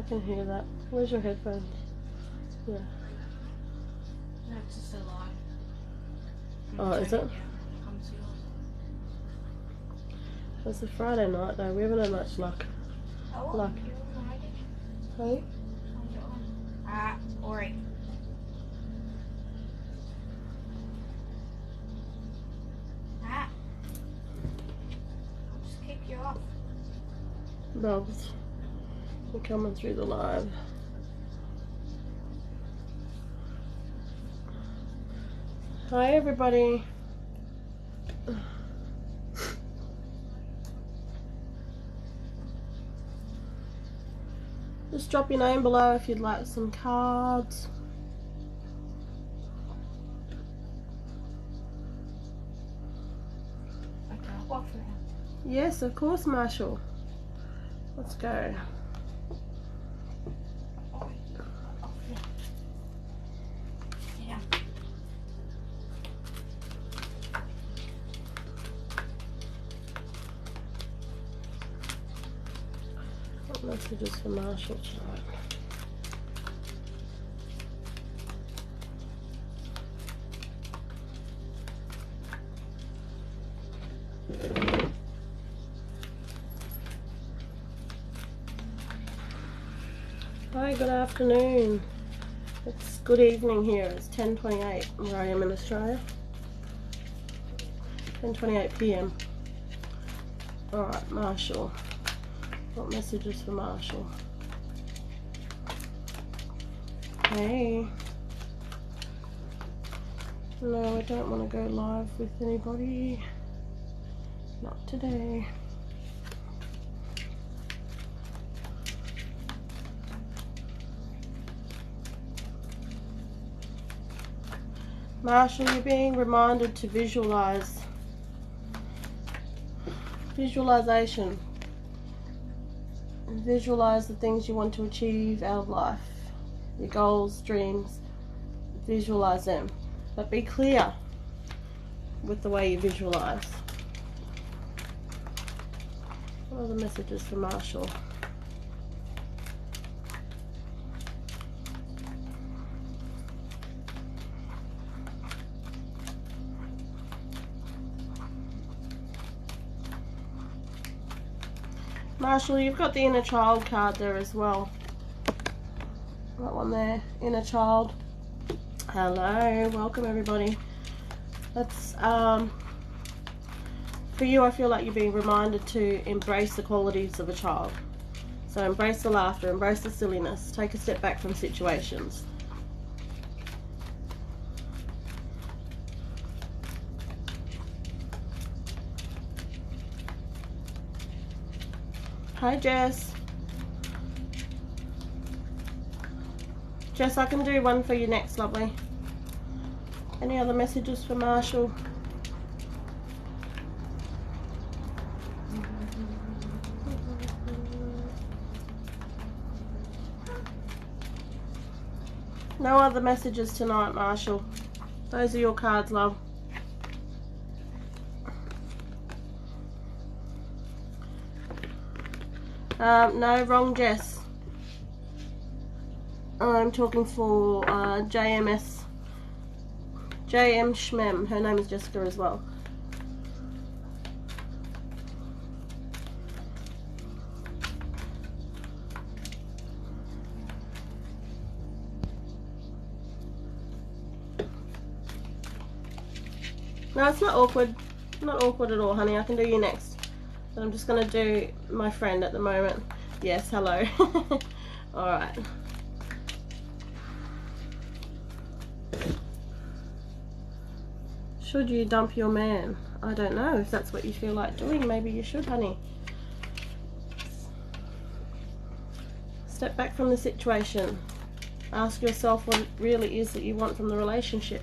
I can hear that. Where's your headphones? Yeah. That's just a lie. Oh, is it? It's a Friday night though. We haven't had much luck. Luck. Hey? Ori. I'll just kick you off. Bubs. We're coming through the live. Hi everybody. Just drop your name below if you'd like some cards. Okay, I'll walk around. Yes, of course, Marshall. Let's go. What messages for Marshall tonight? Hi, good afternoon. It's good evening here. It's 10:28 where I am in Australia. 10:28 p.m. Alright, Marshall. What messages for Marshall? Hey. No, I don't want to go live with anybody. Not today. Marshall, you're being reminded to visualize. Visualization. Visualize the things you want to achieve out of life. Your goals, dreams. Visualize them. But be clear with the way you visualize. What are the messages for Marshall? Marshall, you've got the inner child card there as well. That one there, inner child. Hello, welcome everybody. That's for you. I feel like you're being reminded to embrace the qualities of a child. So embrace the laughter, embrace the silliness, take a step back from situations. Hi Jess. Jess, I can do one for you next, lovely. Any other messages for Marshall? No other messages tonight, Marshall. Those are your cards, love. No, wrong Jess. I'm talking for JMS. JM Schmem. Her name is Jessica as well. No, it's not awkward. Not awkward at all, honey. I can do you next. But I'm just going to do my friend at the moment. Yes, hello. Alright. Should you dump your man? I don't know if that's what you feel like doing. Maybe you should, honey. Step back from the situation. Ask yourself what it really is that you want from the relationship.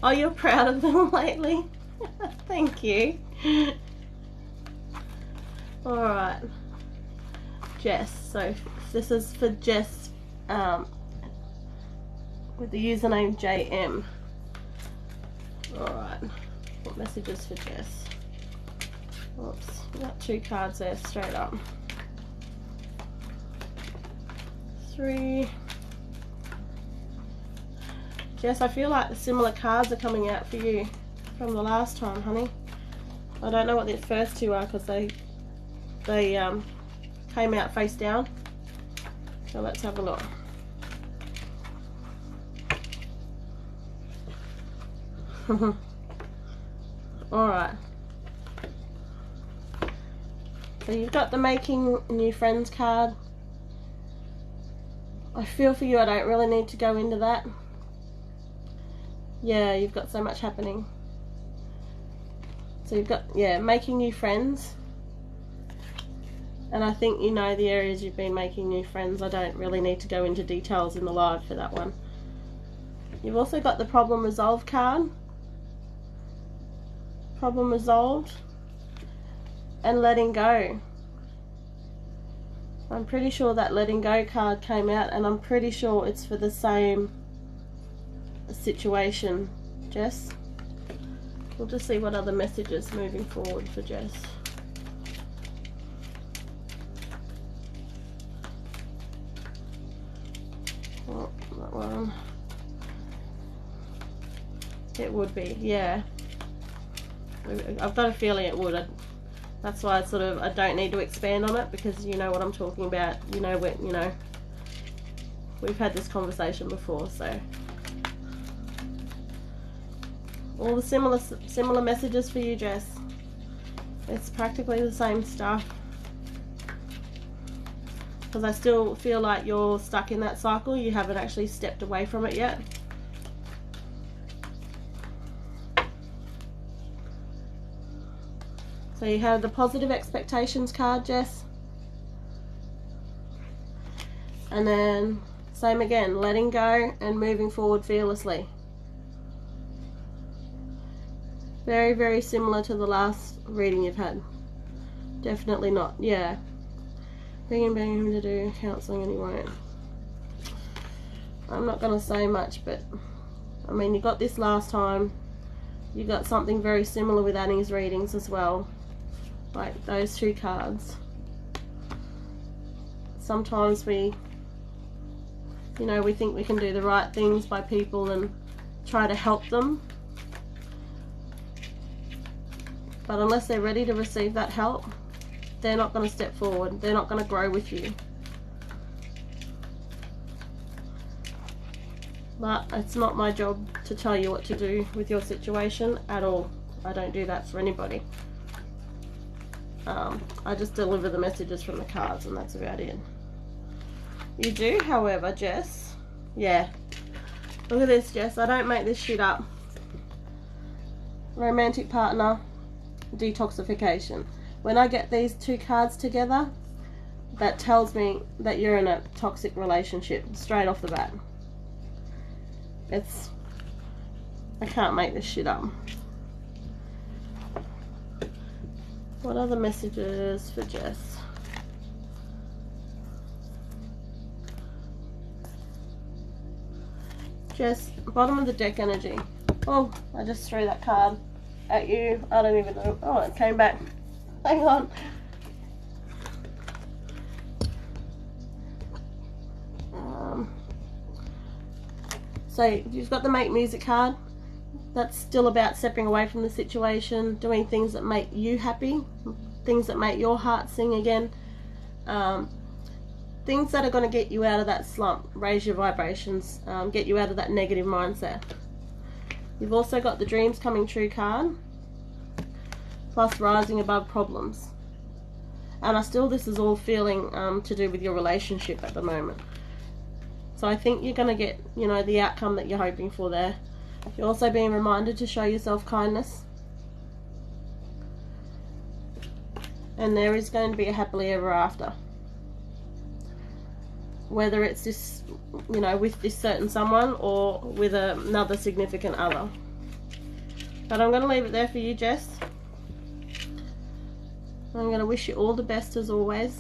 Oh, you're proud of them lately? Thank you. Alright. Jess. So this is for Jess with the username JM. Alright. What messages for Jess? Oops, got 2 cards there straight up. 3. Jess, I feel like the similar cards are coming out for you from the last time, honey. I don't know what the first 2 are because they came out face down. So let's have a look. Alright. So you've got the making new friends card. I feel for you, I don't really need to go into that. Yeah, you've got so much happening. So you've got, yeah, making new friends. And I think you know the areas you've been making new friends. I don't really need to go into details in the live for that one. You've also got the problem resolved card. Problem resolved. And letting go. I'm pretty sure that letting go card came out, and I'm pretty sure it's for the same situation, Jess. We'll just see what other messages moving forward for Jess. Oh, that one. It would be, yeah. I've got a feeling it would. That's why I don't need to expand on it, because you know what I'm talking about. You know we've had this conversation before, so all the similar messages for you, Jess. It's practically the same stuff, because I still feel like you're stuck in that cycle. You haven't actually stepped away from it yet. So you have the positive expectations card, Jess. And then same again, letting go and moving forward fearlessly. Very, very similar to the last reading you've had. Definitely not, yeah. Begging him to do counselling and he won't. I'm not going to say much, but I mean, you got this last time. You got something very similar with Annie's readings as well. Like those 2 cards. Sometimes we think we can do the right things by people and try to help them. But unless they're ready to receive that help, they're not going to step forward. They're not going to grow with you. But it's not my job to tell you what to do with your situation at all. I don't do that for anybody. I just deliver the messages from the cards, and that's about it. You do, however, Jess. Yeah. Look at this, Jess. I don't make this shit up. Romantic partner, detoxification. When I get these 2 cards together, that tells me that you're in a toxic relationship straight off the bat. I can't make this shit up. What other messages for Jess? Jess, bottom of the deck energy. Oh, I just threw that card at you. I don't even know. Oh, it came back. Hang on. So you've got the make music card. That's still about stepping away from the situation, doing things that make you happy, things that make your heart sing again, things that are going to get you out of that slump, raise your vibrations, get you out of that negative mindset. You've also got the dreams coming true card, plus rising above problems. And this is all feeling to do with your relationship at the moment. So I think you're going to get, the outcome that you're hoping for there. You're also being reminded to show yourself kindness. And there is going to be a happily ever after. Whether it's this, with this certain someone or with another significant other. But I'm going to leave it there for you, Jess. I'm going to wish you all the best as always.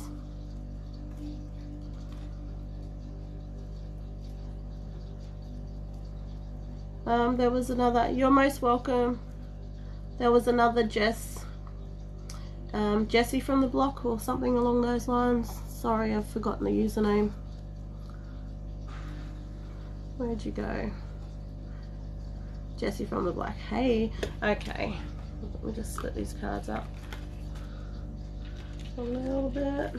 There was another, you're most welcome. There was another Jess Jessie from the block or something along those lines. Sorry, I've forgotten the username. Where'd you go? Jessie from the block. Hey, okay. Let me just split these cards up a little bit.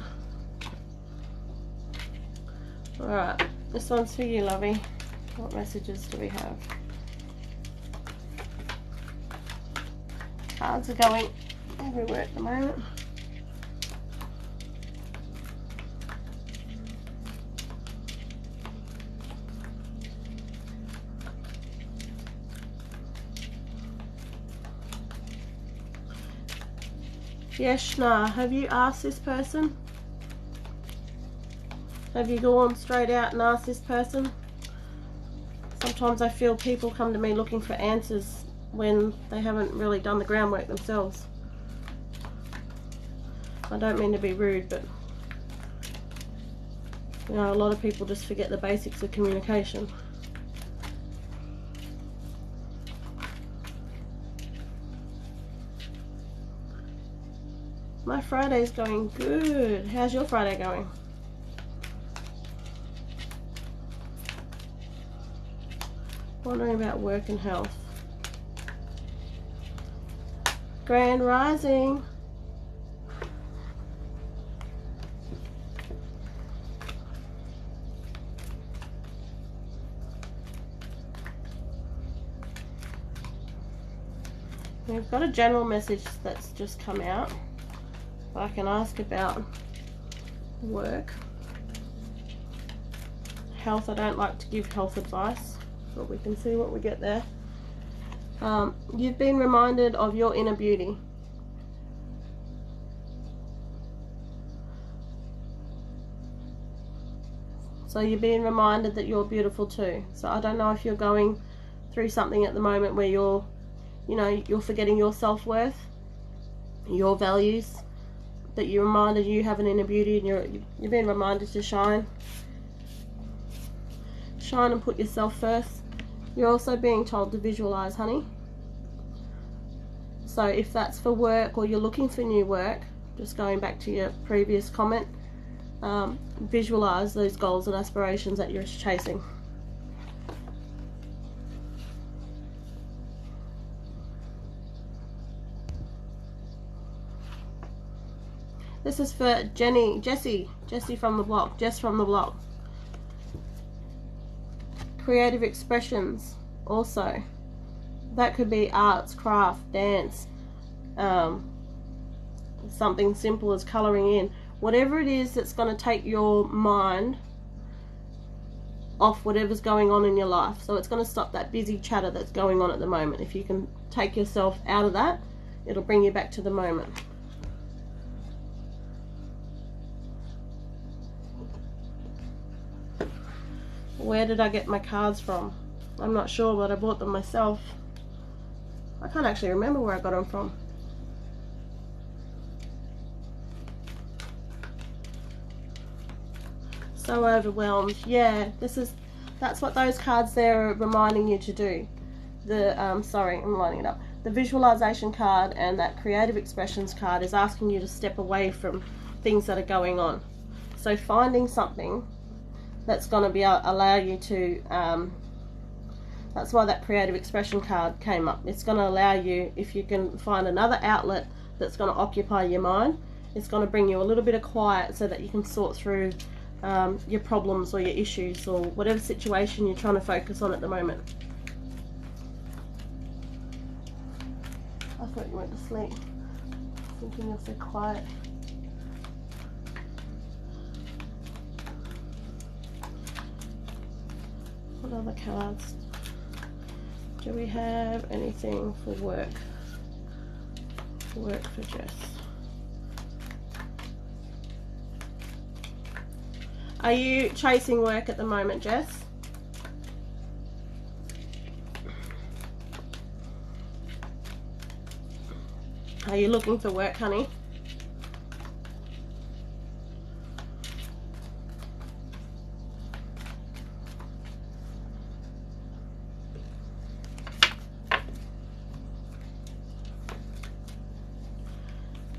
Alright, this one's for you, lovey. What messages do we have? Cards are going everywhere at the moment. Yeshna, have you asked this person? Have you gone straight out and asked this person? Sometimes I feel people come to me looking for answers when they haven't really done the groundwork themselves. I don't mean to be rude, but you know, a lot of people just forget the basics of communication. My Friday's going good. How's your Friday going? Wondering about work and health. Grand Rising. We've got a general message that's just come out. I can ask about work. Health, I don't like to give health advice, but we can see what we get there. You've been reminded of your inner beauty. So you're being reminded that you're beautiful too. So I don't know if you're going through something at the moment where you're forgetting your self-worth, your values, that you're reminded you have an inner beauty and you're being reminded to shine. Shine and put yourself first. You're also being told to visualize, honey. So if that's for work or you're looking for new work, just going back to your previous comment, visualize those goals and aspirations that you're chasing. This is for Jessie from the block, Jess from the block. Creative expressions also. That could be arts, craft, dance, something simple as colouring in. Whatever it is that's going to take your mind off whatever's going on in your life. So it's going to stop that busy chatter that's going on at the moment. If you can take yourself out of that, it'll bring you back to the moment. Where did I get my cards from? I'm not sure, but I bought them myself. I can't actually remember where I got them from. So overwhelmed. Yeah, that's what those cards there are reminding you to do. Sorry, I'm lining it up. The visualization card and that creative expressions card is asking you to step away from things that are going on. So finding something that's going to allow you to, that's why that creative expression card came up. It's going to allow you, if you can find another outlet that's going to occupy your mind, it's going to bring you a little bit of quiet so that you can sort through your problems or your issues or whatever situation you're trying to focus on at the moment. I thought you went to sleep, thinking you're so quiet. What other cards? Do we have anything for work? Work for Jess. Are you chasing work at the moment, Jess? Are you looking for work, honey?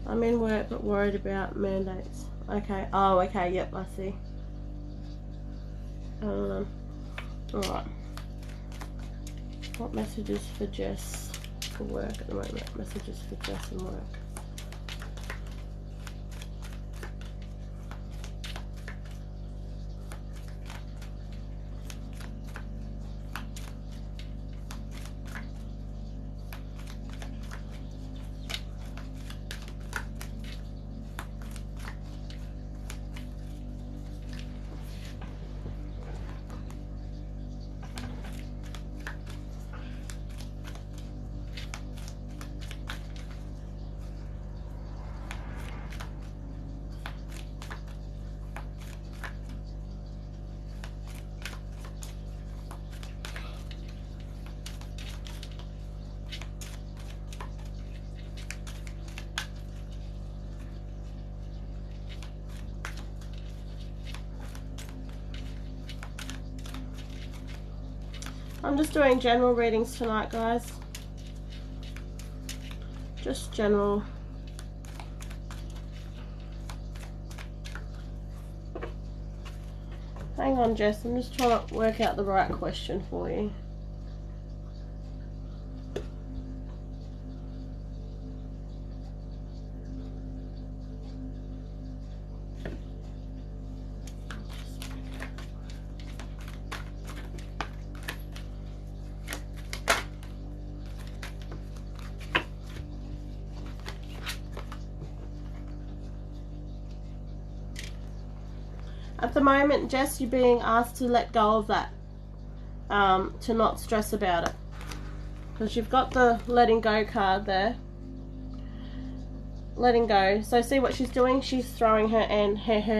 I'm in work but worried about mandates. Okay. Oh, okay. Yep, I see. Alright. What messages for Jess for work at the moment? Messages for Jess and work. I'm just doing general readings tonight, guys. Just general. Hang on, Jess. I'm just trying to work out the right question for you. At the moment, Jess, you're being asked to let go of that, to not stress about it. Because you've got the letting go card there. Letting go. So see what she's doing? She's throwing her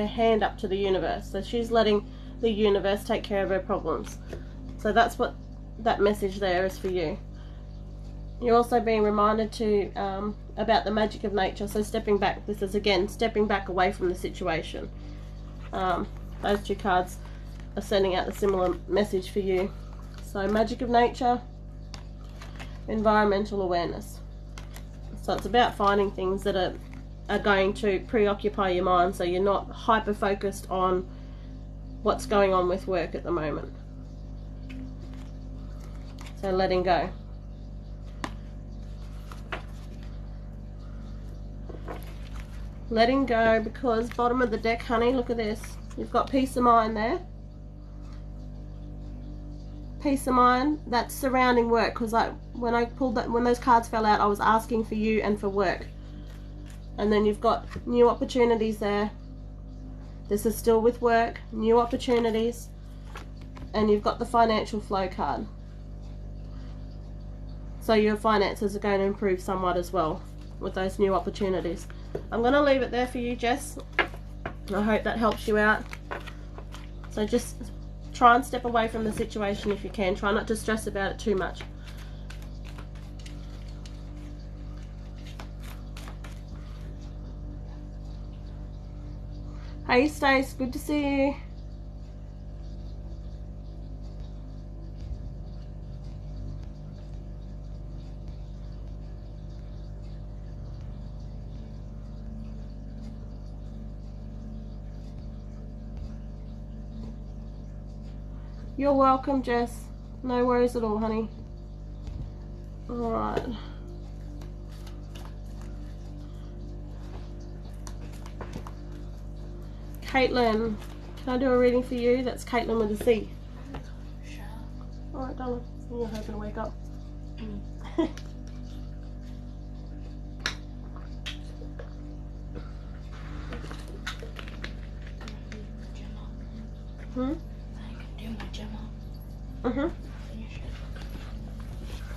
hand up to the universe. So she's letting the universe take care of her problems. So that's what that message there is for you. You're also being reminded to about the magic of nature. So stepping back. This is again stepping back away from the situation. Those two cards are sending out a similar message for you. So magic of nature, environmental awareness. So it's about finding things that are going to preoccupy your mind, so you're not hyper focused on what's going on with work at the moment. So letting go. Letting go, because bottom of the deck, honey, look at this. You've got peace of mind there. Peace of mind, that's surrounding work, because when I pulled that, when those cards fell out, I was asking for you and for work. And then you've got new opportunities there. This is still with work, new opportunities. And you've got the financial flow card. So your finances are going to improve somewhat as well with those new opportunities. I'm going to leave it there for you, Jess. I hope that helps you out. So just try and step away from the situation if you can. Try not to stress about it too much. Hey Stace, good to see you. You're welcome, Jess. No worries at all, honey. Alright. Caitlin. Can I do a reading for you? That's Caitlin with a C. Sure. Alright, darling. You're hoping to wake up.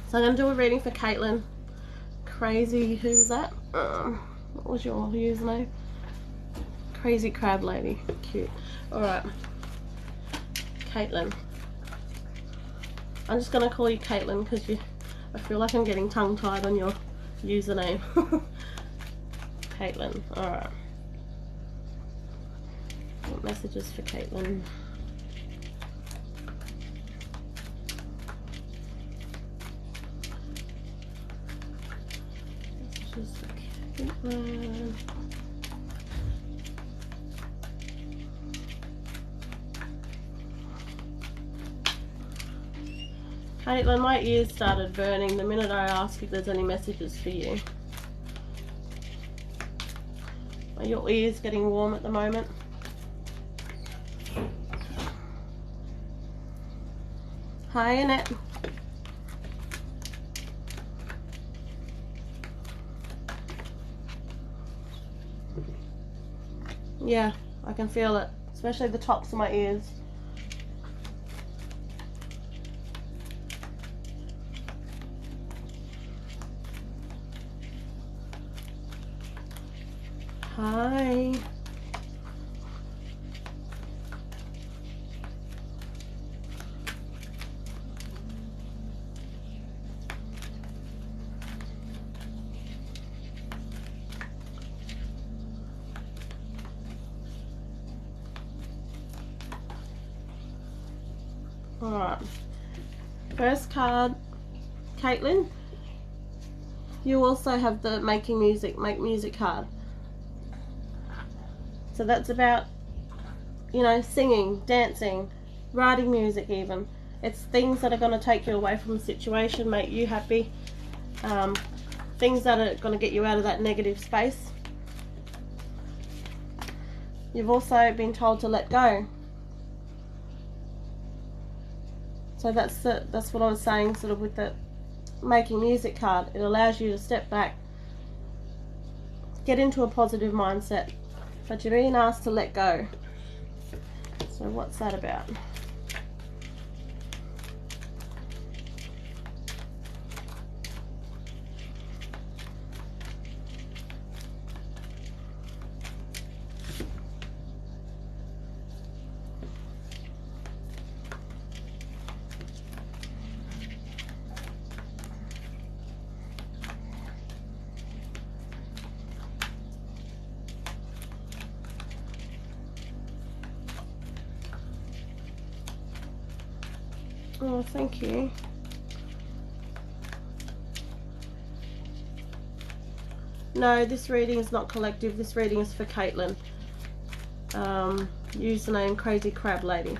So I'm going to do a reading for Caitlin. Crazy, who's that? What was your username? Crazy Crab Lady. Cute. Alright. Caitlin. I'm just going to call you Caitlin because I feel like I'm getting tongue-tied on your username. Caitlin. Alright. What messages for Caitlin? Caitlin, my ears started burning the minute I asked if there's any messages for you. Are your ears getting warm at the moment? Hi, Annette. Yeah, I can feel it, especially the tops of my ears. Hi. Alright, first card, Caitlin, you also have the make music card. So that's about, you know, singing, dancing, writing music even. It's things that are going to take you away from the situation, make you happy, things that are going to get you out of that negative space. You've also been told to let go. So that's what I was saying, sort of with the making music card. It allows you to step back, get into a positive mindset, but you're being asked to let go. So what's that about? Oh, thank you. No, this reading is not collective. This reading is for Caitlin. Username Crazy Crab Lady.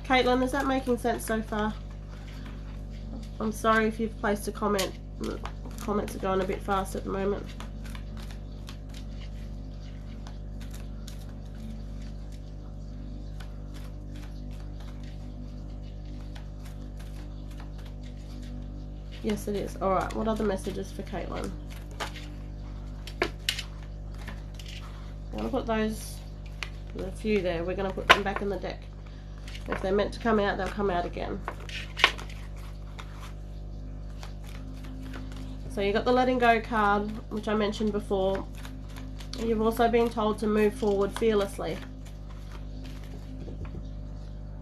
Caitlin, is that making sense so far? I'm sorry if you've placed a comment. The comments are going a bit fast at the moment. Yes, it is. Alright, what other messages for Caitlin? I'm going to put those, there's a few there, we're going to put them back in the deck. If they're meant to come out, they'll come out again. So you got the letting go card, which I mentioned before. You've also been told to move forward fearlessly.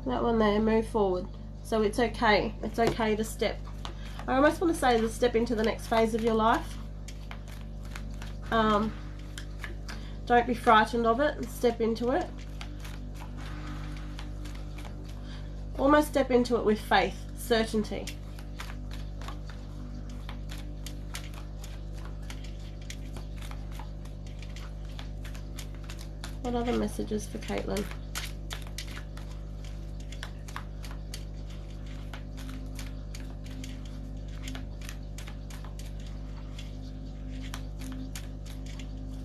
That one there, move forward. So it's okay. It's okay to step. I almost want to say to step into the next phase of your life. Don't be frightened of it. Step into it. Almost step into it with faith, certainty. What other messages for Caitlin?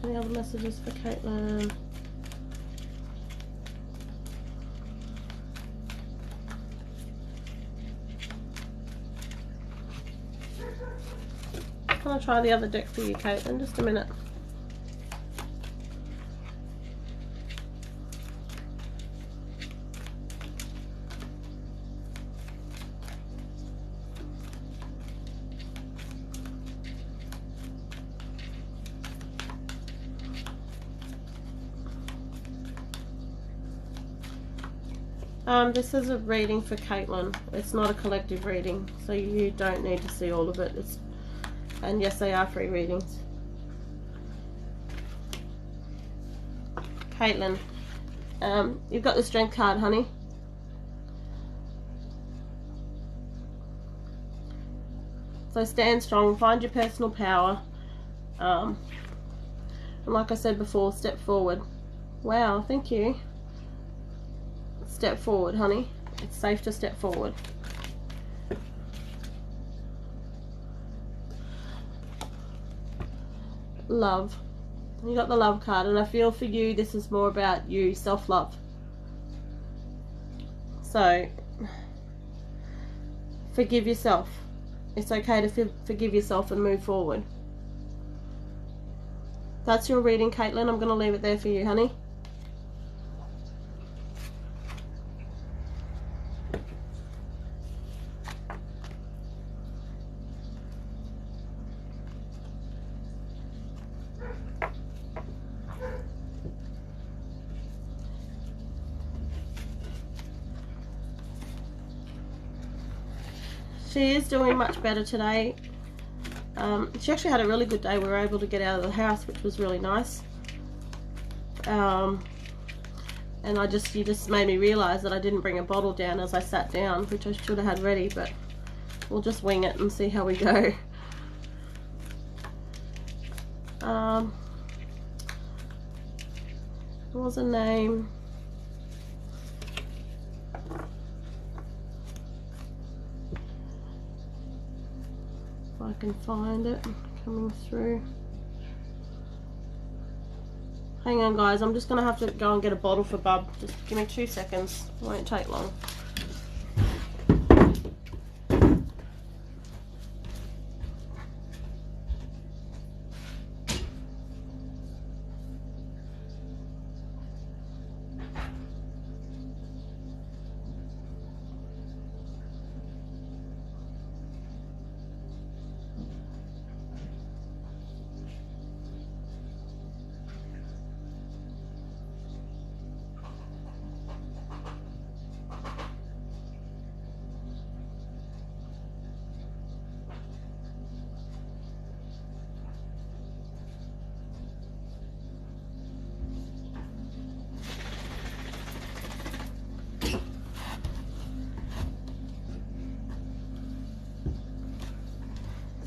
Any other messages for Caitlin? Can I try the other deck for you, Caitlin? Just a minute. This is a reading for Caitlin. It's not a collective reading, so you don't need to see all of it. And yes, they are free readings. Caitlin, you've got the Strength card, honey. So stand strong, find your personal power, And like I said before, step forward. Wow, thank you. Step forward, honey. It's safe to step forward. Love. You got the love card, and I feel for you this is more about you, self-love. So forgive yourself. It's okay to forgive yourself and move forward. That's your reading, Caitlin. I'm going to leave it there for you, honey. She is doing much better today. She actually had a really good day. We were able to get out of the house, which was really nice. And you just made me realise that I didn't bring a bottle down as I sat down, which I should have had ready, but we'll just wing it and see how we go. What was her name? I can find it coming through. Hang on, guys, I'm just gonna have to go and get a bottle for Bub. Just give me 2 seconds, it won't take long.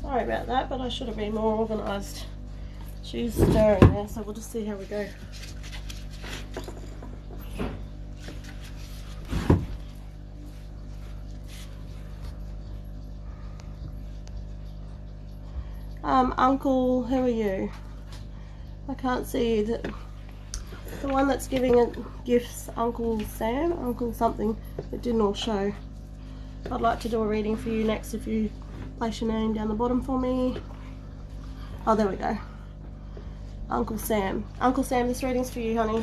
Sorry about that, but I should have been more organised. She's stirring there, so we'll just see how we go. Uncle, who are you? I can't see that. The one that's giving gifts, Uncle Sam, Uncle something. It didn't all show. I'd like to do a reading for you next if you place your name down the bottom for me. Oh, there we go. Uncle Sam. Uncle Sam, this reading's for you, honey.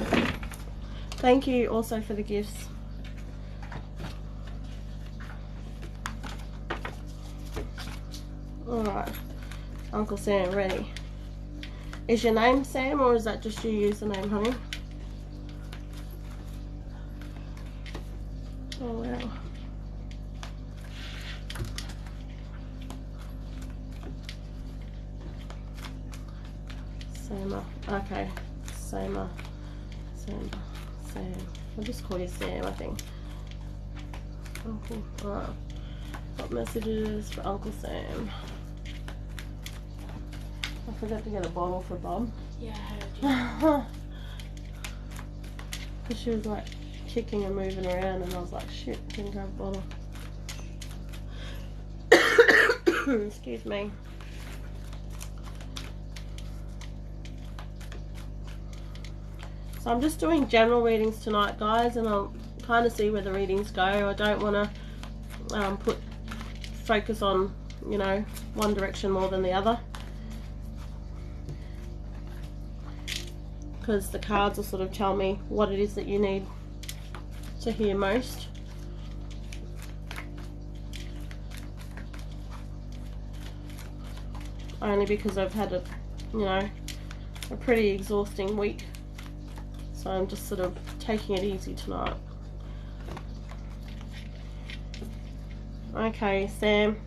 Thank you also for the gifts. Alright. Uncle Sam, ready. Is your name Sam, or is that just your username, honey? Oh, wow. Sama. Okay. Sama. Sam. I'll just call you Sam, I think. Uncle. Alright. What messages for Uncle Sam? I forgot to get a bottle for Bob. Yeah, I heard you. Because she was like kicking and moving around, and I was like, shit, didn't grab a bottle. Excuse me. So I'm just doing general readings tonight, guys, and I'll kind of see where the readings go. I don't want to focus on, you know, one direction more than the other, because the cards will sort of tell me what it is that you need to hear most. Only because I've had a pretty exhausting week. So I'm just sort of taking it easy tonight. Okay, Sam.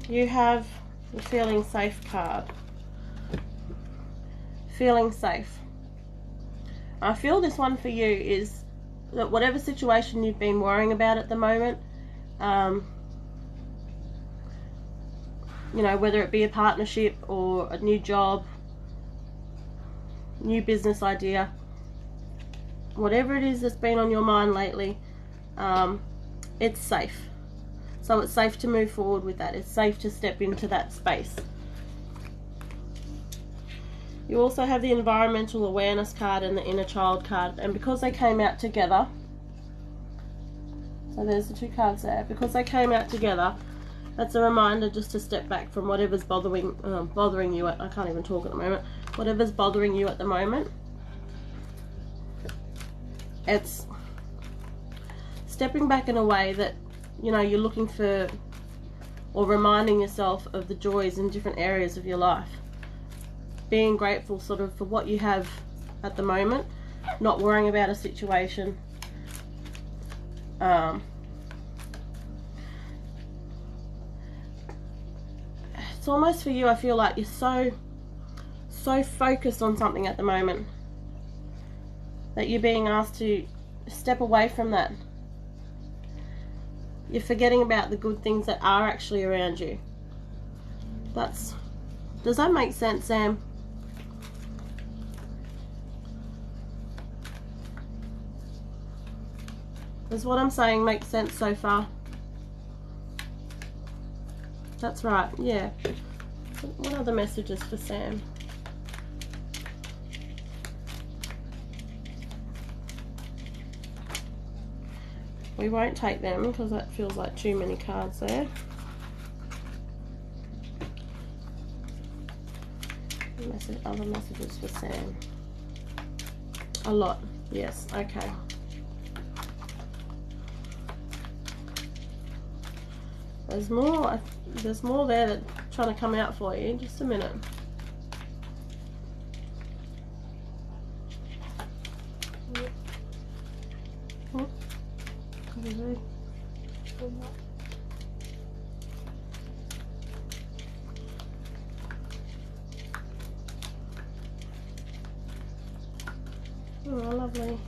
You have the feeling safe card. Feeling safe. I feel this one for you is that whatever situation you've been worrying about at the moment, you know, whether it be a partnership or a new job, new business idea, whatever it is that's been on your mind lately, it's safe. So it's safe to move forward with that. It's safe to step into that space. You also have the environmental awareness card and the inner child card, and because they came out together, so there's the two cards there, because they came out together, that's a reminder just to step back from whatever's bothering you at, I can't even talk at the moment, whatever's bothering you at the moment. It's stepping back in a way that, you know, you're looking for, or reminding yourself of the joys in different areas of your life. Being grateful sort of for what you have at the moment, not worrying about a situation. It's almost for you, I feel like you're so focused on something at the moment that you're being asked to step away from that. You're forgetting about the good things that are actually around you. Does that make sense, Sam? Does what I'm saying make sense so far? That's right, yeah. What are the messages for Sam? We won't take them because that feels like too many cards there. Other messages for Sam. A lot, yes, okay. There's more there that's trying to come out for you. Just a minute. Oh, lovely.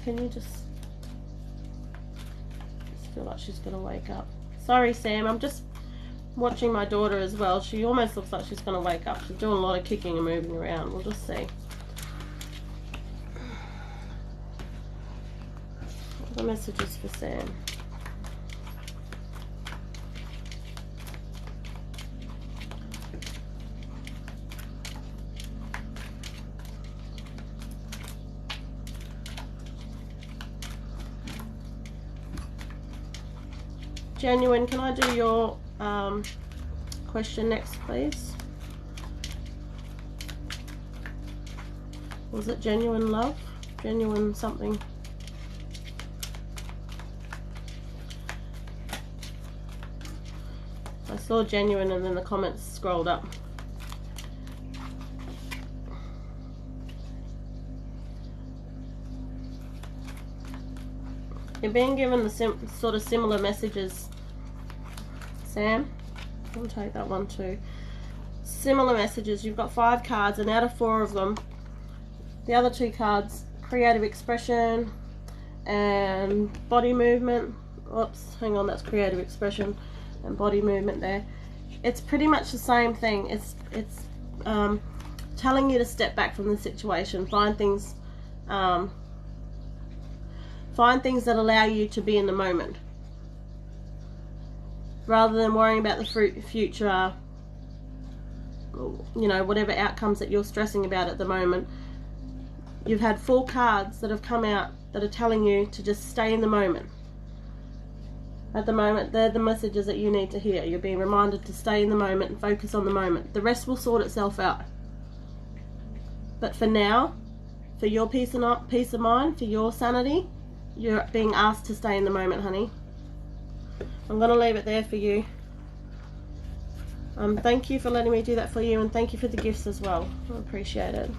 Can you just feel like she's gonna wake up? Sorry, Sam, I'm just watching my daughter as well. She almost looks like she's gonna wake up. She's doing a lot of kicking and moving around. We'll just see. The messages for Sam. Genuine, can I do your question next, please? Was it genuine love? Genuine something? I saw genuine and then the comments scrolled up. You're being given the sort of similar messages, Sam. I'll take that one too. Similar messages. You've got 5 cards, and out of 4 of them, the other 2 cards, creative expression and body movement. Oops, hang on, that's creative expression and body movement there. It's pretty much the same thing. It's telling you to step back from the situation, find things that allow you to be in the moment, rather than worrying about the future, you know, whatever outcomes that you're stressing about at the moment. You've had 4 cards that have come out that are telling you to just stay in the moment. At the moment, they're the messages that you need to hear. You're being reminded to stay in the moment and focus on the moment. The rest will sort itself out. But for now, for your peace of mind, for your sanity, you're being asked to stay in the moment, honey. I'm going to leave it there for you. Thank you for letting me do that for you, and thank you for the gifts as well. I appreciate it.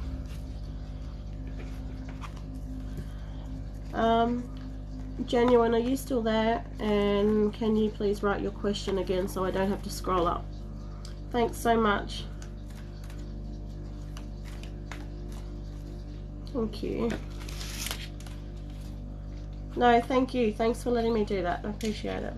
Genuine, are you still there? And can you please write your question again so I don't have to scroll up? Thanks so much. Thank you. No, thank you. Thanks for letting me do that. I appreciate it.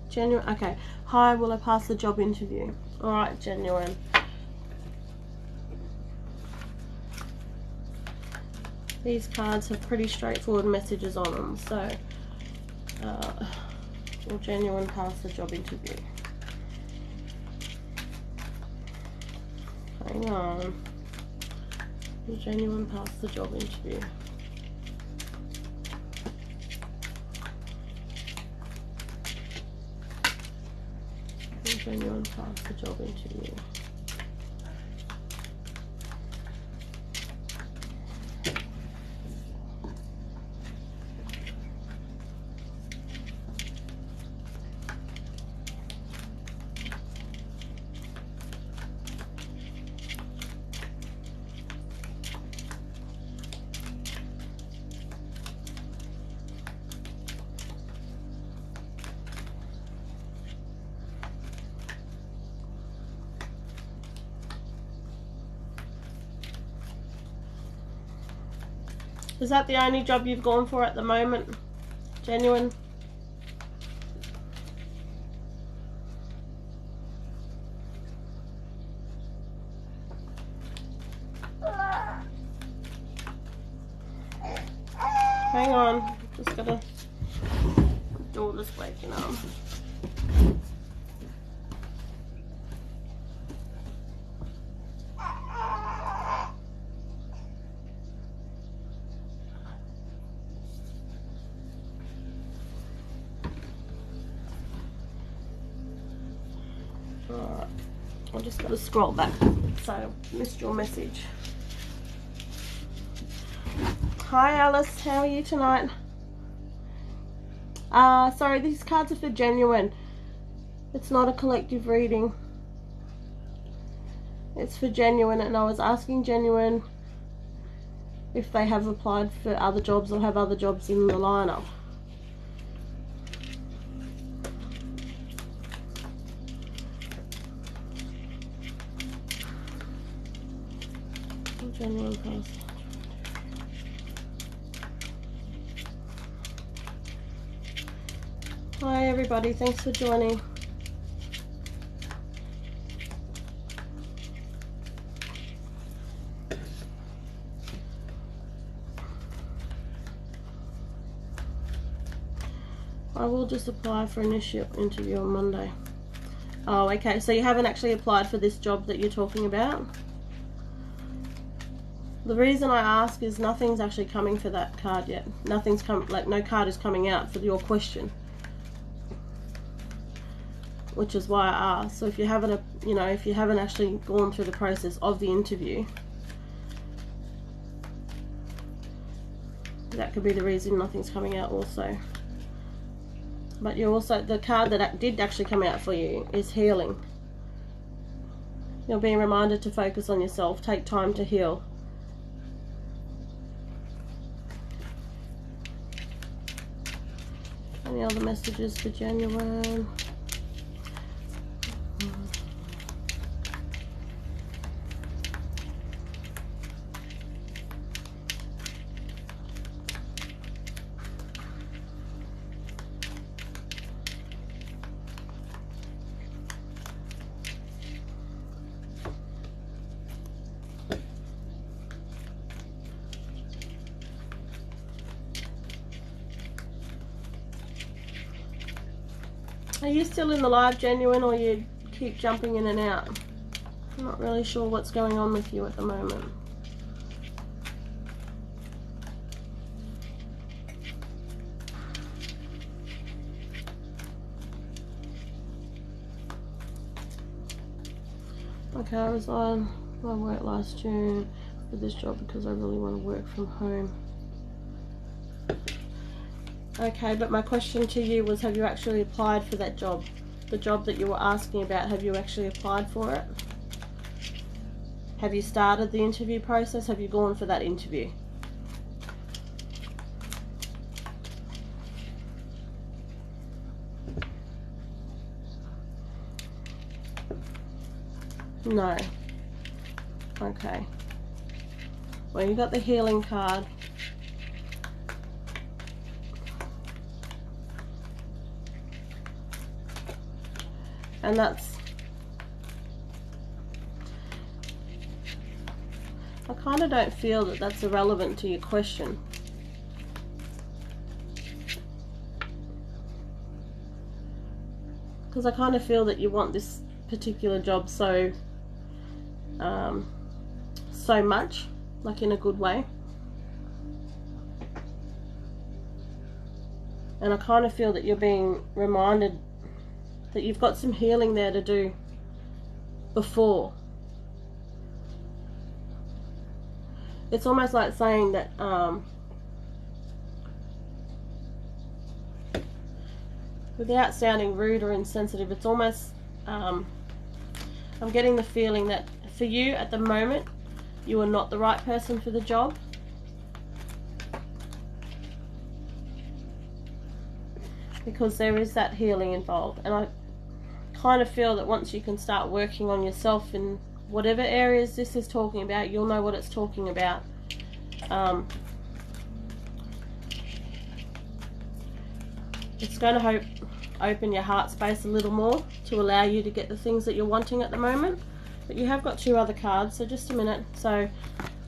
Genuine. Okay. Hi, will I pass the job interview? Alright, Genuine. These cards have pretty straightforward messages on them, so will Genuine pass the job interview? Hang on. Will Genuine pass the job interview? Genuine pass the job interview. Is that the only job you've gone for at the moment? Genuine? Hang on, just gotta, daughter's waking up. Alright, I just gotta scroll back, so I missed your message. Hi Alice, how are you tonight? Sorry, these cards are for Genuine. It's not a collective reading. It's for Genuine, and I was asking Genuine if they have applied for other jobs or have other jobs in the lineup. Genuine pass. Hi everybody, thanks for joining. I will just apply for an interview on Monday. Oh, okay, so you haven't actually applied for this job that you're talking about? The reason I ask is nothing's actually coming for that card yet. Nothing's come, like no card is coming out for your question, which is why I asked. So if you haven't, if you haven't actually gone through the process of the interview, that could be the reason nothing's coming out also. But you're also, the card that did actually come out for you is healing. You're being reminded to focus on yourself, take time to heal. Any other messages for Genuine? Are you still in the live, Genuine, or you keep jumping in and out? I'm not really sure what's going on with you at the moment. Okay, I resigned my work last June for this job because I really want to work from home. Okay, but my question to you was, have you actually applied for that job? The job that you were asking about, have you actually applied for it? Have you started the interview process? Have you gone for that interview? No. Okay. Well, you got the healing card. And that's, I kind of don't feel that that's irrelevant to your question. Because I kind of feel that you want this particular job so much, like in a good way. And I kind of feel that you're being reminded that you've got some healing there to do before. It's almost like saying that without sounding rude or insensitive, it's almost I'm getting the feeling that for you at the moment, you are not the right person for the job. Because there is that healing involved. And I kind of feel that once you can start working on yourself in whatever areas this is talking about, you'll know what it's talking about. It's going to open your heart space a little more to allow you to get the things that you're wanting at the moment. But you have got 2 other cards, so just a minute. So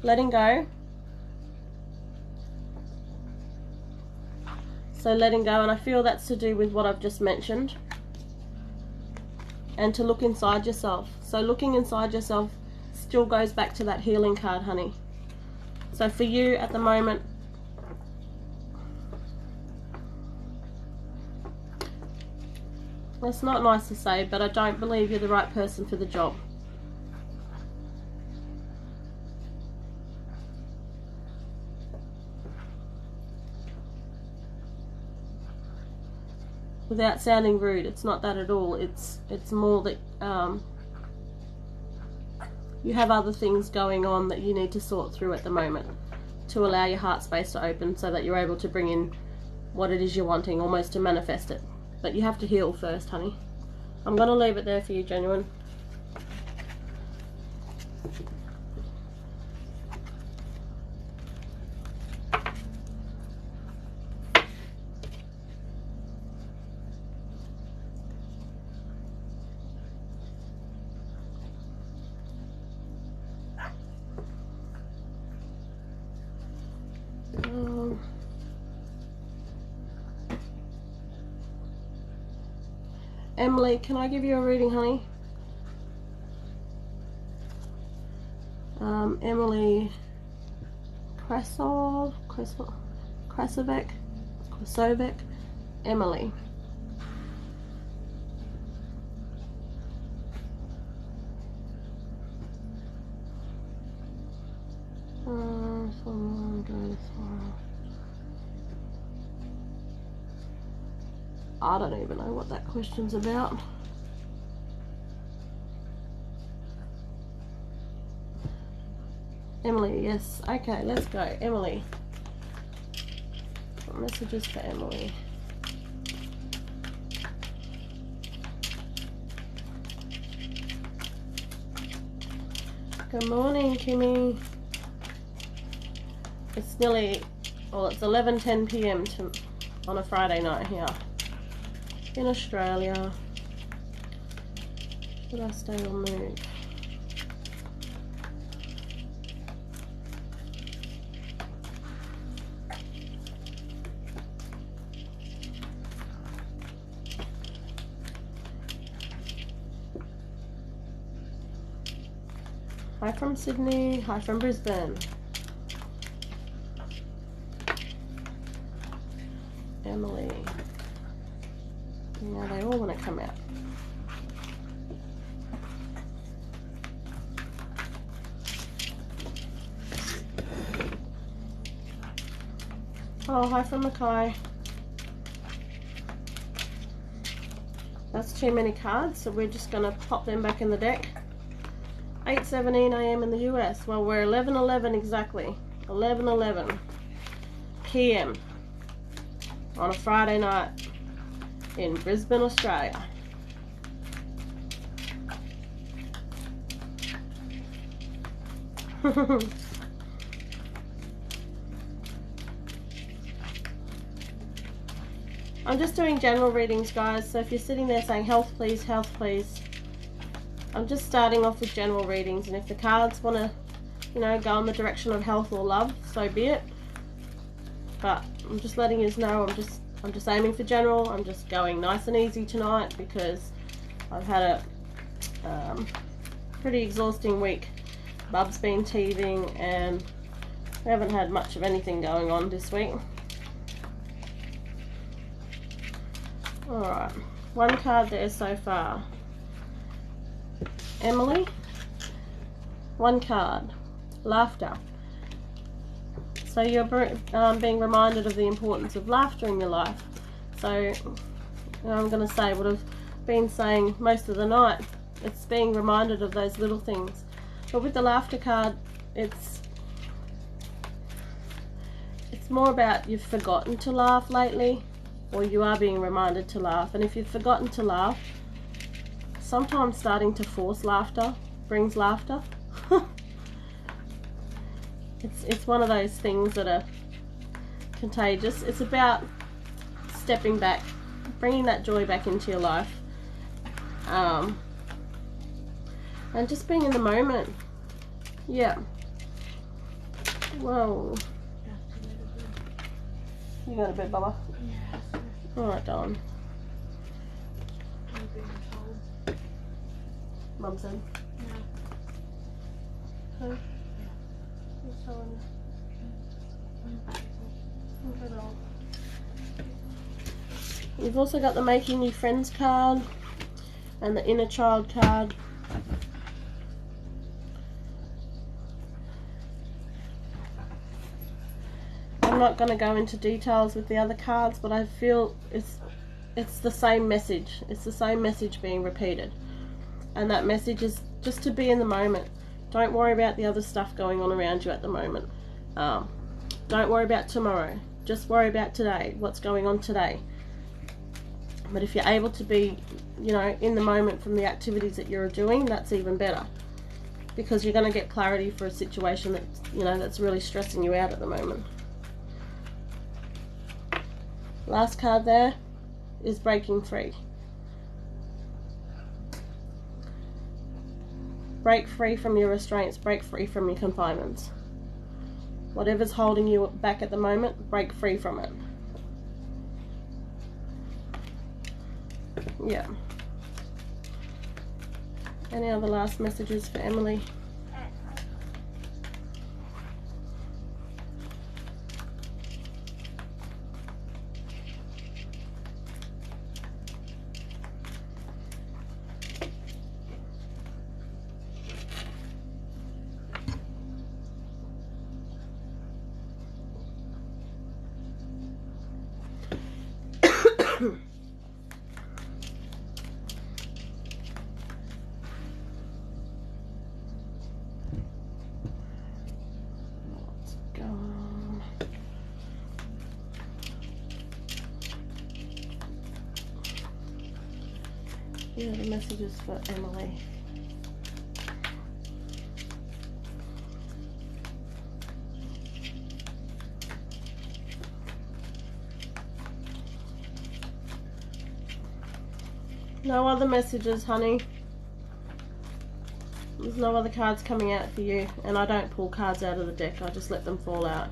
letting go. So letting go, and I feel that's to do with what I've just mentioned. And to look inside yourself. So looking inside yourself still goes back to that healing card, honey. So for you at the moment, it's not nice to say, but I don't believe you're the right person for the job. Without sounding rude, it's not that at all. It's more that you have other things going on that you need to sort through at the moment to allow your heart space to open so that you're able to bring in what it is you're wanting, almost to manifest it. But you have to heal first, honey. I'm going to leave it there for you, Genuine. Emily, can I give you a reading, honey? Emily Krasovic, Emily. I don't even know what that question's about. Emily, yes. Okay, let's go. Emily. Messages for Emily. Good morning, Kimmy. It's nearly, well, it's 11:10 p.m. on a Friday night here in Australia. Should I stay or move? Hi from Sydney, hi from Brisbane. Emily. Now they all want to come out. Oh, hi from Mackay. That's too many cards, so we're just going to pop them back in the deck. 8:17 a.m. in the US. Well, we're 11:11 exactly. 11:11 p.m. on a Friday night in Brisbane, Australia. I'm just doing general readings, guys, so if you're sitting there saying health please, I'm just starting off with general readings, and if the cards want to, you know, go in the direction of health or love, so be it. But I'm just letting you know I'm just aiming for general. I'm just going nice and easy tonight because I've had a pretty exhausting week. Bub's been teething and we haven't had much of anything going on this week. Alright, one card there so far. Emily, one card, laughter. So you're being reminded of the importance of laughter in your life. So I'm going to say what I've been saying most of the night. It's being reminded of those little things. But with the laughter card, it's more about you've forgotten to laugh lately, or you are being reminded to laugh. And if you've forgotten to laugh, sometimes starting to force laughter brings laughter. It's one of those things that are contagious. It's about stepping back, bringing that joy back into your life, and just being in the moment. Yeah. Whoa. You got a bit, Bubba? Yeah. Alright, darling. I'm being told. Mum said. Yeah. Okay. Who's telling you? Okay, darling. You've also got the Making New Friends card and the Inner Child card. I'm not going to go into details with the other cards, but I feel it's the same message. It's the same message being repeated. And that message is just to be in the moment. Don't worry about the other stuff going on around you at the moment. Don't worry about tomorrow. Just worry about today, what's going on today. But if you're able to be, you know, in the moment from the activities that you're doing, that's even better. Because you're going to get clarity for a situation that, you know, that's really stressing you out at the moment. Last card there is breaking free. Break free from your restraints, break free from your confinements. Whatever's holding you back at the moment, break free from it. Yeah. Any other last messages for Emily? Here are the messages for Emily. No other messages, honey. There's no other cards coming out for you, and I don't pull cards out of the deck, I just let them fall out.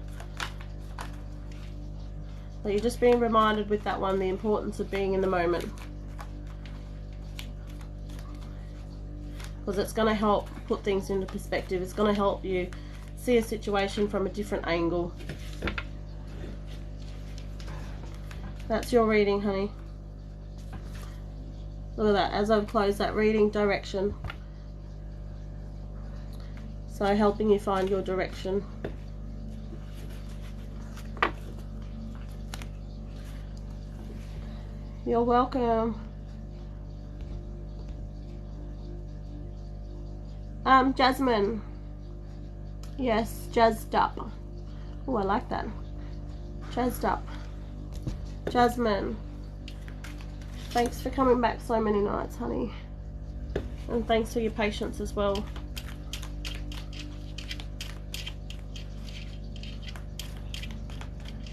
So you're just being reminded with that one the importance of being in the moment. Because it's going to help put things into perspective. It's going to help you see a situation from a different angle. That's your reading, honey. Look at that, as I've closed that reading, direction. So helping you find your direction. You're welcome. Jasmine. Yes, jazzed up. Oh, I like that. Jazzed up. Jasmine. Thanks for coming back so many nights, honey. And thanks for your patience as well.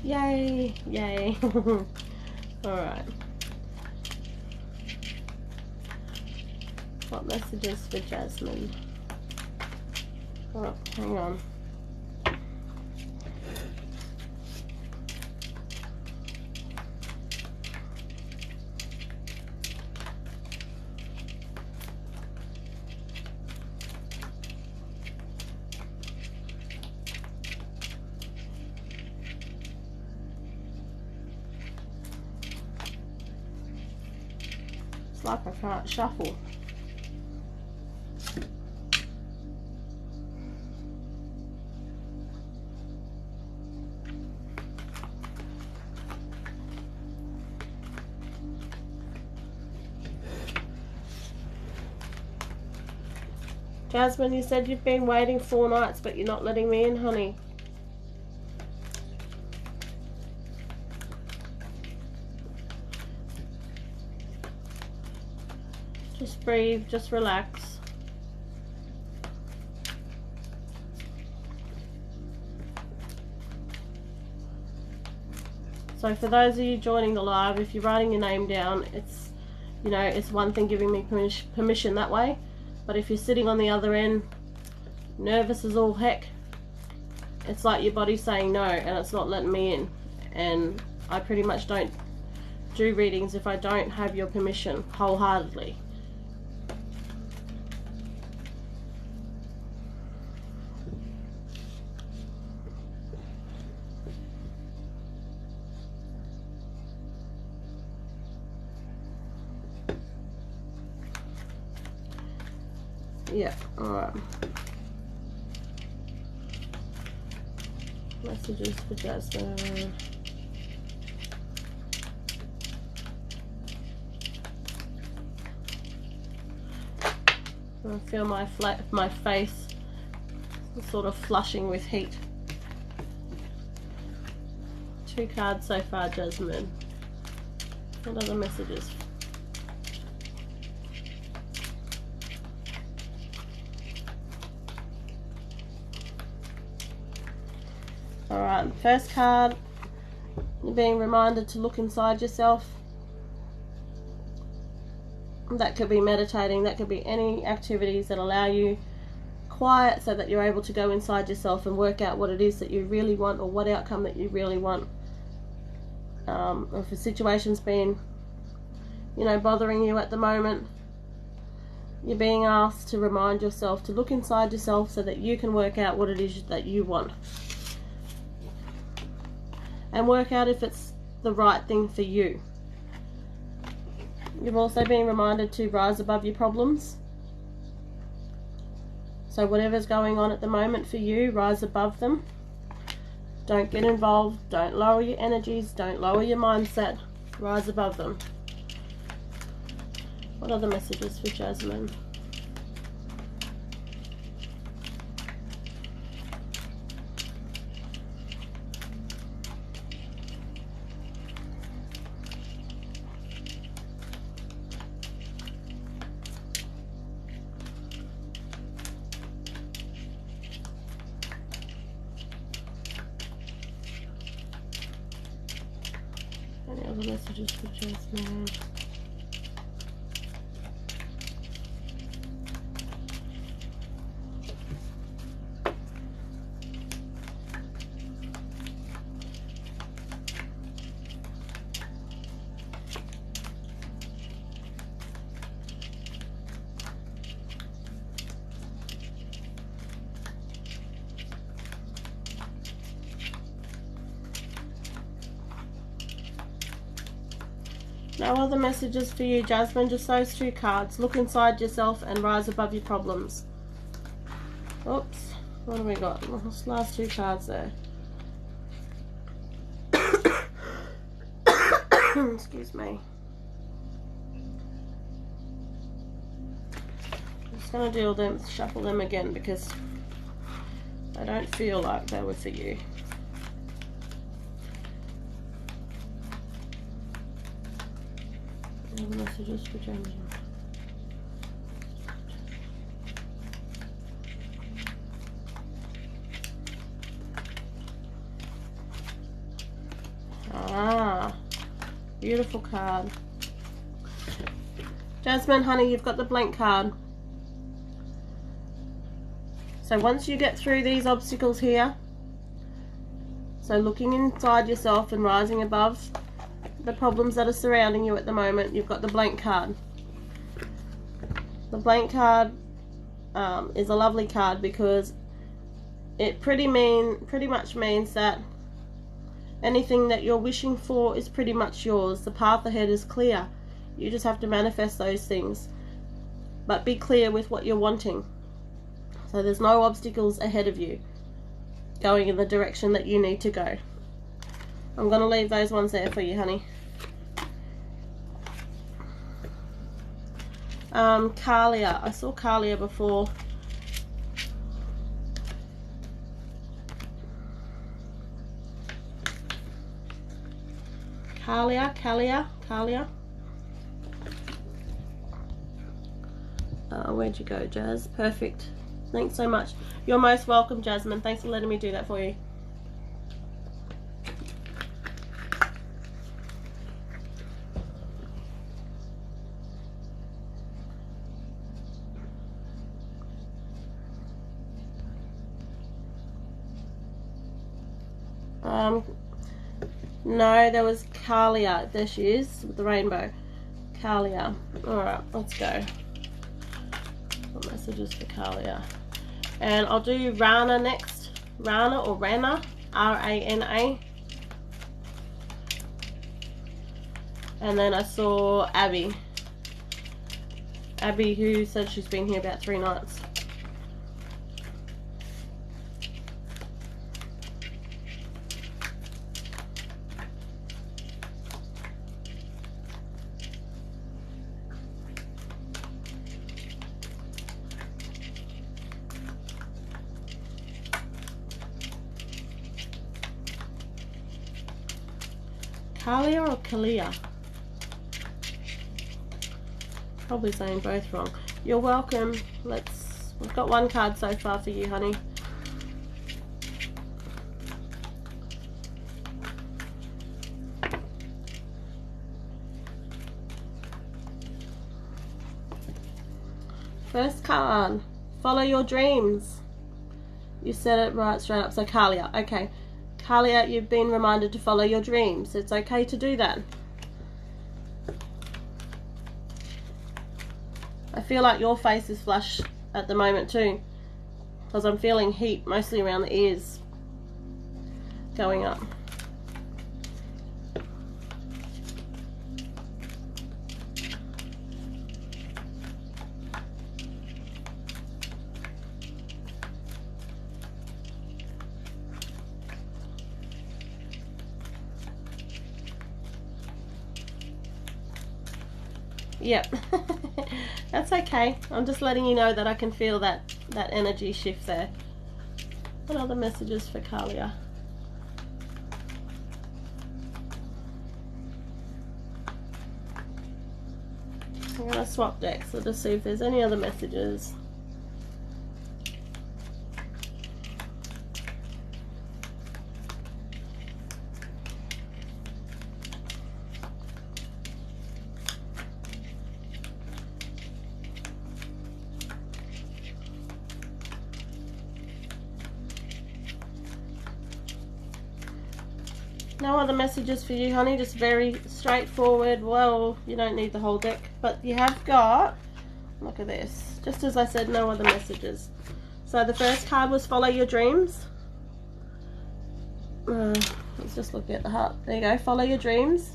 Yay, yay. Alright. What messages for Jasmine? Oh, hang on. It's like I can't shuffle. Jasmine, you said you've been waiting 4 nights, but you're not letting me in, honey. Just breathe, just relax. So for those of you joining the live, if you're writing your name down, it's, you know, it's one thing giving me permission that way. But if you're sitting on the other end, nervous as all heck, it's like your body's saying no and it's not letting me in. And I pretty much don't do readings if I don't have your permission wholeheartedly. Yeah, alright. Messages for Jasmine. I feel my face sort of flushing with heat. 2 cards so far, Jasmine. What other messages? Alright, first card, you're being reminded to look inside yourself. That could be meditating, that could be any activities that allow you quiet so that you're able to go inside yourself and work out what it is that you really want or what outcome that you really want. Or if a situation's been, you know, bothering you at the moment, you're being asked to remind yourself to look inside yourself so that you can work out what it is that you want. And work out if it's the right thing for you. You've also been reminded to rise above your problems. So whatever's going on at the moment for you, rise above them. Don't get involved, don't lower your energies, don't lower your mindset, rise above them. What other messages for Jasmine? Any other messages for Jasmine? No other messages for you, Jasmine, just those 2 cards. Look inside yourself and rise above your problems. Oops, what have we got? Those last 2 cards there. Excuse me. Just gonna do them, shuffle them again because I don't feel like they were for you. Any messages for Gemini? Ah, beautiful card. Jasmine, honey, you've got the blank card. So once you get through these obstacles here, so looking inside yourself and rising above the problems that are surrounding you at the moment, you've got the blank card. The blank card is a lovely card because it pretty much means that anything that you're wishing for is pretty much yours. The path ahead is clear. You just have to manifest those things. But be clear with what you're wanting. So there's no obstacles ahead of you going in the direction that you need to go. I'm going to leave those ones there for you, honey. Kalia. I saw Kalia before. Kalia. Where'd you go, Jazz? Perfect. Thanks so much. You're most welcome, Jasmine. Thanks for letting me do that for you. No, there was Kalia. There she is with the rainbow. Kalia. Alright, let's go. What messages for Kalia? And I'll do Rana next. Rana or Rana. R-A-N-A. And then I saw Abby. Abby, who said she's been here about 3 nights. Kalia or Kalia? Probably saying both wrong. You're welcome. We've got 1 card so far for you, honey. First card. Follow your dreams. You said it right straight up. So Kalia. Okay. Kalia, you've been reminded to follow your dreams. It's okay to do that. I feel like your face is flushed at the moment too, because I'm feeling heat mostly around the ears going up. Yep. That's okay. I'm just letting you know that I can feel that energy shift there. What other messages for Kalia? I'm going to swap decks so to see if there's any other messages. No other messages for you, honey, just very straightforward. Well, you don't need the whole deck, but you have got, look at this, just as I said, no other messages. So the first card was follow your dreams. Let's just look at the heart. There you go, follow your dreams.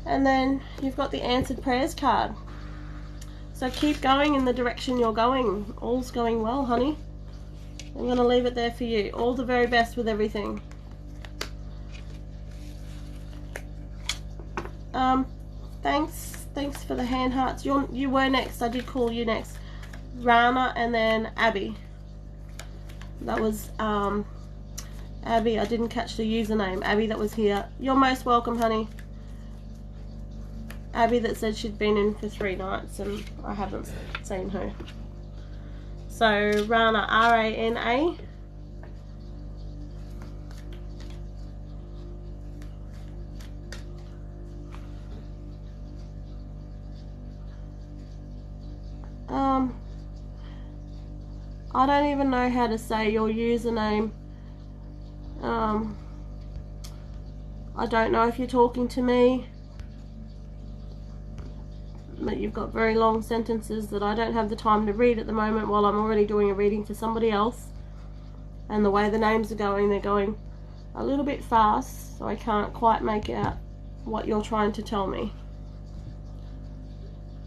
And then you've got the answered prayers card. So keep going in the direction you're going. All's going well, honey. I'm going to leave it there for you. All the very best with everything. thanks for the hand hearts. You were next. I did call you next. Rana and then Abby. That was Abby. I didn't catch the username. Abby that was here. You're most welcome, honey. Abby that said she'd been in for 3 nights and I haven't seen her. So Rana, R-A-N-A. I don't even know how to say your username. I don't know if you're talking to me, but you've got very long sentences that I don't have the time to read at the moment while I'm already doing a reading for somebody else. And the way the names are going, they're going a little bit fast, so I can't quite make out what you're trying to tell me.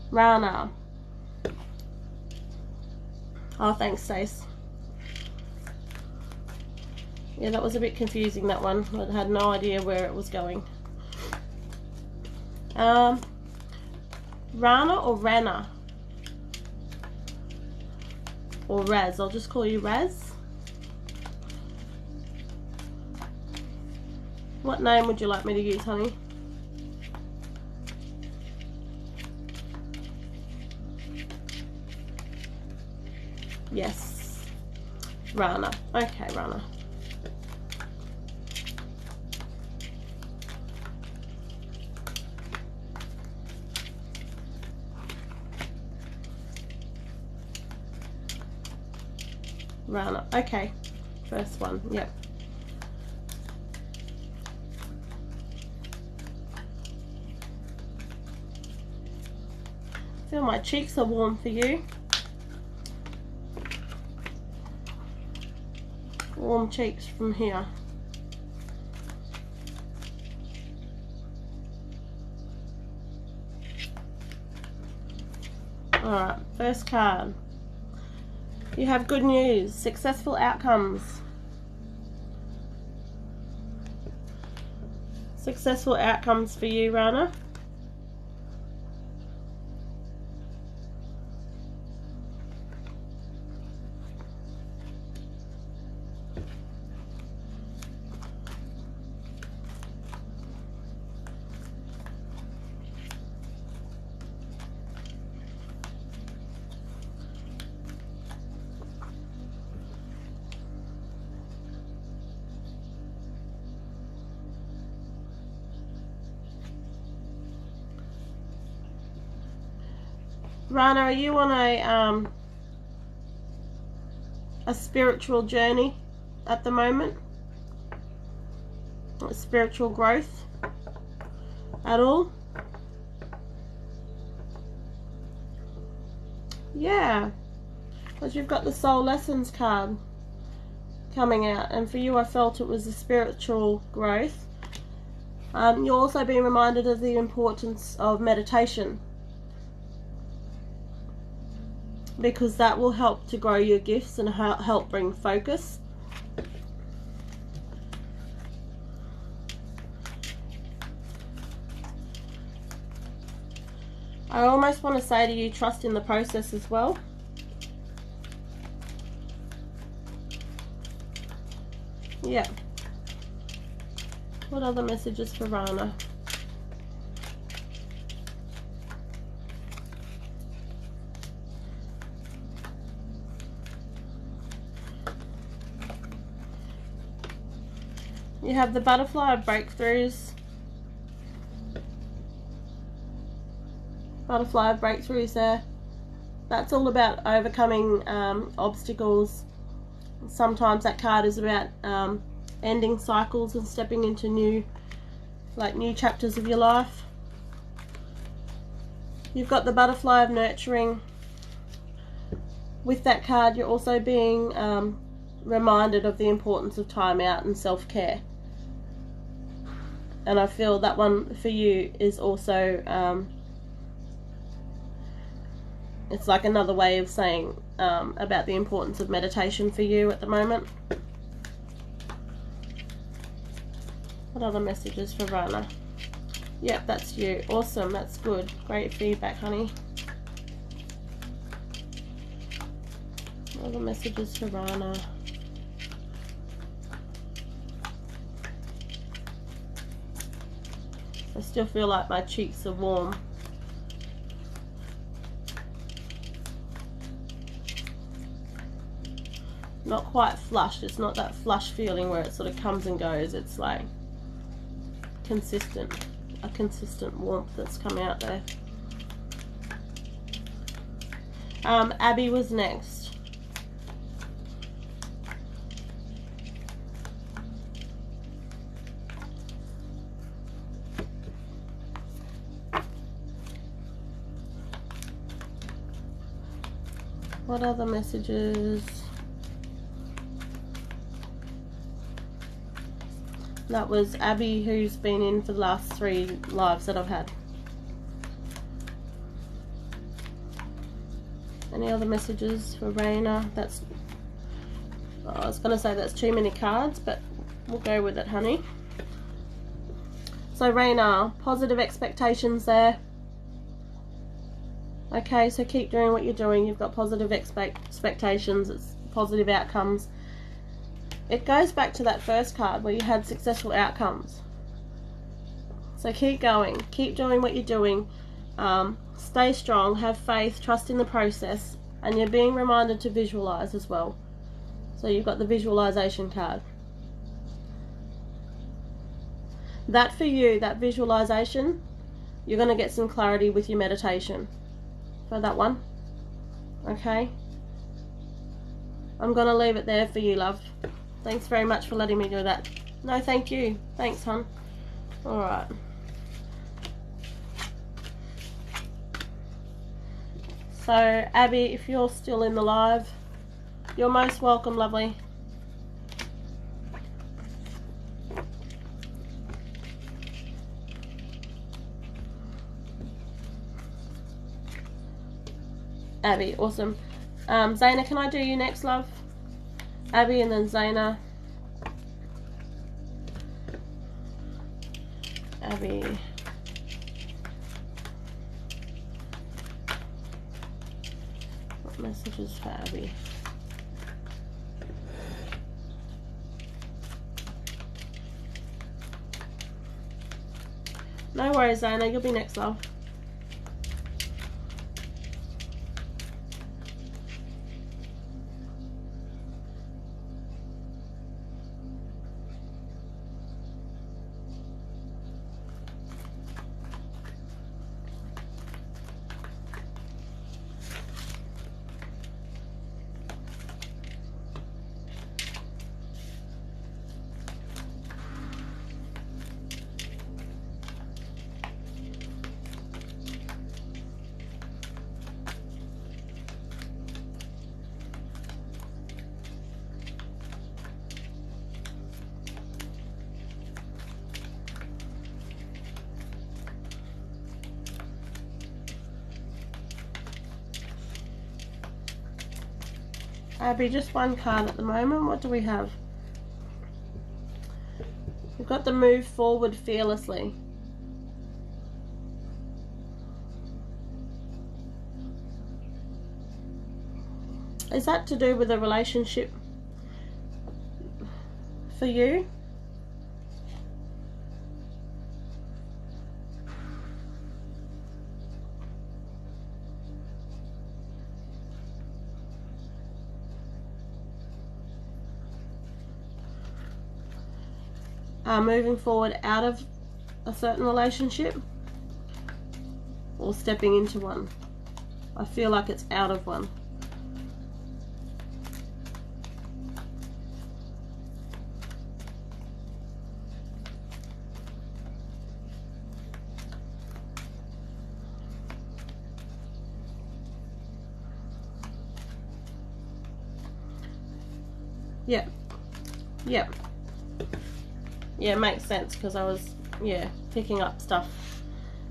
Rana. Oh, thanks, Stace. Yeah, that was a bit confusing, that one. I had no idea where it was going. Rana or Rana? Or Raz? I'll just call you Raz. What name would you like me to use, honey? Yes. Rana. Okay, Rana. Rana. Okay. First one. Yep. Feel my cheeks are warm for you. Warm cheeks from here. Alright, first card. You have good news, successful outcomes. Successful outcomes for you, Rana. Rana, are you on a spiritual journey at the moment? A spiritual growth at all? Yeah, because you've got the Soul Lessons card coming out, and for you I felt it was a spiritual growth. You're also being reminded of the importance of meditation, because that will help to grow your gifts and help bring focus. I almost want to say to you, trust in the process as well. Yeah. What other messages for Rana? You have the butterfly of breakthroughs. Butterfly of breakthroughs there. That's all about overcoming obstacles. Sometimes that card is about ending cycles and stepping into new chapters of your life. You've got the butterfly of nurturing. With that card, you're also being reminded of the importance of time out and self-care. And I feel that one for you is also, it's like another way of saying about the importance of meditation for you at the moment. What other messages for Rana? Yep, that's you. Awesome, that's good. Great feedback, honey. All the messages for Rana. I still feel like my cheeks are warm. Not quite flushed. It's not that flush feeling where it sort of comes and goes. It's like consistent. A consistent warmth that's coming out there. Abby was next. What other messages? That was Abby, who's been in for the last 3 lives that I've had. Any other messages for Raina? That's, I was going to say that's too many cards, but we'll go with it, honey. So Raina, positive expectations there. Okay, so keep doing what you're doing. You've got positive expectations. It's positive outcomes. It goes back to that first card where you had successful outcomes. So keep going. Keep doing what you're doing. Stay strong. Have faith. Trust in the process. And you're being reminded to visualize as well. So you've got the visualization card. That for you, that visualization, you're going to get some clarity with your meditation for that one. Okay? I'm going to leave it there for you, love. Thanks very much for letting me do that. No, thank you. Thanks, hon. Alright. So, Abby, if you're still in the live, you're most welcome, lovely. Abby, awesome. Zayna, can I do you next, love? Abby and then Zayna. Abby. What messages for Abby? No worries, Zayna. You'll be next, love. Abby, just one card at the moment. What do we have? We've got the move forward fearlessly. Is that to do with a relationship for you? Moving forward out of a certain relationship or stepping into one? I feel like it's out of one. Yep. Yep. Yeah, it makes sense because I was, yeah, picking up stuff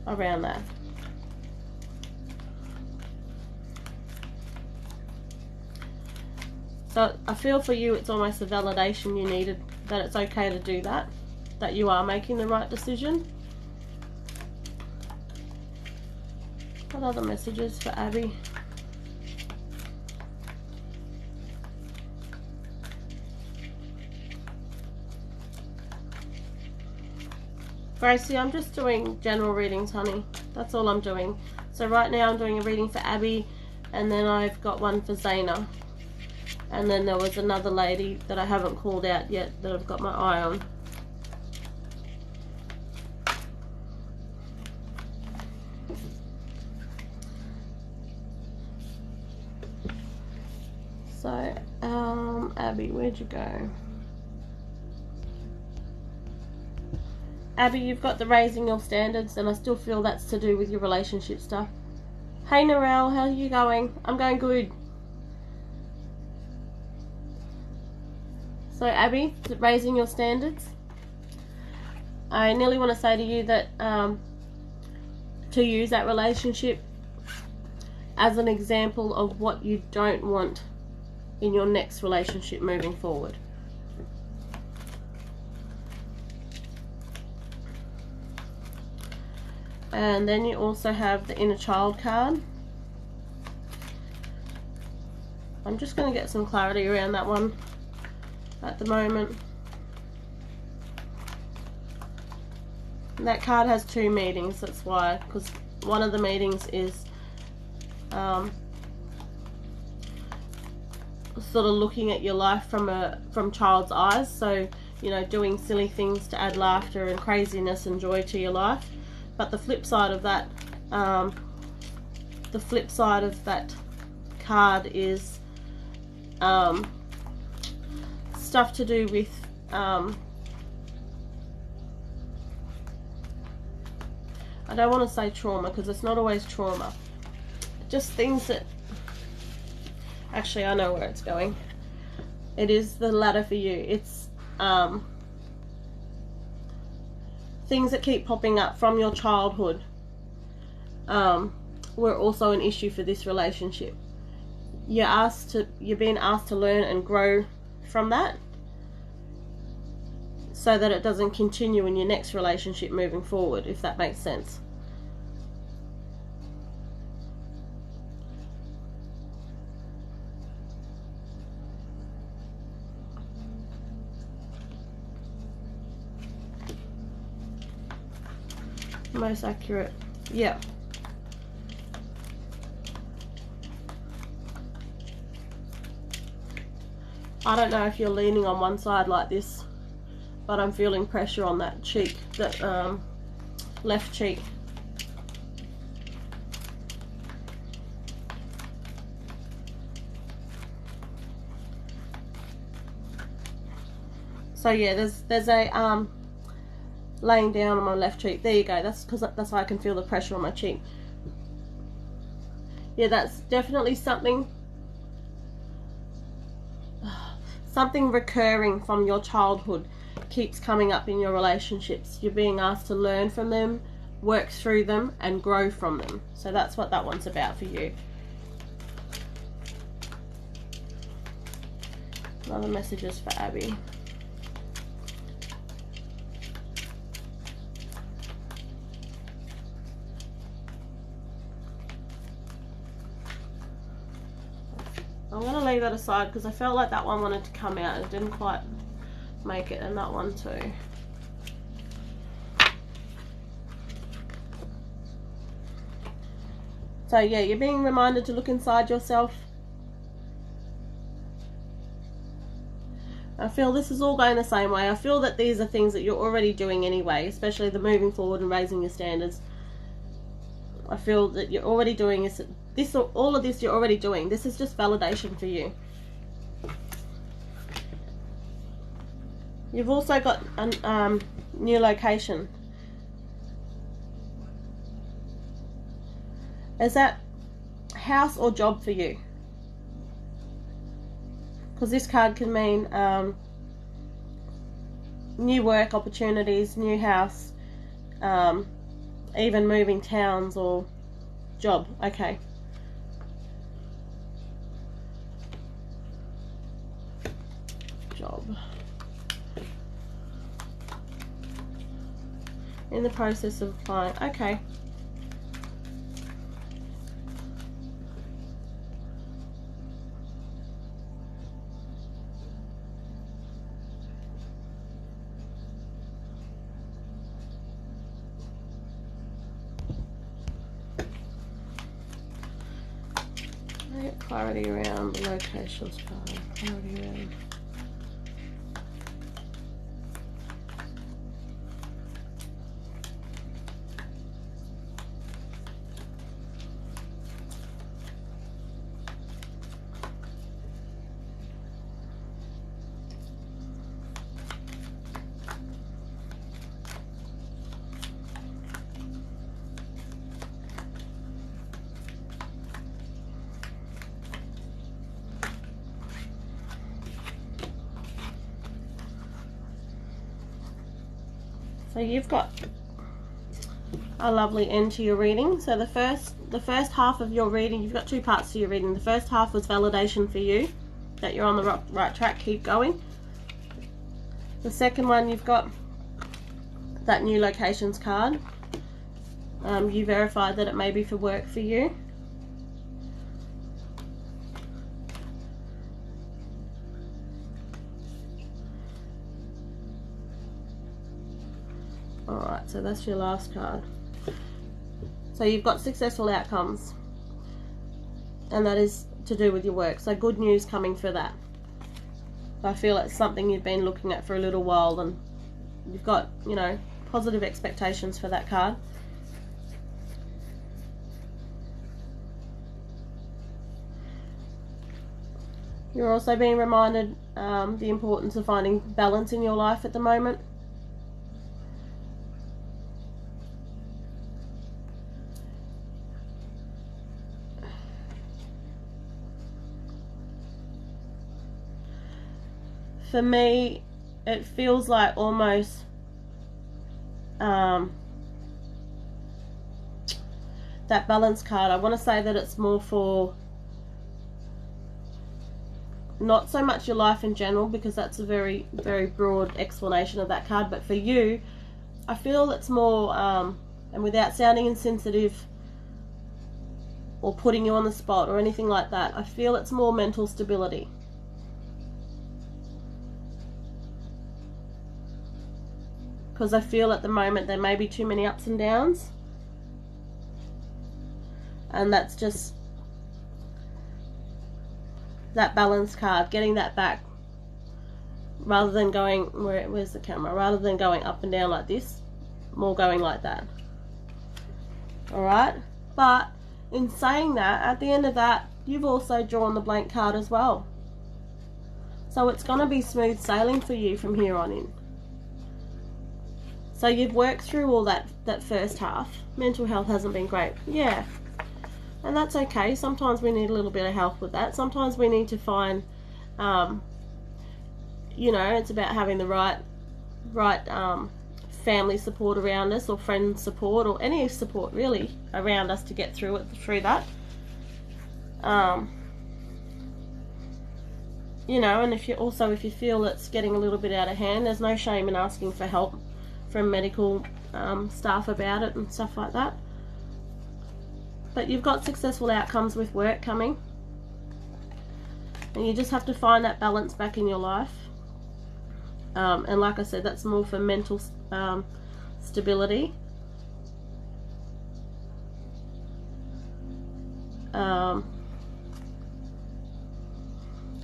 around that. So I feel for you it's almost a validation you needed, that it's okay to do that, that you are making the right decision. What other messages for Abby? Gracie, I'm just doing general readings, honey. That's all I'm doing. So right now I'm doing a reading for Abby, and then I've got one for Zayna. And then there was another lady that I haven't called out yet that I've got my eye on. So, Abby, where'd you go? Abby, you've got the raising your standards, and I still feel that's to do with your relationship stuff. Hey, Narelle, how are you going? I'm going good. So, Abby, raising your standards. I nearly want to say to you that to use that relationship as an example of what you don't want in your next relationship moving forward. And then you also have the inner child card. I'm just going to get some clarity around that one at the moment. That card has two meanings, that's why, because one of the meanings is sort of looking at your life from child's eyes, so you know, doing silly things to add laughter and craziness and joy to your life. But the flip side of that, card is stuff to do with I don't want to say trauma, because it's not always trauma. Just things that... Actually, I know where it's going. It is the ladder for you. It's things that keep popping up from your childhood were also an issue for this relationship. You're being asked to learn and grow from that, so that it doesn't continue in your next relationship moving forward, if that makes sense. Most accurate. Yeah. I don't know if you're leaning on one side like this, but I'm feeling pressure on that cheek, that left cheek. So yeah, there's a laying down on my left cheek. There you go. That's because that's why I can feel the pressure on my cheek. Yeah, that's definitely something recurring from your childhood keeps coming up in your relationships. You're being asked to learn from them, work through them, and grow from them. So that's what that one's about for you. Other messages for Abby. I'm going to leave that aside because I felt like that one wanted to come out and it didn't quite make it, and that one too. So yeah, you're being reminded to look inside yourself. I feel this is all going the same way. I feel that these are things that you're already doing anyway, especially the moving forward and raising your standards. I feel that you're already doing this, all of this you're already doing. This is just validation for you. You've also got a new location. Is that house or job for you? Because this card can mean new work opportunities, new house, even moving towns or job. Okay. Job. In the process of applying. Okay. clarity around the locations card. Clarity around. So you've got a lovely end to your reading. So the first half of your reading, you've got two parts to your reading. The first half was validation for you, that you're on the right track, keep going. The second one, you've got that new locations card. You verified that it may be for work for you. Alright, so that's your last card. So you've got successful outcomes, and that is to do with your work. So good news coming for that. I feel it's something you've been looking at for a little while, and you've got, you know, positive expectations for that card. You're also being reminded the importance of finding balance in your life at the moment. For me, it feels like almost that balance card. I want to say that it's more for not so much your life in general, because that's a very, very broad explanation of that card, but for you, I feel it's more, and without sounding insensitive or putting you on the spot or anything like that, I feel it's more mental stability. Because I feel at the moment there may be too many ups and downs, and that's just that balance card, getting that back, rather than going, where's the camera, rather than going up and down like this, more going like that. Alright, but in saying that, at the end of that, you've also drawn the blank card as well, so it's going to be smooth sailing for you from here on in. So you've worked through all that first half. Mental health hasn't been great. Yeah. And that's okay. Sometimes we need a little bit of help with that. Sometimes we need to find, you know, it's about having the right family support around us, or friend support, or any support really around us to get through that. You know, and if you feel it's getting a little bit out of hand, there's no shame in asking for help from medical staff about it and stuff like that. But you've got successful outcomes with work coming, and you just have to find that balance back in your life. And like I said, that's more for mental stability. Kind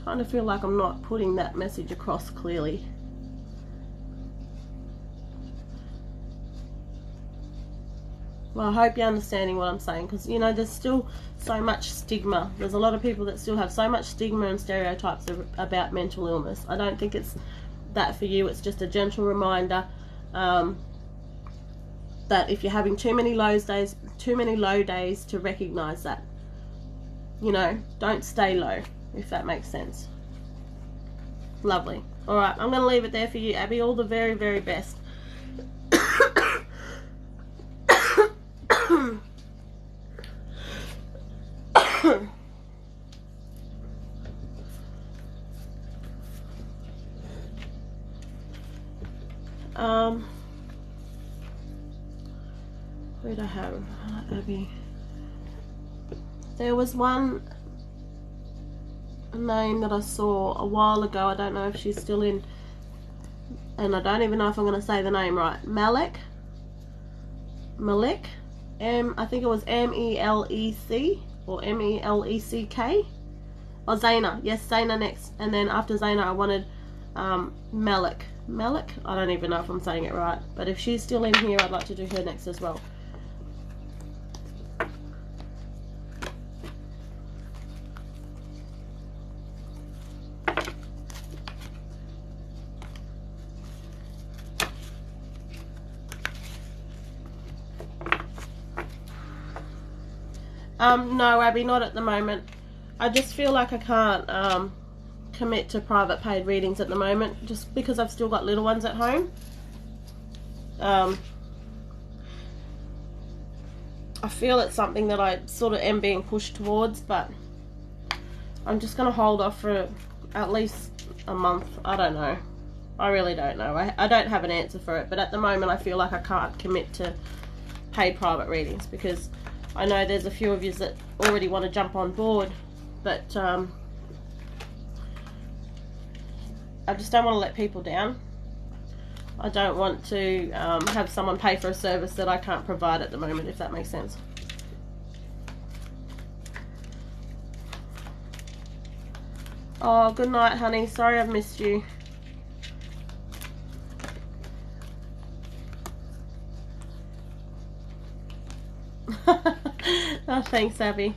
of feel like I'm not putting that message across clearly. Well, I hope you're understanding what I'm saying, because, you know, there's still so much stigma. There's a lot of people that still have so much stigma and stereotypes about mental illness. I don't think it's that for you. It's just a gentle reminder that if you're having too many low days, to recognize that. You know, don't stay low, if that makes sense. Lovely. All right, I'm going to leave it there for you, Abby. All the very, very best. Where'd I have Abby? There was one name that I saw a while ago. I don't know if she's still in, and I don't even know if I'm going to say the name right. Malik, I think it was M-E-L-E-C or M-E-L-E-C-K. Oh, Zayna. Yes, Zayna next. And then after Zayna, I wanted Malik. Malik? I don't even know if I'm saying it right. But if she's still in here, I'd like to do her next as well. No, Abby, not at the moment. I just feel like I can't commit to private paid readings at the moment, just because I've still got little ones at home. I feel it's something that I sort of am being pushed towards, but I'm just going to hold off for at least a month. I don't know. I really don't know. I don't have an answer for it, but at the moment I feel like I can't commit to paid private readings, because I know there's a few of you that already want to jump on board, but I just don't want to let people down. I don't want to have someone pay for a service that I can't provide at the moment, if that makes sense. Oh, good night, honey. Sorry I've missed you. Oh, thanks, Abby.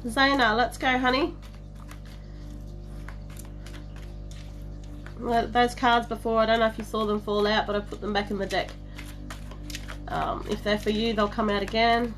Zayna, let's go, honey. Those cards before, I don't know if you saw them fall out, but I put them back in the deck. If they're for you, they'll come out again.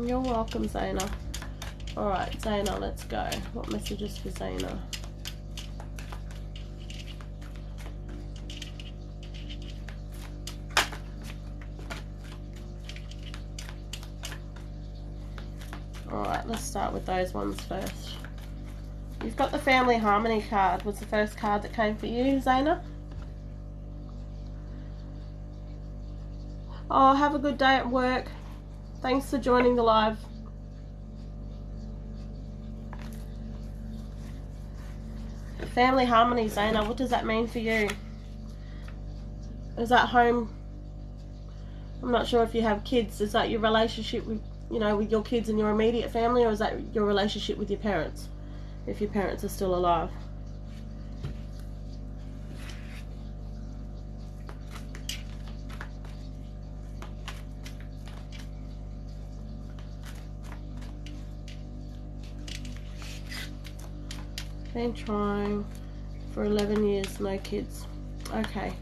You're welcome, Zayna. Alright, Zayna, let's go. What messages for Zayna? Alright, let's start with those ones first. You've got the Family Harmony card. Was the first card that came for you, Zayna? Oh, have a good day at work. Thanks for joining the live. Family Harmony, Zayna, what does that mean for you? Is that home? I'm not sure if you have kids. Is that your relationship with, you know, with your kids and your immediate family, or is that your relationship with your parents, if your parents are still alive? Been trying for 11 years, no kids. Okay.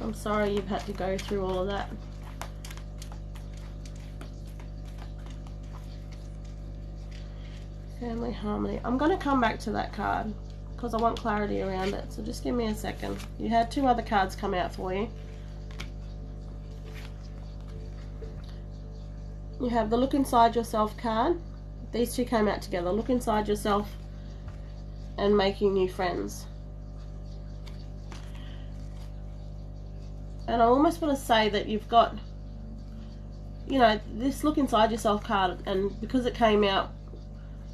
I'm sorry you've had to go through all of that. Family Harmony. I'm going to come back to that card because I want clarity around it. So just give me a second. You had two other cards come out for you. You have the Look Inside Yourself card. These two came out together. Look inside yourself and making new friends. And I almost want to say that you've got, you know, this Look Inside Yourself card, and because it came out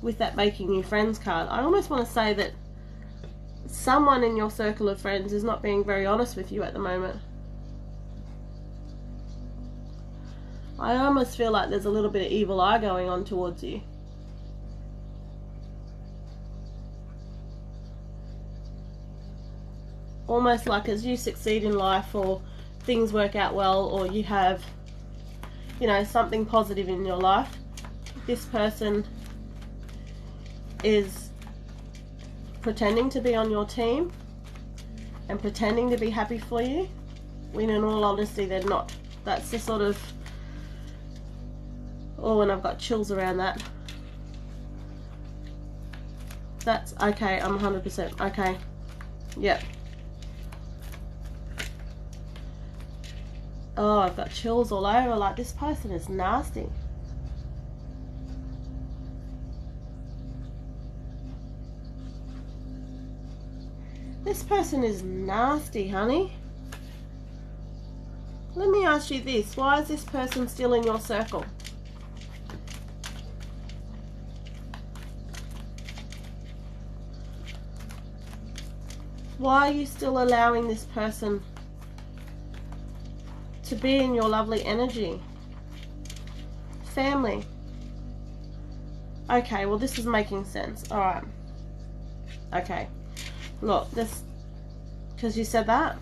with that making new friends card, I almost want to say that someone in your circle of friends is not being very honest with you at the moment. I almost feel like there's a little bit of evil eye going on towards you. Almost like as you succeed in life, or things work out well, or you have, you know, something positive in your life, this person is pretending to be on your team and pretending to be happy for you, when in all honesty they're not. That's the sort of, oh, and I've got chills around that. That's okay. I'm 100% okay. Yep. Oh, I've got chills all over. Like, this person is nasty. This person is nasty, honey. Let me ask you this. Why is this person still in your circle? Why are you still allowing this person to be in your lovely energy? Family. Okay, well this is making sense. Alright. Okay. Look, this, because you said that.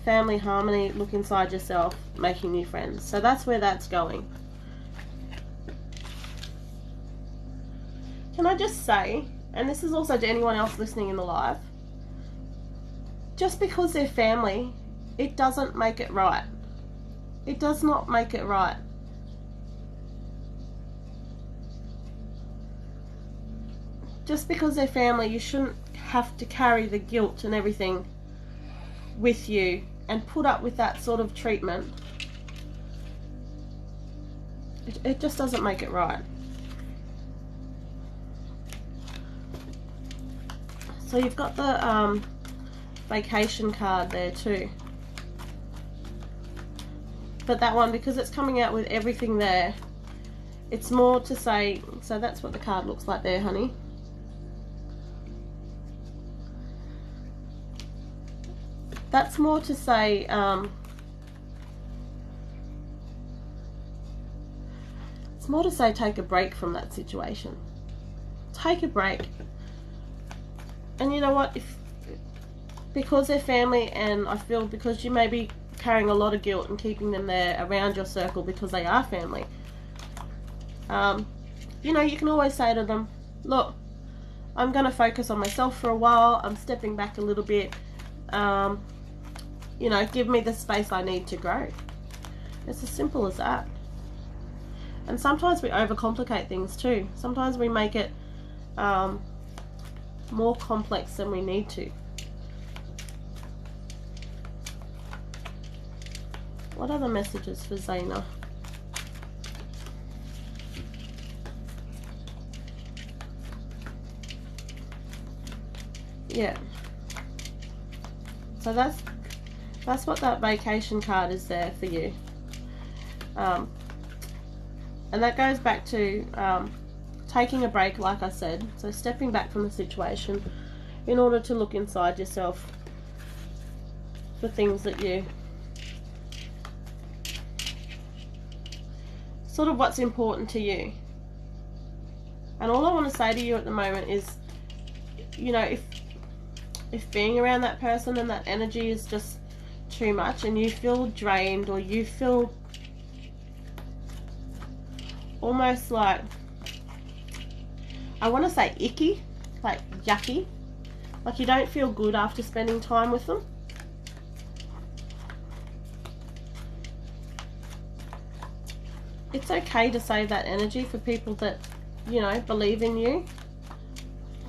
Family, harmony, look inside yourself, making new friends. So that's where that's going. Can I just say, and this is also to anyone else listening in the live, just because they're family, it doesn't make it right. It does not make it right. Just because they're family, you shouldn't have to carry the guilt and everything with you and put up with that sort of treatment. It just doesn't make it right. So you've got the vacation card there too. But that one, because it's coming out with everything there, it's more to say, so that's what the card looks like there, honey. That's more to say, it's more to say take a break from that situation. Take a break. And you know what, because they're family, and I feel because you may be carrying a lot of guilt and keeping them there around your circle because they are family, you know, you can always say to them, look, I'm going to focus on myself for a while, I'm stepping back a little bit, you know, give me the space I need to grow. It's as simple as that. And sometimes we overcomplicate things too. Sometimes we make it more complex than we need to. What are the messages for Zayna? Yeah. So that's what that vacation card is there for you. And that goes back to taking a break, like I said. So stepping back from the situation in order to look inside yourself for things that you... sort of what's important to you. And all I want to say to you at the moment is, you know, if being around that person and that energy is just too much and you feel drained, or you feel almost like, I want to say icky, like yucky, like you don't feel good after spending time with them, it's okay to save that energy for people that, you know, believe in you,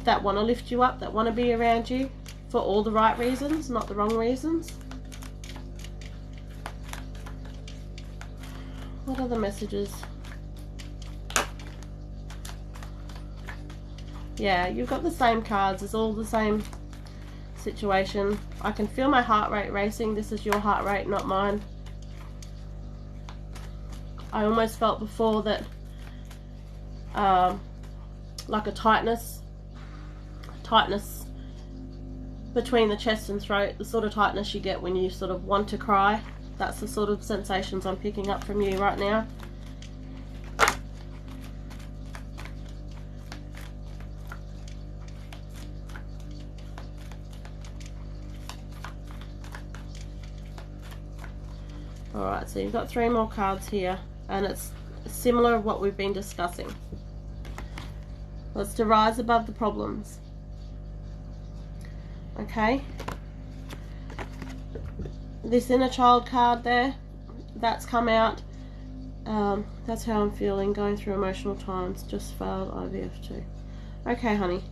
that want to lift you up, that want to be around you for all the right reasons, not the wrong reasons. What are the messages? Yeah, you've got the same cards. It's all the same situation. I can feel my heart rate racing. This is your heart rate, not mine. I almost felt before that like a tightness between the chest and throat, the sort of tightness you get when you sort of want to cry. That's the sort of sensations I'm picking up from you right now. Alright, so you've got 3 more cards here, and it's similar to what we've been discussing. Let's to rise above the problems. Okay. This inner child card there, that's come out. That's how I'm feeling, going through emotional times. Just failed IVF too. Okay, honey.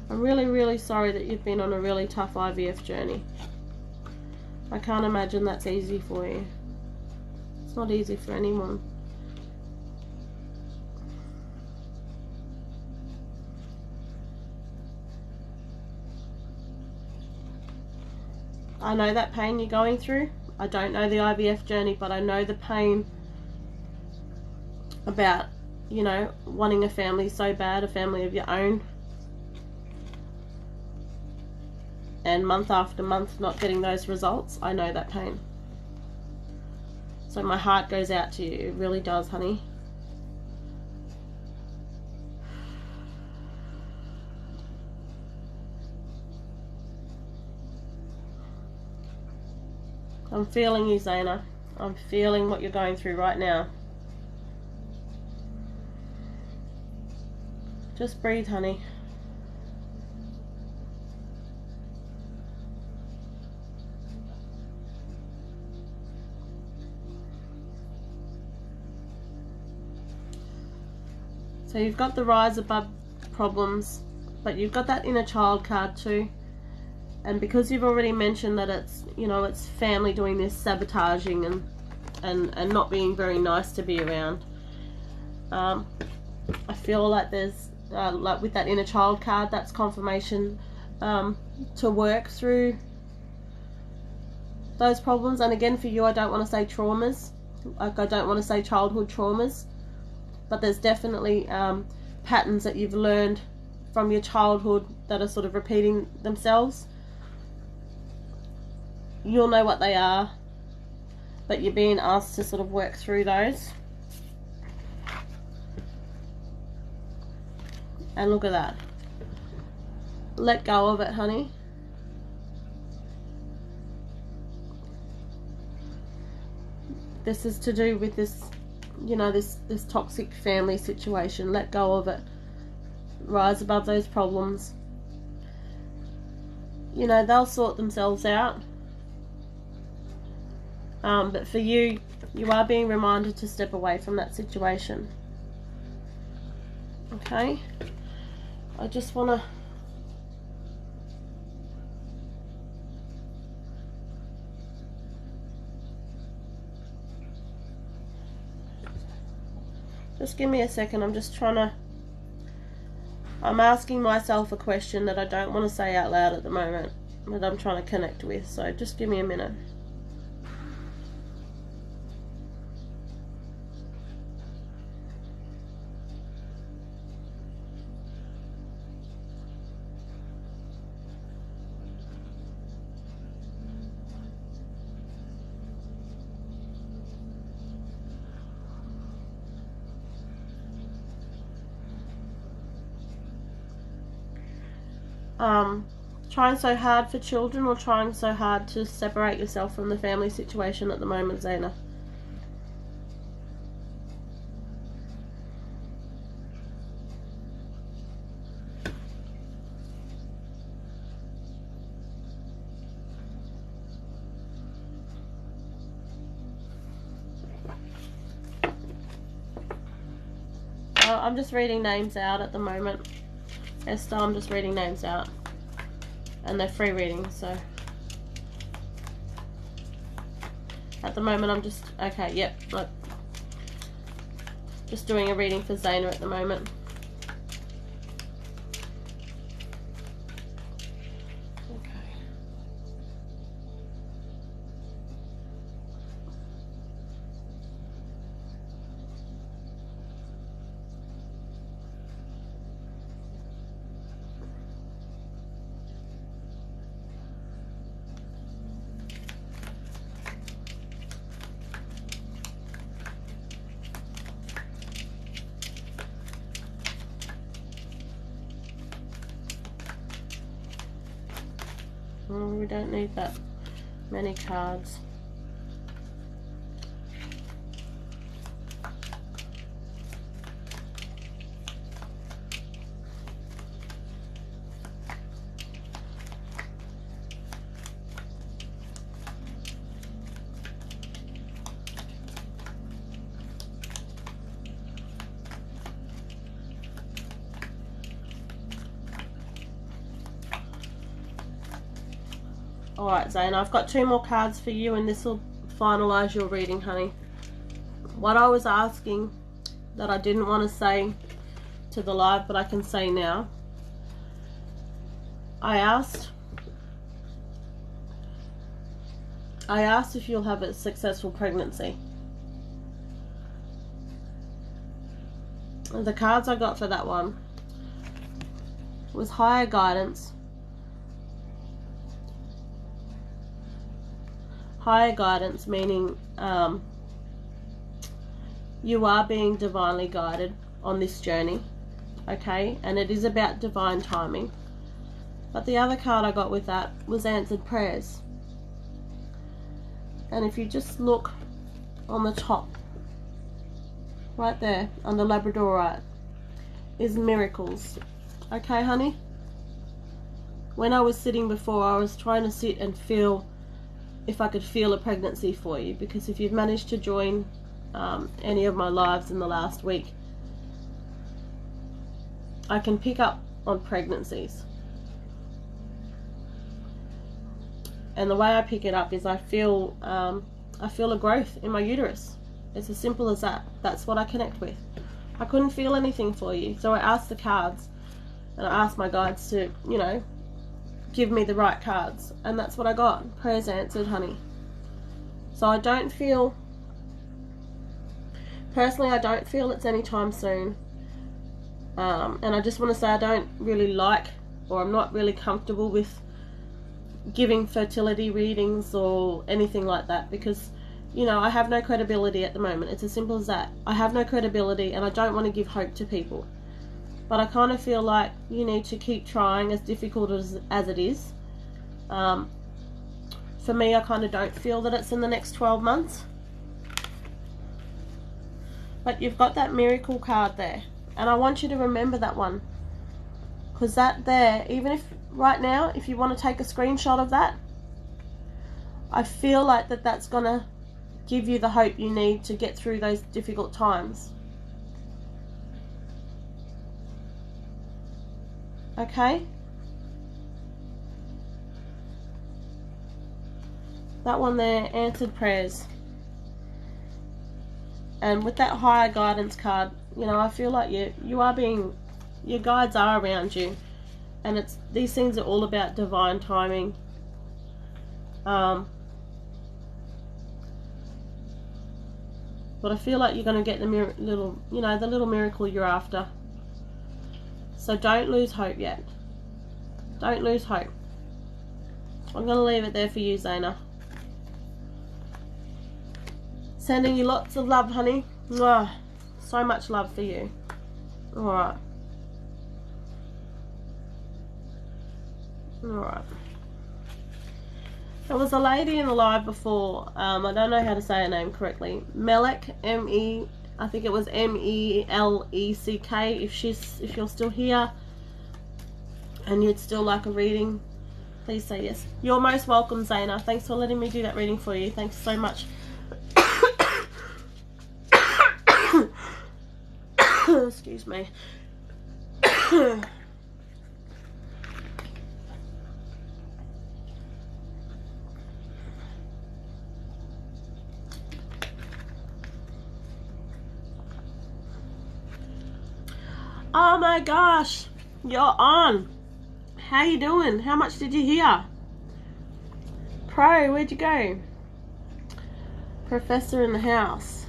I'm really, really sorry that you've been on a really tough IVF journey. I can't imagine that's easy for you. It's not easy for anyone. I know that pain you're going through. I don't know the IVF journey, but I know the pain about, you know, wanting a family so bad, a family of your own, and month after month not getting those results. I know that pain. So my heart goes out to you. It really does, honey. I'm feeling you, Zayna. I'm feeling what you're going through right now. Just breathe, honey. So you've got the rise above problems, but you've got that inner child card too. And because you've already mentioned that it's, you know, it's family doing this sabotaging and not being very nice to be around, I feel like there's like with that inner child card, that's confirmation to work through those problems. And again, for you, I don't want to say traumas, like I don't want to say childhood traumas, but there's definitely patterns that you've learned from your childhood that are sort of repeating themselves. You'll know what they are, but you're being asked to sort of work through those. And look at that. Let go of it, honey. This is to do with this, you know, this toxic family situation. Let go of it. Rise above those problems. You know, they'll sort themselves out. But for you, you are being reminded to step away from that situation. Okay? I just want to... Just give me a second. I'm just trying to... I'm asking myself a question that I don't want to say out loud at the moment, that I'm trying to connect with. So just give me a minute. Trying so hard for children, or trying so hard to separate yourself from the family situation at the moment, Zayna? I'm just reading names out at the moment. Esther, I'm just reading names out. And they're free readings, so... At the moment I'm just... Okay, yep. Look. Just doing a reading for Zayna at the moment. We don't need that many cards. Alright, Zayna, I've got 2 more cards for you, and this will finalise your reading, honey. What I was asking that I didn't want to say to the live, but I can say now. I asked I asked if you'll have a successful pregnancy. The cards I got for that one was higher guidance. Higher guidance meaning you are being divinely guided on this journey, okay? And it is about divine timing. But the other card I got with that was answered prayers. And if you just look on the top, right there, on the Labradorite, is miracles. Okay, honey? When I was sitting before, I was trying to sit and feel if I could feel a pregnancy for you, because if you've managed to join any of my lives in the last week, I can pick up on pregnancies. And the way I pick it up is I feel a growth in my uterus. It's as simple as that. That's what I connect with. I couldn't feel anything for you, so I asked the cards, and I asked my guides to, you know, give me the right cards, and that's what I got. Prayers answered, honey. So I don't feel, personally, I don't feel it's anytime soon. And I just want to say I don't really like, or I'm not really comfortable with giving fertility readings or anything like that, because, you know, I have no credibility at the moment. It's as simple as that. I have no credibility, and I don't want to give hope to people. But I kind of feel like you need to keep trying, as difficult as it is. For me, I kind of don't feel that it's in the next 12 months. But you've got that miracle card there. And I want you to remember that one. Because that there, even if right now, if you want to take a screenshot of that, I feel like that's going to give you the hope you need to get through those difficult times. Okay? That one there, answered prayers. And with that higher guidance card, you know, I feel like you are being, your guides are around you. And these things are all about divine timing. But I feel like you're going to get the little miracle you're after. So don't lose hope yet. Don't lose hope. I'm going to leave it there for you, Zayna. Sending you lots of love, honey. Mwah. So much love for you. Alright. Alright. There was a lady in the live before. I don't know how to say her name correctly. Melek, I think it was M-E-L-E-C-K. If you're still here and you'd still like a reading, please say yes. You're most welcome, Zayna. Thanks for letting me do that reading for you. Thanks so much. Excuse me. Oh my gosh, you're on. How you doing? How much did you hear? Pro, where'd you go? Professor in the house.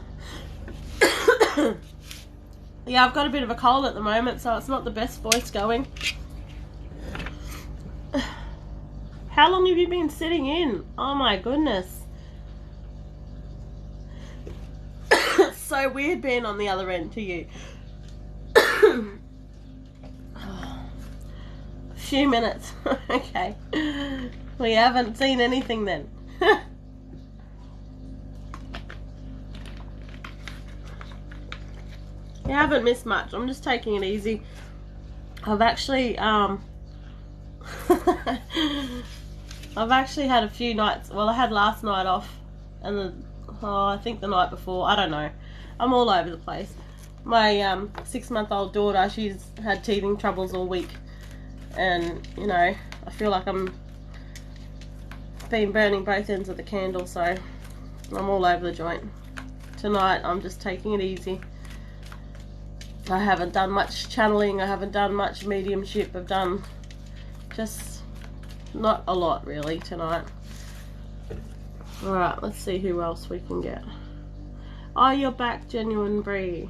Yeah, I've got a bit of a cold at the moment, so it's not the best voice going. How long have you been sitting in? Oh my goodness. It's so weird being on the other end to you. A few minutes. Okay. We haven't seen anything then. You haven't missed much. I'm just taking it easy. I've actually I've actually had a few nights. Well, I had last night off, and I think the night before. I don't know. I'm all over the place. My 6-month-old daughter, she's had teething troubles all week, and you know, I feel like I'm been burning both ends of the candle, so I'm all over the joint. Tonight I'm just taking it easy. I haven't done much channeling, I haven't done much mediumship, I've done just not a lot really tonight. Alright, let's see who else we can get. Oh, you're back, Genuine Bree.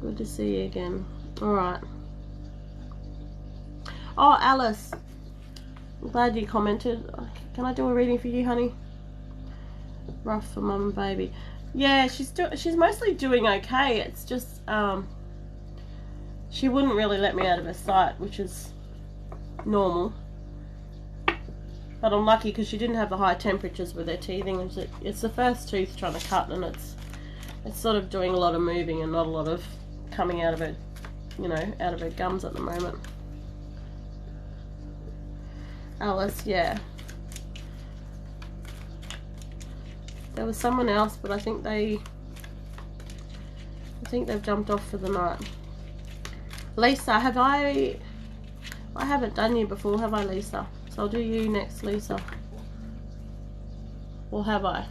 Good to see you again. Alright. Oh, Alice. I'm glad you commented. Can I do a reading for you, honey? Rough for mum and baby. Yeah, she's mostly doing okay. It's just she wouldn't really let me out of her sight, which is normal. But I'm lucky because she didn't have the high temperatures with her teething. It's the first tooth trying to cut, and it's sort of doing a lot of moving and not a lot of coming out of her, you know, out of her gums at the moment. Alice, yeah. There was someone else, but I think they've jumped off for the night. Lisa, I haven't done you before, have I, Lisa? So I'll do you next, Lisa. Or have I?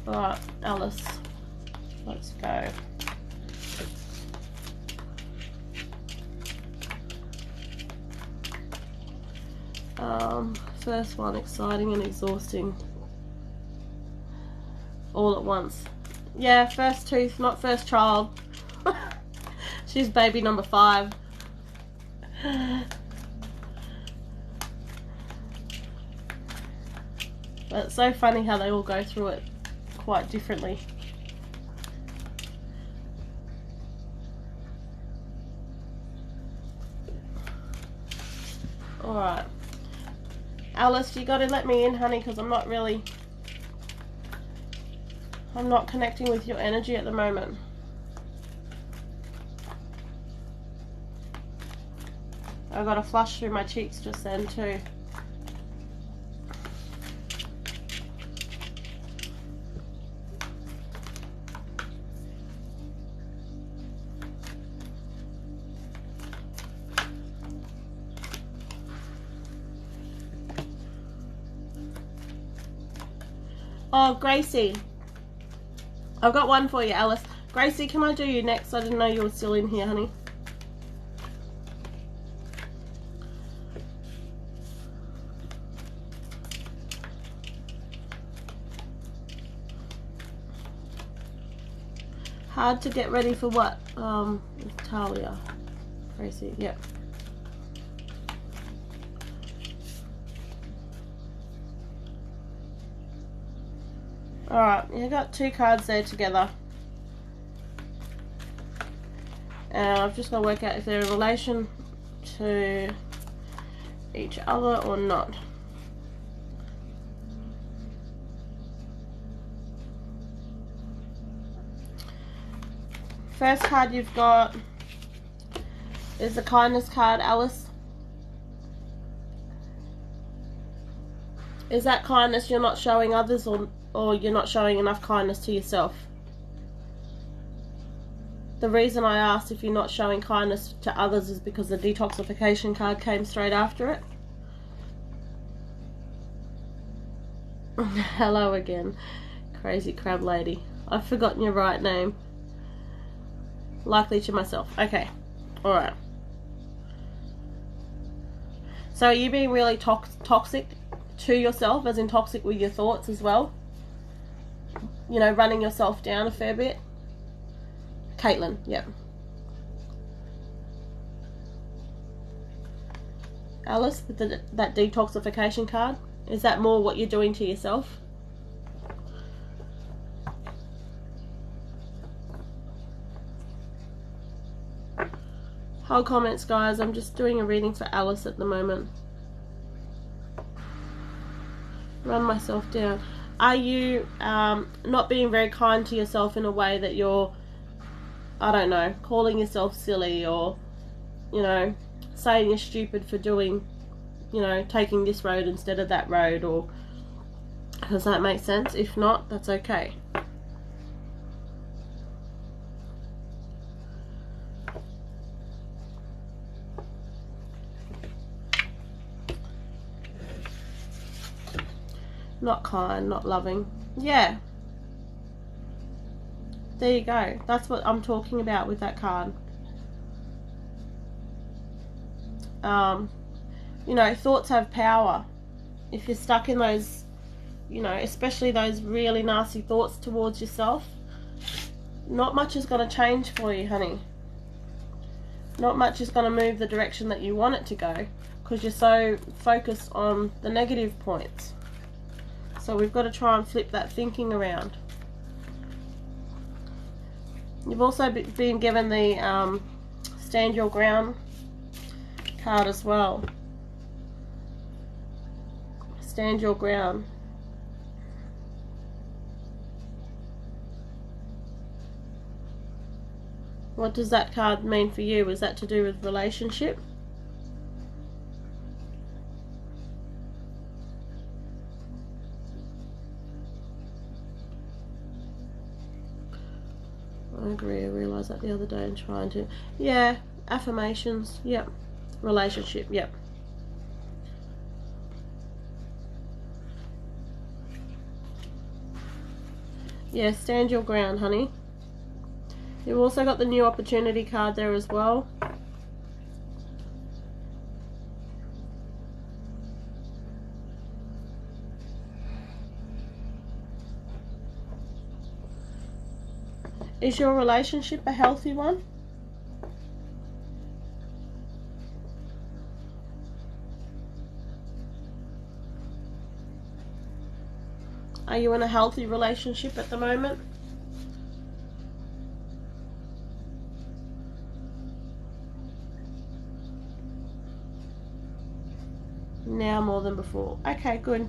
Alright, Alice. Let's go. First one, exciting and exhausting. All at once. Yeah, first tooth, not first child. She's baby number 5. But it's so funny how they all go through it quite differently. Alright. Alice, you gotta let me in, honey, because I'm not connecting with your energy at the moment. I got a flush through my cheeks just then too. Oh, Gracie. I've got one for you, Alice. Gracie, can I do you next? I didn't know you were still in here, honey. Hard to get ready for what? Talia. Gracie, yep. Alright, you got 2 cards there together. And I've just got to work out if they're in relation to each other or not. First card you've got is the kindness card, Alice. Is that kindness you're not showing others, or you're not showing enough kindness to yourself? The reason I asked if you're not showing kindness to others is because the detoxification card came straight after it. Hello again, crazy crab lady. I've forgotten your right name. Likely to myself. Okay, alright. So are you being really toxic to yourself, as in toxic with your thoughts as well? You know, running yourself down a fair bit? Caitlin, yep. Alice, with that detoxification card, is that more what you're doing to yourself? Hold comments, guys. I'm just doing a reading for Alice at the moment. Run myself down. Are you not being very kind to yourself in a way that you're, I don't know, calling yourself silly, or, you know, saying you're stupid for doing, you know, taking this road instead of that road? Or does that make sense? If not, that's okay. Not kind, not loving. Yeah. There you go. That's what I'm talking about with that card. you know, thoughts have power. If you're stuck in those, you know, especially those really nasty thoughts towards yourself, not much is going to change for you, honey. Not much is going to move the direction that you want it to go, because you're so focused on the negative points. So we've got to try and flip that thinking around. You've also been given the Stand Your Ground card as well. Stand your ground. What does that card mean for you? Is that to do with relationship? I agree. I realised that the other day and trying to... Yeah, affirmations. Yep. Relationship. Yep. Yeah, stand your ground, honey. You've also got the new opportunity card there as well. Is your relationship a healthy one? Are you in a healthy relationship at the moment? Now more than before. Okay, good.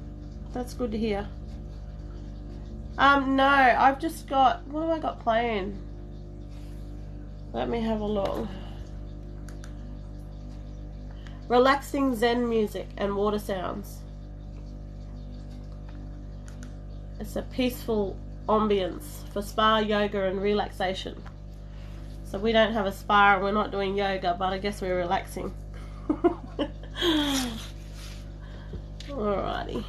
That's good to hear. No, I've just got... What have I got playing? Let me have a look. Relaxing Zen music and water sounds. It's a peaceful ambience for spa, yoga and relaxation. So we don't have a spa and we're not doing yoga, but I guess we're relaxing. Alrighty.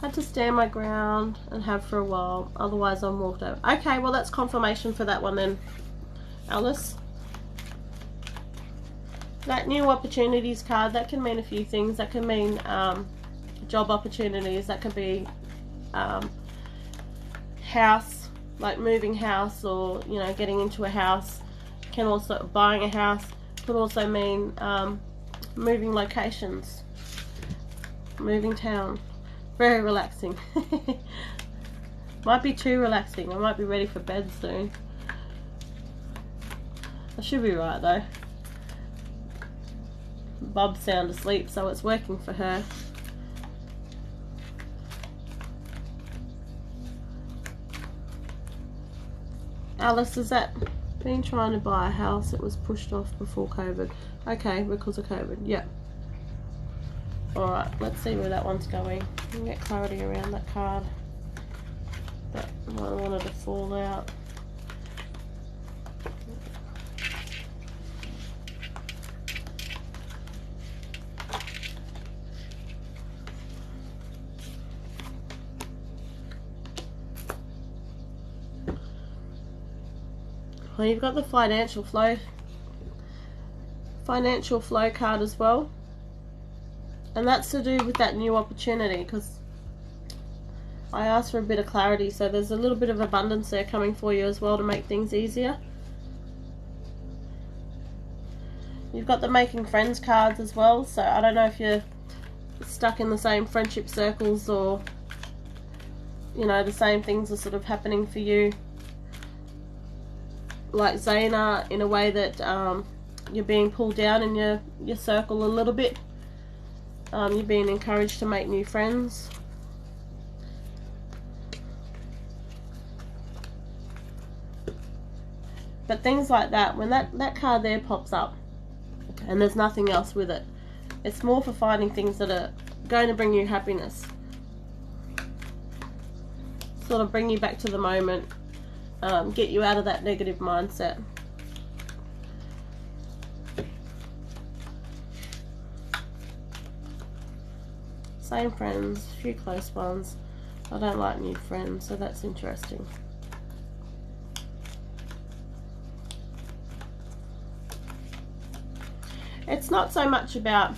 Had to stand my ground and have for a while, otherwise I'm walked over. Okay, well that's confirmation for that one then, Alice. That new opportunities card, that can mean a few things. That can mean job opportunities, that could be house, like moving house, or you know, getting into a house. Can also buying a house, could also mean moving locations, moving town. Very relaxing. Might be too relaxing. I might be ready for bed soon. I should be right though. Bob's sound asleep, so it's working for her. Alice, is that been trying to buy a house? It was pushed off before COVID. Okay, because of COVID. Yep. Alright, let's see where that one's going. You can get clarity around that card. But I don't want it to fall out. Well, you've got the financial flow card as well. And that's to do with that new opportunity, because I asked for a bit of clarity, so there's a little bit of abundance there coming for you as well to make things easier. You've got the making friends cards as well, so I don't know if you're stuck in the same friendship circles, or you know, the same things are sort of happening for you, like Zayna, in a way that you're being pulled down in your circle a little bit. You're being encouraged to make new friends. But things like that, when that card there pops up and there's nothing else with it, it's more for finding things that are going to bring you happiness. Sort of bring you back to the moment, get you out of that negative mindset. Same friends, a few close ones. I don't like new friends, so that's interesting. It's not so much about,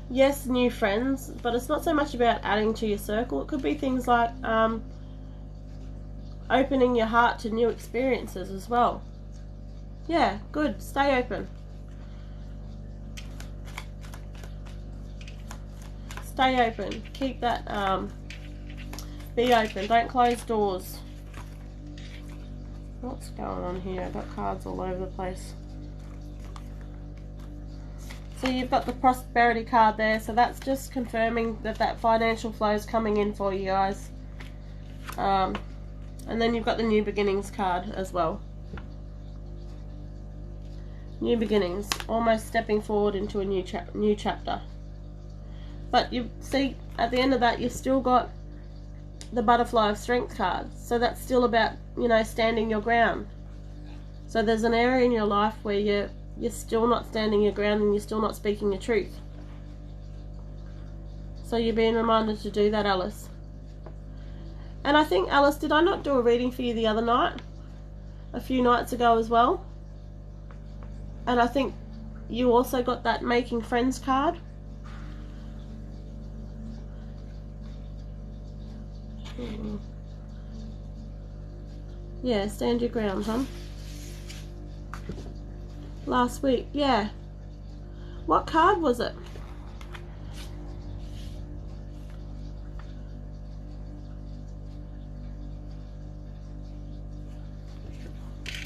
yes, new friends, but it's not so much about adding to your circle. It could be things like opening your heart to new experiences as well. Yeah, good. Stay open. Stay open. Keep that, be open. Don't close doors. What's going on here? I've got cards all over the place. So you've got the prosperity card there. So that's just confirming that that financial flow is coming in for you guys. And then you've got the new beginnings card as well. New beginnings. Almost stepping forward into a new chapter. But you see, at the end of that, you've still got the butterfly of strength card. So that's still about, you know, standing your ground. So there's an area in your life where you're still not standing your ground and you're still not speaking your truth. So you're being reminded to do that, Alice. And I think, Alice, did I not do a reading for you the other night? A few nights ago as well? And I think you also got that making friends card. Yeah, stand your ground, huh? Last week, yeah. What card was it?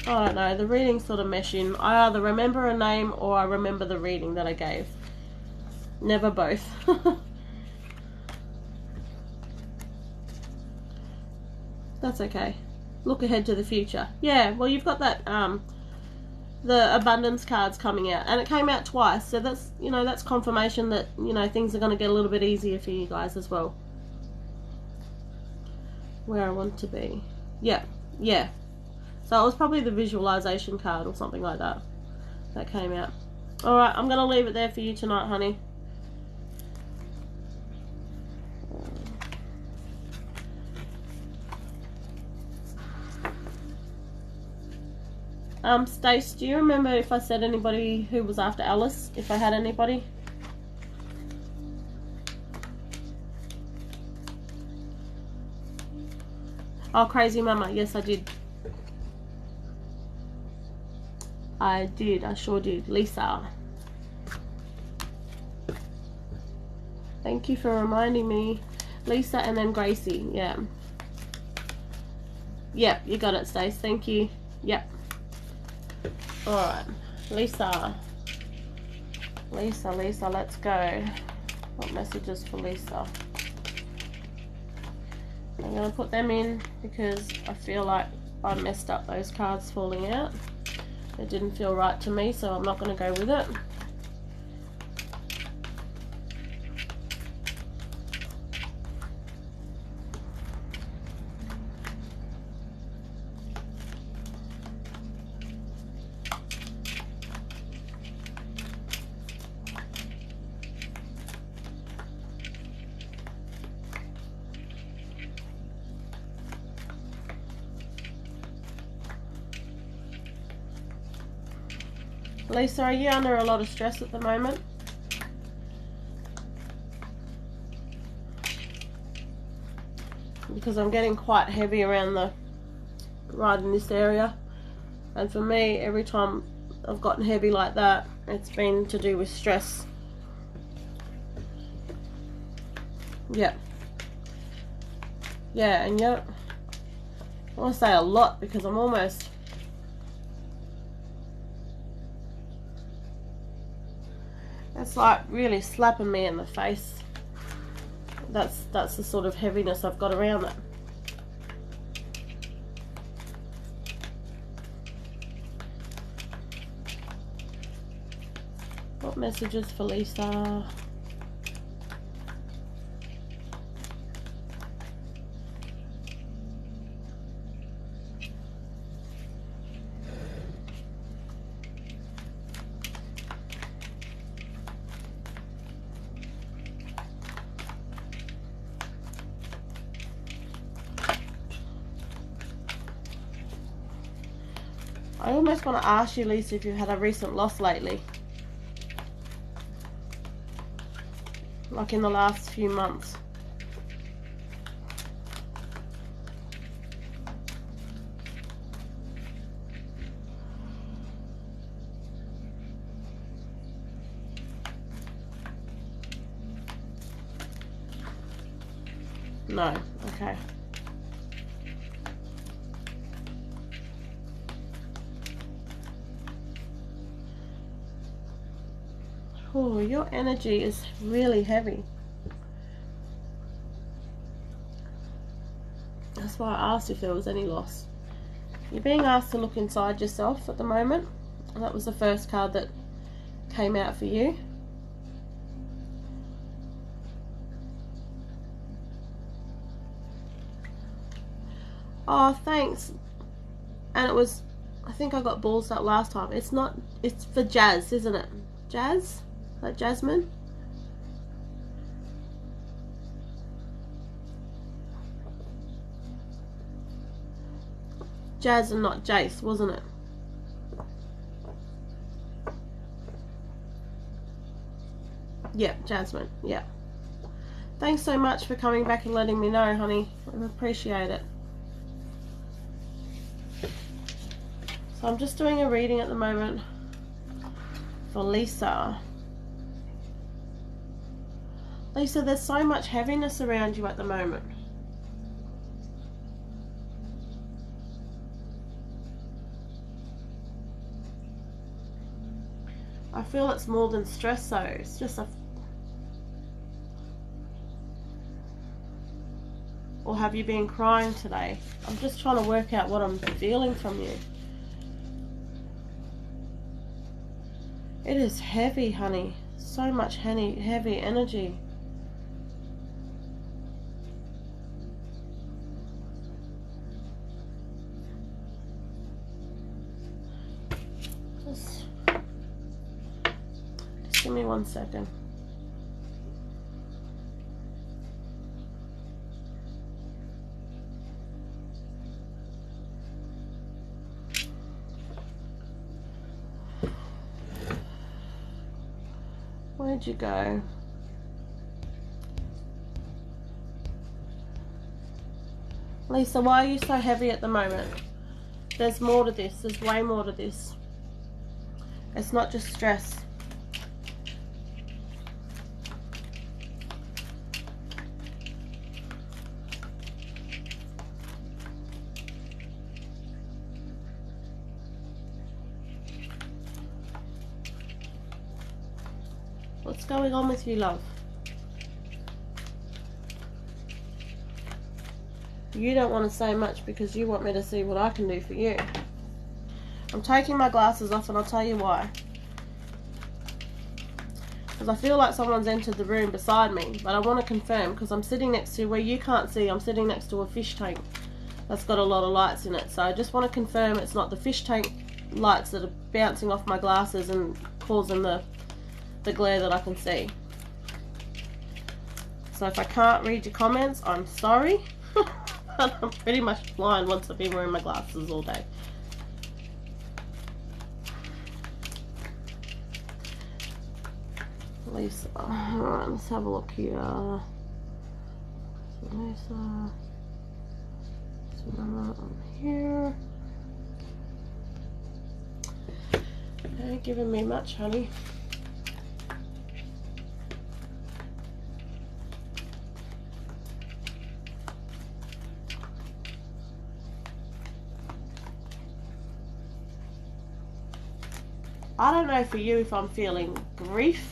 I don't know, the readings sort of mesh in. I either remember a name or I remember the reading that I gave. Never both. That's okay. Look ahead to the future. Yeah, well, you've got that, the abundance cards coming out, and it came out twice, so that's, you know, that's confirmation that, you know, things are going to get a little bit easier for you guys as well. Where I want to be. Yeah, yeah. So it was probably the visualization card or something like that that came out. Alright, I'm going to leave it there for you tonight, honey. Stace, do you remember if I said anybody who was after Alice? If I had anybody? Oh, Crazy Mama. Yes, I did. I did. I sure did. Lisa. Thank you for reminding me. Lisa and then Gracie. Yeah. Yep, you got it, Stace. Thank you. Yep. Alright. Lisa. Lisa, let's go. What messages for Lisa? I'm going to put them in because I feel like I messed up those cards falling out. It didn't feel right to me, so I'm not going to go with it. Lisa, are you under a lot of stress at the moment? Because I'm getting quite heavy around the, right in this area. And for me, every time I've gotten heavy like that, it's been to do with stress. Yeah. Yeah, and yeah, I want to say a lot because I'm almost... It's like really slapping me in the face. That's the sort of heaviness I've got around it. What messages for Lisa? I almost want to ask you, Lisa, if you've had a recent loss lately. like in the last few months. No, okay. Oh, your energy is really heavy. That's why I asked if there was any loss. You're being asked to look inside yourself at the moment. And that was the first card that came out for you. Oh, thanks. And it was, I think I got balls that last time. It's not, it's for Jazz, isn't it? Jazz? Like Jasmine? Jazz and not Jace, wasn't it? Yep, Jasmine, yep. Thanks so much for coming back and letting me know, honey. I appreciate it. So I'm just doing a reading at the moment for Lisa. Lisa, there's so much heaviness around you at the moment. I feel it's more than stress though. It's just a... Or have you been crying today? I'm just trying to work out what I'm feeling from you. It is heavy, honey. So much heavy energy. Just give me 1 second. Where'd you go? Lisa, why are you so heavy at the moment? There's more to this. There's way more to this. It's not just stress. What's going on with you, love? You don't want to say much because you want me to see what I can do for you. I'm taking my glasses off and I'll tell you why. Because I feel like someone's entered the room beside me, but I want to confirm because I'm sitting next to, where you can't see, I'm sitting next to a fish tank that's got a lot of lights in it. So I just want to confirm it's not the fish tank lights that are bouncing off my glasses and causing the glare that I can see. So if I can't read your comments, I'm sorry. I'm pretty much blind once I've been wearing my glasses all day. Lisa, alright, let's have a look here. So Lisa, so here. They ain't giving me much, honey. I don't know for you if I'm feeling grief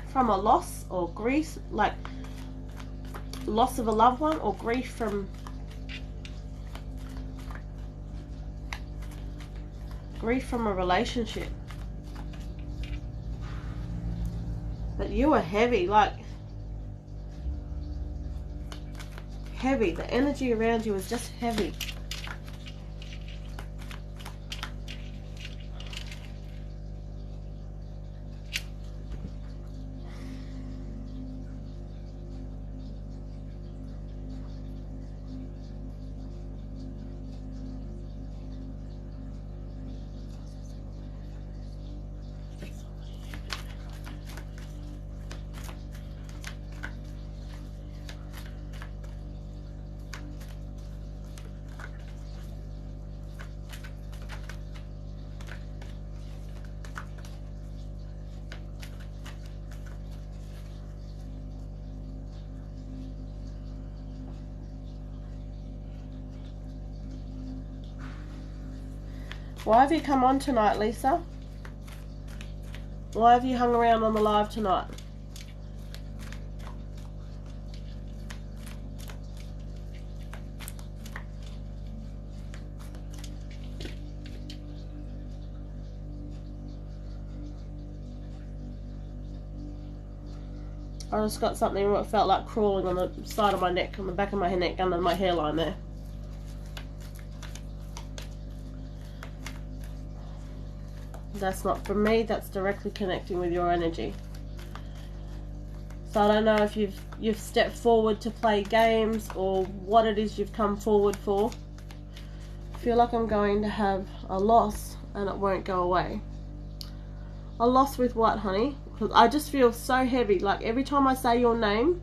from a loss, or grief, like loss of a loved one, or grief from a relationship. But you are heavy, like heavy. The energy around you is just heavy. Why have you come on tonight, Lisa? Why have you hung around on the live tonight? I just got something that felt like crawling on the side of my neck, on the back of my neck, under my hairline there. That's not from me, that's directly connecting with your energy. So I don't know if you've stepped forward to play games or what it is you've come forward for. I feel like I'm going to have a loss and it won't go away. A loss with what, honey? Because I just feel so heavy. Like every time I say your name,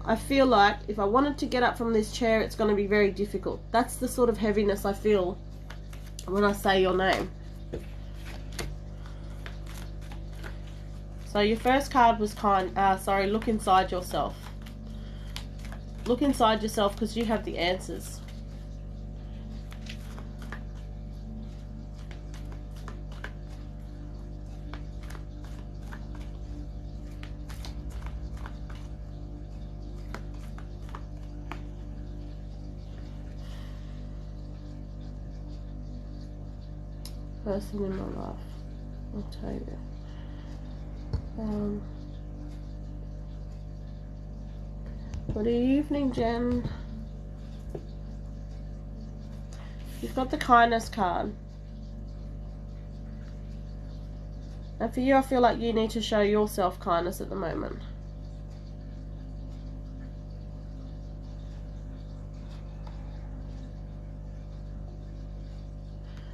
I feel like if I wanted to get up from this chair, it's going to be very difficult. That's the sort of heaviness I feel when I say your name. So your first card was look inside yourself. Look inside yourself because you have the answers. Person in my life, I'll tell you. Good evening, Jen. You've got the kindness card. And for you, I feel like you need to show yourself kindness at the moment.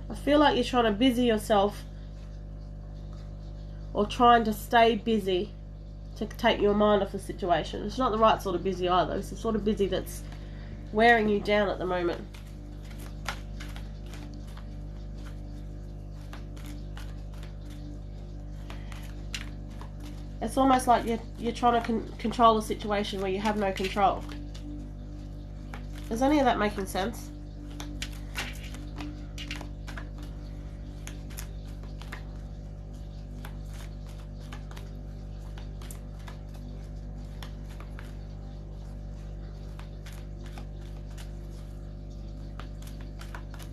I feel like you're trying to busy yourself or trying to stay busy to take your mind off the situation. It's not the right sort of busy either. It's the sort of busy that's wearing you down at the moment. It's almost like you're trying to control a situation where you have no control. Is any of that making sense?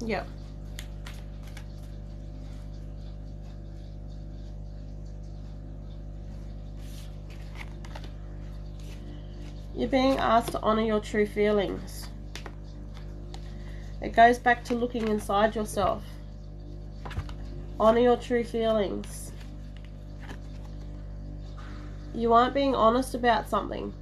Yep. You're being asked to honor your true feelings. It goes back to looking inside yourself. Honor your true feelings. You aren't being honest about something.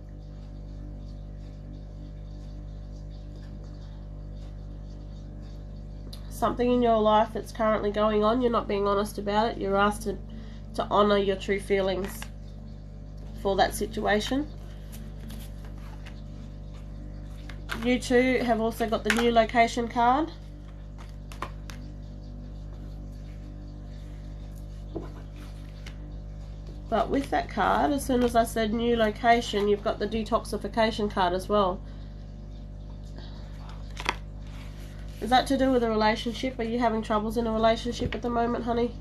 Something in your life that's currently going on, you're not being honest about it. You're asked to honor your true feelings for that situation. You two have also got the new location card. But with that card, as soon as I said new location, you've got the detoxification card as well. Is that to do with a relationship? Are you having troubles in a relationship at the moment, honey?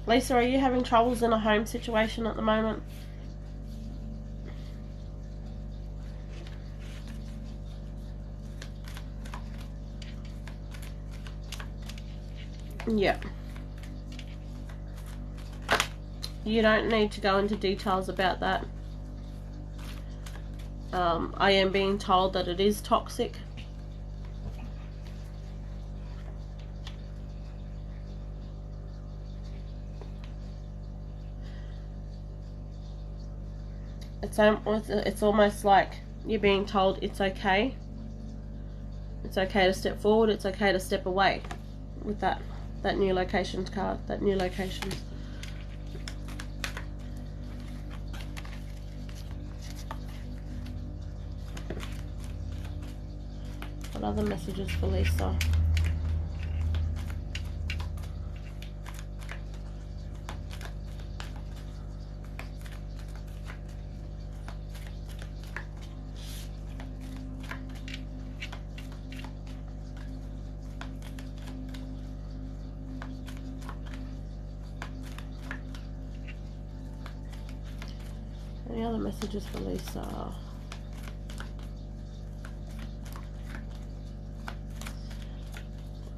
Lisa, are you having troubles in a home situation at the moment? Yeah. You don't need to go into details about that. I am being told that it is toxic. It's almost like you're being told it's okay. It's okay to step forward. It's okay to step away with that new locations card, that new locations. What other messages for Lisa? Any other messages for Lisa?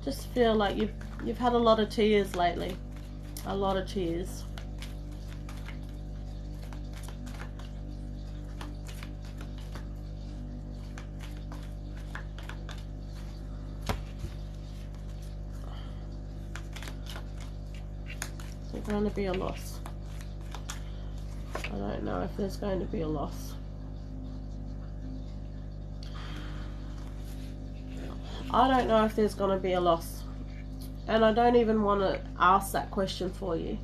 Just feel like you've had a lot of tears lately. A lot of tears. There's going to be a loss. I don't know if there's going to be a loss. I don't know if there's going to be a loss. And I don't even want to ask that question for you.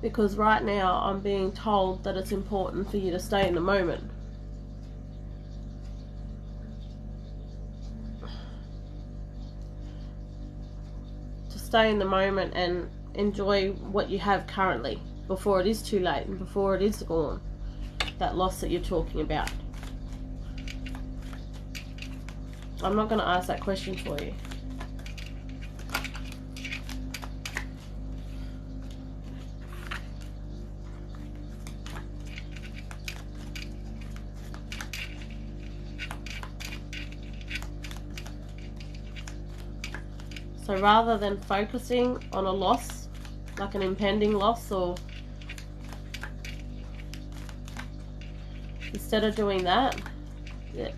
Because right now I'm being told that it's important for you to stay in the moment. To stay in the moment and enjoy what you have currently before it is too late and before it is gone. That loss that you're talking about. I'm not going to ask that question for you. So rather than focusing on a loss, like an impending loss, or instead of doing that,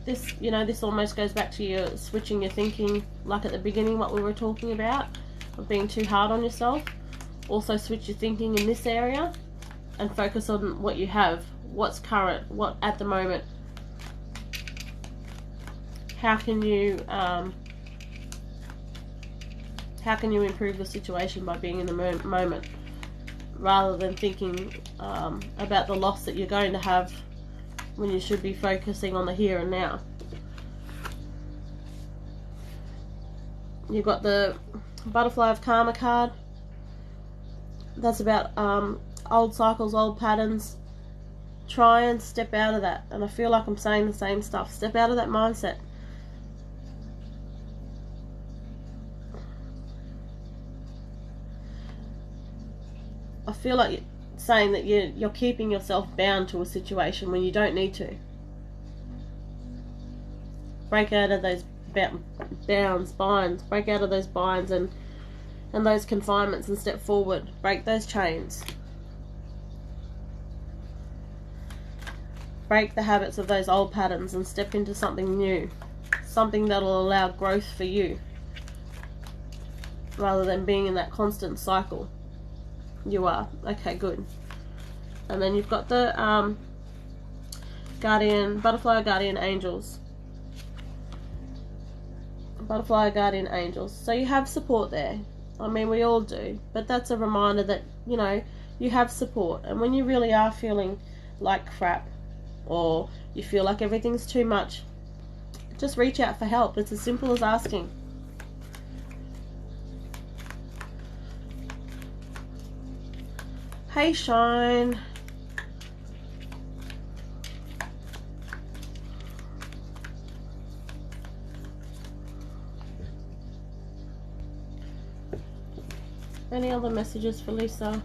this almost goes back to you switching your thinking, like at the beginning what we were talking about, of being too hard on yourself. Also switch your thinking in this area and focus on what you have, what's current, what at the moment. How can you improve the situation by being in the moment, rather than thinking about the loss that you're going to have, when you should be focusing on the here and now. You've got the Butterfly of Karma card. That's about old cycles, old patterns. Try and step out of that. And I feel like I'm saying the same stuff. Step out of that mindset. I feel like saying that you're keeping yourself bound to a situation when you don't need to. Break out of those binds. Break out of those binds and those confinements and step forward. Break those chains. Break the habits of those old patterns and step into something new. Something that'll allow growth for you, rather than being in that constant cycle. You are. Okay, good. And then you've got the Butterfly Guardian Angels. Butterfly Guardian Angels. So you have support there. I mean, we all do. But that's a reminder that, you have support. And when you really are feeling like crap, or you feel like everything's too much, just reach out for help. It's as simple as asking. Hey, Shine. Any other messages for Lisa?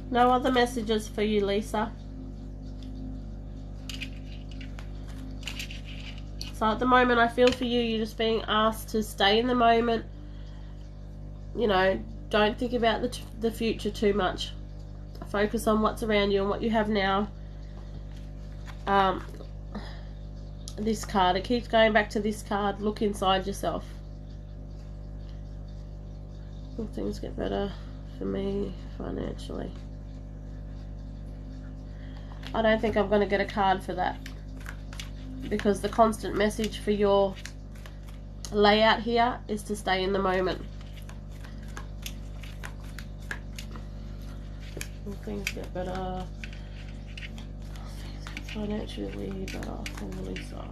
No other messages for you, Lisa? So at the moment, I feel for you, you're just being asked to stay in the moment. Don't think about the future too much. Focus on what's around you and what you have now. this card. It keeps going back to this card. Look inside yourself. Will things get better for me financially? I don't think I'm going to get a card for that, because the constant message for your layout here is to stay in the moment. Will things get better? Things get financially better for Lisa.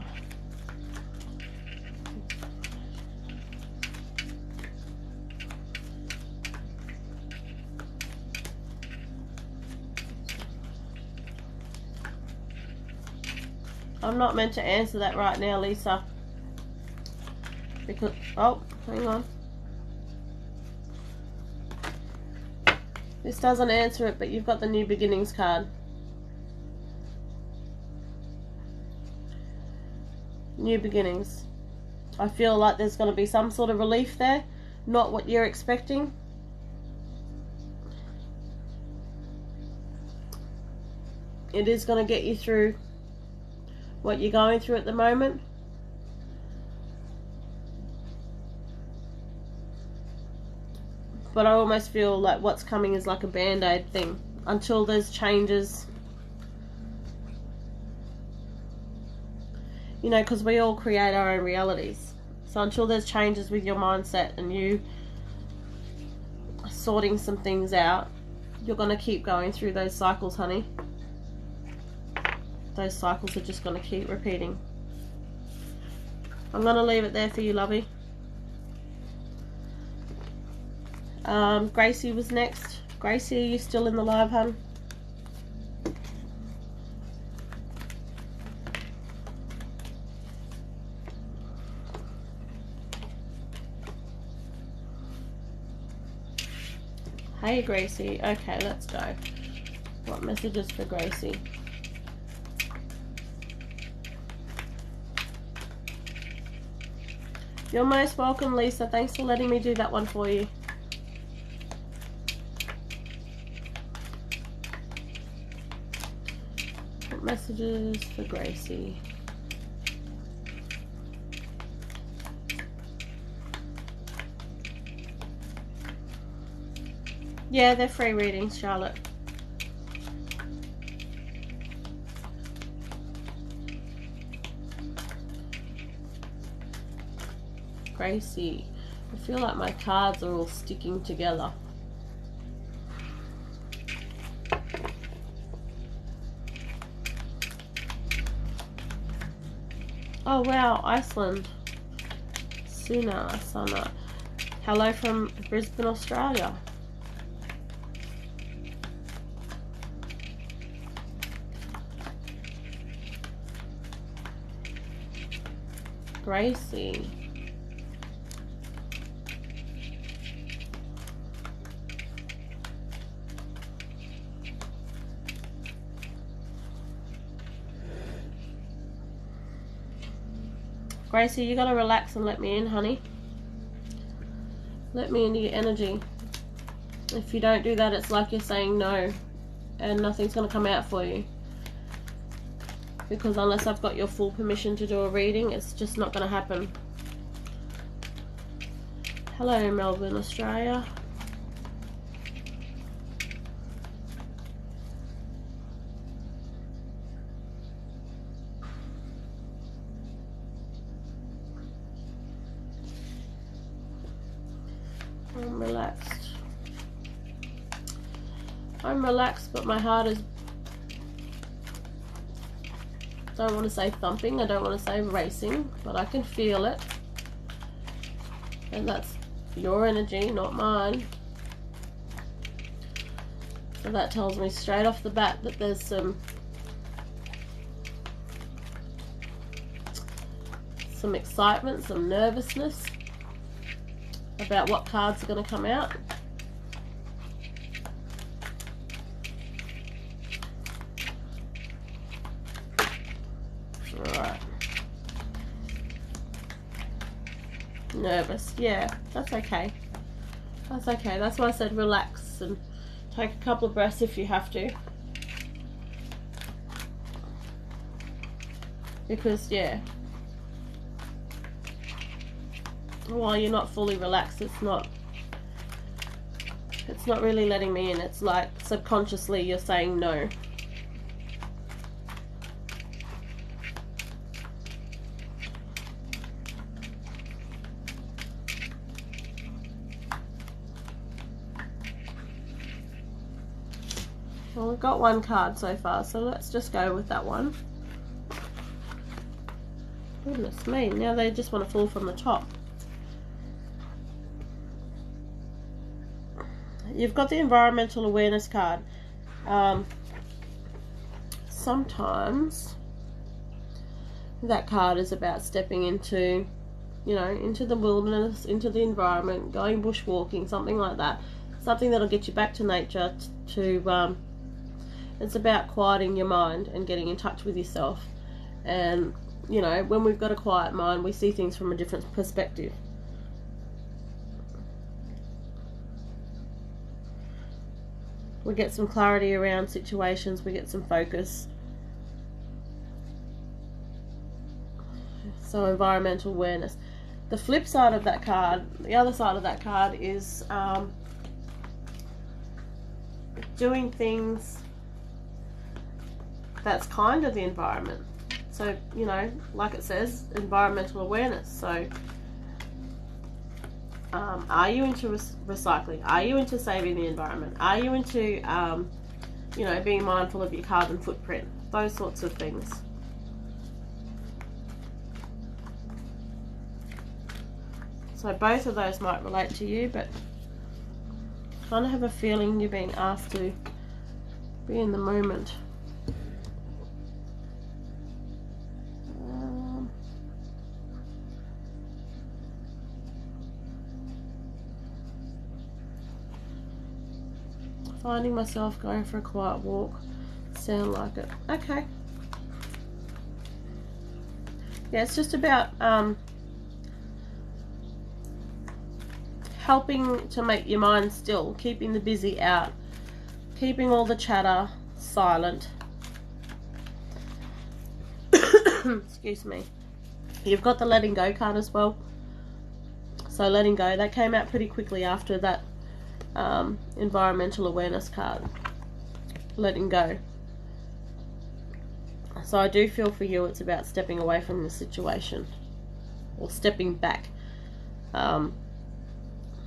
I'm not meant to answer that right now, Lisa. Because, oh, hang on. This doesn't answer it, but you've got the New Beginnings card. New Beginnings. I feel like there's going to be some sort of relief there. Not what you're expecting. It is going to get you through what you're going through at the moment. But I almost feel like what's coming is like a band-aid thing until there's changes. You know, because we all create our own realities. So until there's changes with your mindset and you sorting some things out, you're going to keep going through those cycles, honey. Those cycles are just going to keep repeating. I'm going to leave it there for you, lovey. Gracie was next. Gracie, are you still in the live, hun? Hey, Gracie. Okay, let's go. What messages for Gracie? You're most welcome, Lisa. Thanks for letting me do that one for you. What messages for Gracie? Yeah, they're free readings, Charlotte. Gracie, I feel like my cards are all sticking together. Oh wow, Iceland. Suna, Sana. Hello from Brisbane, Australia. Gracie. Gracie, you gotta relax and let me in, honey. Let me into your energy. If you don't do that, it's like you're saying no, and nothing's gonna come out for you. Because unless I've got your full permission to do a reading, it's just not gonna happen. Hello, Melbourne, Australia. I'm relaxed. I'm relaxed, but my heart is, don't want to say thumping, I don't want to say racing, but I can feel it. And that's your energy, not mine. So that tells me straight off the bat that there's some excitement, some nervousness about what cards are going to come out. Alright. Nervous. Yeah, that's okay. That's okay. That's why I said relax and take a couple of breaths if you have to. Because, yeah, while you're not fully relaxed, it's not really letting me in. It's like subconsciously you're saying no. Well, we've got one card so far, so let's just go with that one. Goodness me, now they just want to fall from the top. You've got the environmental awareness card. Sometimes that card is about stepping into, you know, into the wilderness, into the environment, going bushwalking, something like that. Something that'll get you back to nature, it's about quieting your mind and getting in touch with yourself. And, you know, when we've got a quiet mind, we see things from a different perspective. We get some clarity around situations, we get some focus. So environmental awareness. The flip side of that card, the other side of that card is doing things that's kind of the environment. So, you know, like it says, environmental awareness. So, are you into recycling? Are you into saving the environment? Are you into, you know, being mindful of your carbon footprint? Those sorts of things. So both of those might relate to you, but I kind of have a feeling you're being asked to be in the moment. Finding myself going for a quiet walk. Sound like it. Okay. Yeah, it's just about helping to make your mind still, keeping the busy out, keeping all the chatter silent. Excuse me. You've got the letting go card as well. So letting go, that came out pretty quickly after that environmental awareness card. Letting go. So I do feel for you it's about stepping away from the situation, or stepping back.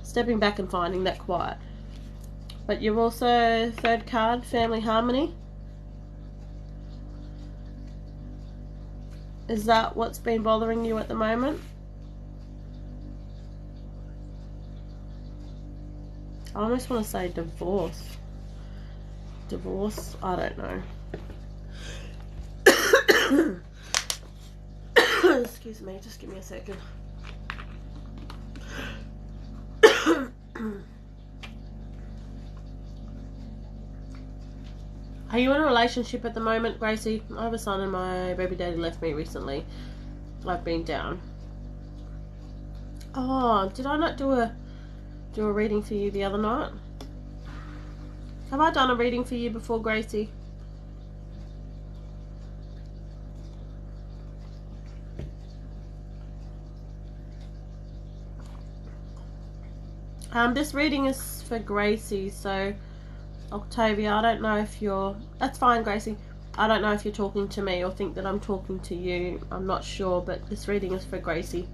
Stepping back and finding that quiet. But you're also, third card, family harmony. Is that what's been bothering you at the moment? I almost want to say divorce. Divorce? I don't know. Excuse me, just give me a second. Are you in a relationship at the moment, Gracie? I have a son and my baby daddy left me recently. I've been down. Oh, did I not do a reading for you the other night? Have I done a reading for you before, Gracie? This reading is for Gracie, so Octavia, I don't know if you're... That's fine, Gracie. I don't know if you're talking to me or think that I'm talking to you. I'm not sure, but this reading is for Gracie.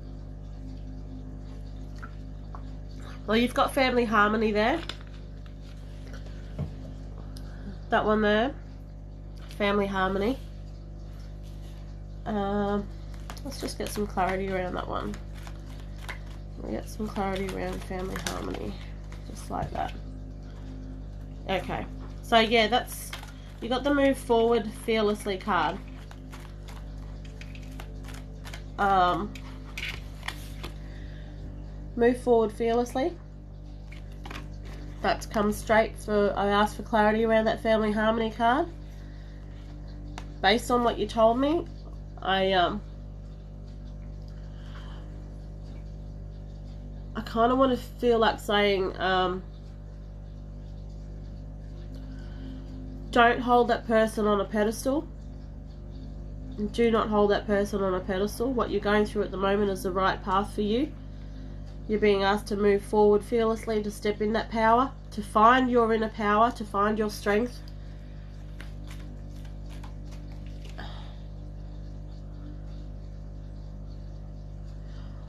Well, you've got family harmony there. That one there. Family harmony. Let's just get some clarity around that one. We'll get some clarity around family harmony. Just like that. Okay. So yeah, that's... You got the move forward fearlessly card. Move forward fearlessly. That's come straight for... I asked for clarity around that family harmony card. Based on what you told me, I kind of want to feel like saying, don't hold that person on a pedestal. Do not hold that person on a pedestal. What you're going through at the moment is the right path for you. You're being asked to move forward fearlessly, to step in that power, to find your inner power, to find your strength.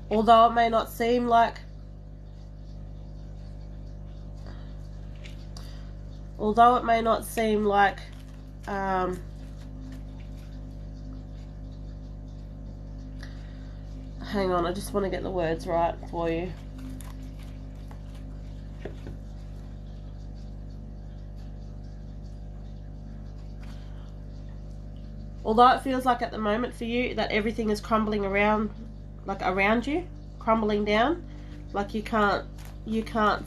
Although it may not seem like hang on, I just want to get the words right for you. Although it feels like at the moment for you that everything is crumbling around, like around you, crumbling down, like you can't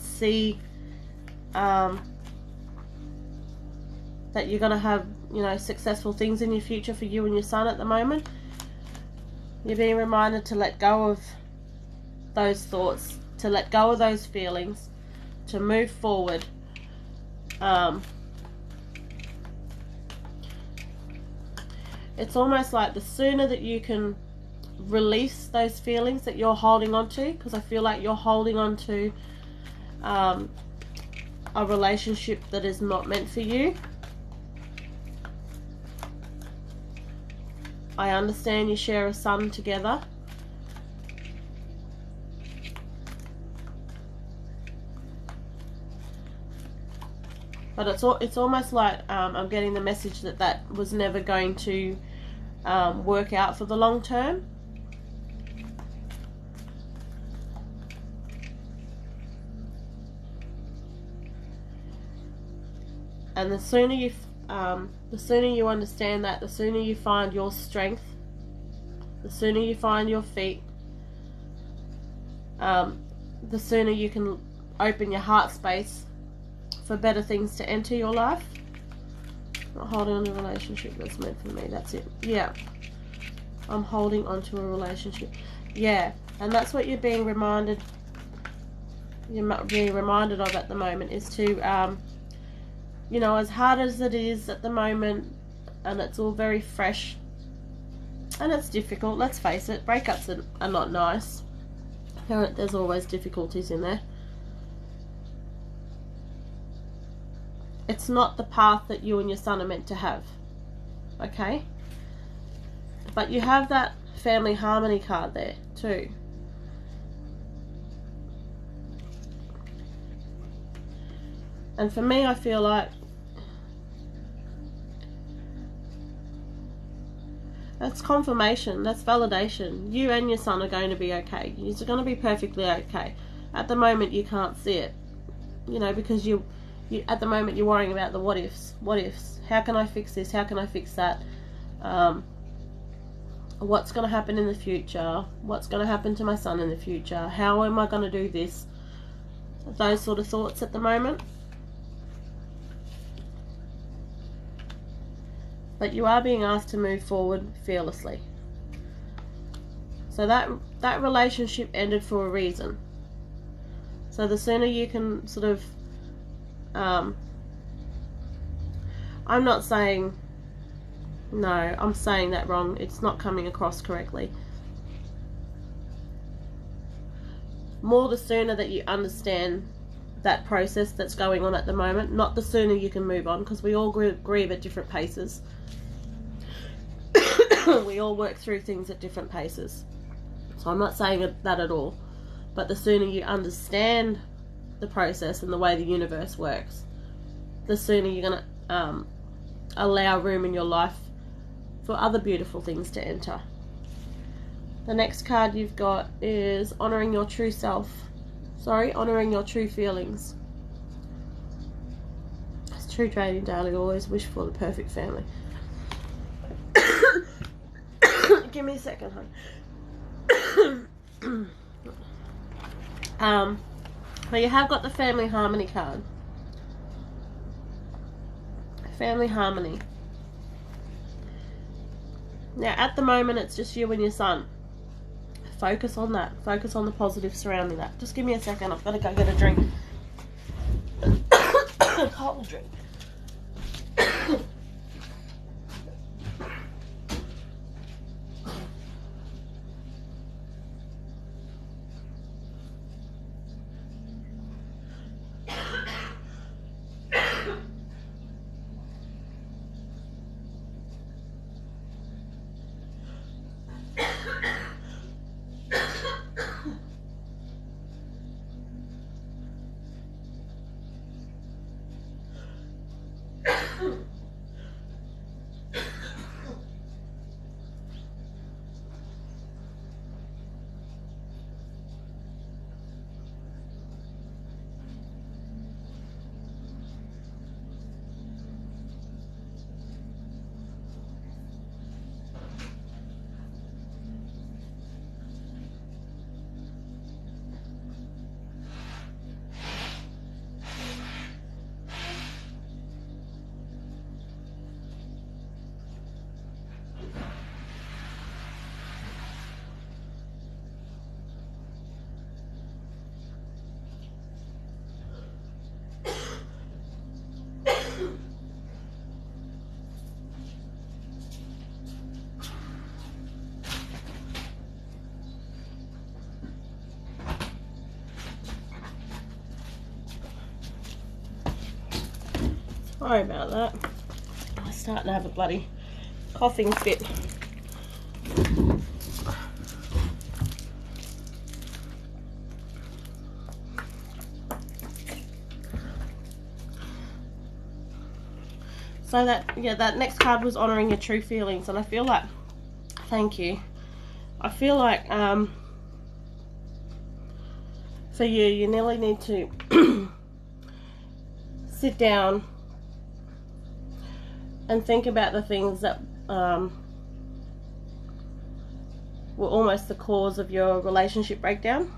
see that you're going to have, you know, successful things in your future for you and your son at the moment. You're being reminded to let go of those thoughts, to let go of those feelings, to move forward. It's almost like the sooner that you can release those feelings that you're holding on to, because I feel like you're holding on to a relationship that is not meant for you. I understand you share a son together. But it's almost like I'm getting the message that that was never going to work out for the long term. And the sooner you understand that, the sooner you find your strength, the sooner you find your feet, the sooner you can open your heart space for better things to enter your life. Not holding on to a relationship that's meant for me. That's it. Yeah. I'm holding on to a relationship. Yeah. And that's what you're being reminded. You're being reminded of at the moment is to, you know, as hard as it is at the moment, and it's all very fresh, and it's difficult, let's face it, breakups are not nice. There's always difficulties in there. It's not the path that you and your son are meant to have, okay? But you have that family harmony card there too. And for me, I feel like that's confirmation, that's validation. You and your son are going to be okay. You're going to be perfectly okay. At the moment, you can't see it, you know, because you at the moment you're worrying about the what ifs. What ifs? How can I fix this? How can I fix that? What's going to happen in the future? What's going to happen to my son in the future? How am I going to do this? Those sort of thoughts at the moment. But you are being asked to move forward fearlessly. So that relationship ended for a reason. So the sooner you can sort of, I'm not saying, no, I'm saying that wrong. It's not coming across correctly. More the sooner that you understand that process that's going on at the moment, not the sooner you can move on, because we all grieve at different paces. We all work through things at different paces. So I'm not saying that at all. But the sooner you understand the process and the way the universe works, the sooner you're going to allow room in your life for other beautiful things to enter. The next card you've got is honoring your true self. Sorry, honoring your true feelings. It's true trading daily, always wish for the perfect family. Give me a second, hon. Well, you have got the family harmony card. Family harmony. Now, at the moment, it's just you and your son. Focus on that. Focus on the positive surrounding that. Just give me a second. I've got to go get a drink. Cold drink. Sorry about that. I'm starting to have a bloody coughing fit. So that next card was honoring your true feelings, and I feel like, thank you. I feel like for you nearly need to sit down and think about the things that were almost the cause of your relationship breakdown,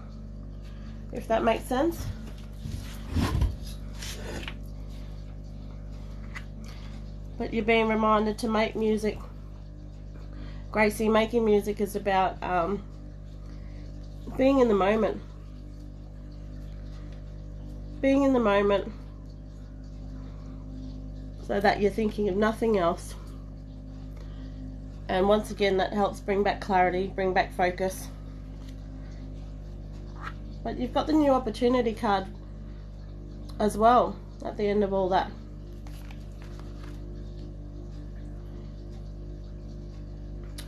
if that makes sense. But you're being reminded to make music. Gracie, making music is about being in the moment. Being in the moment so that you're thinking of nothing else. And once again, that helps bring back clarity, bring back focus. But you've got the new opportunity card as well at the end of all that.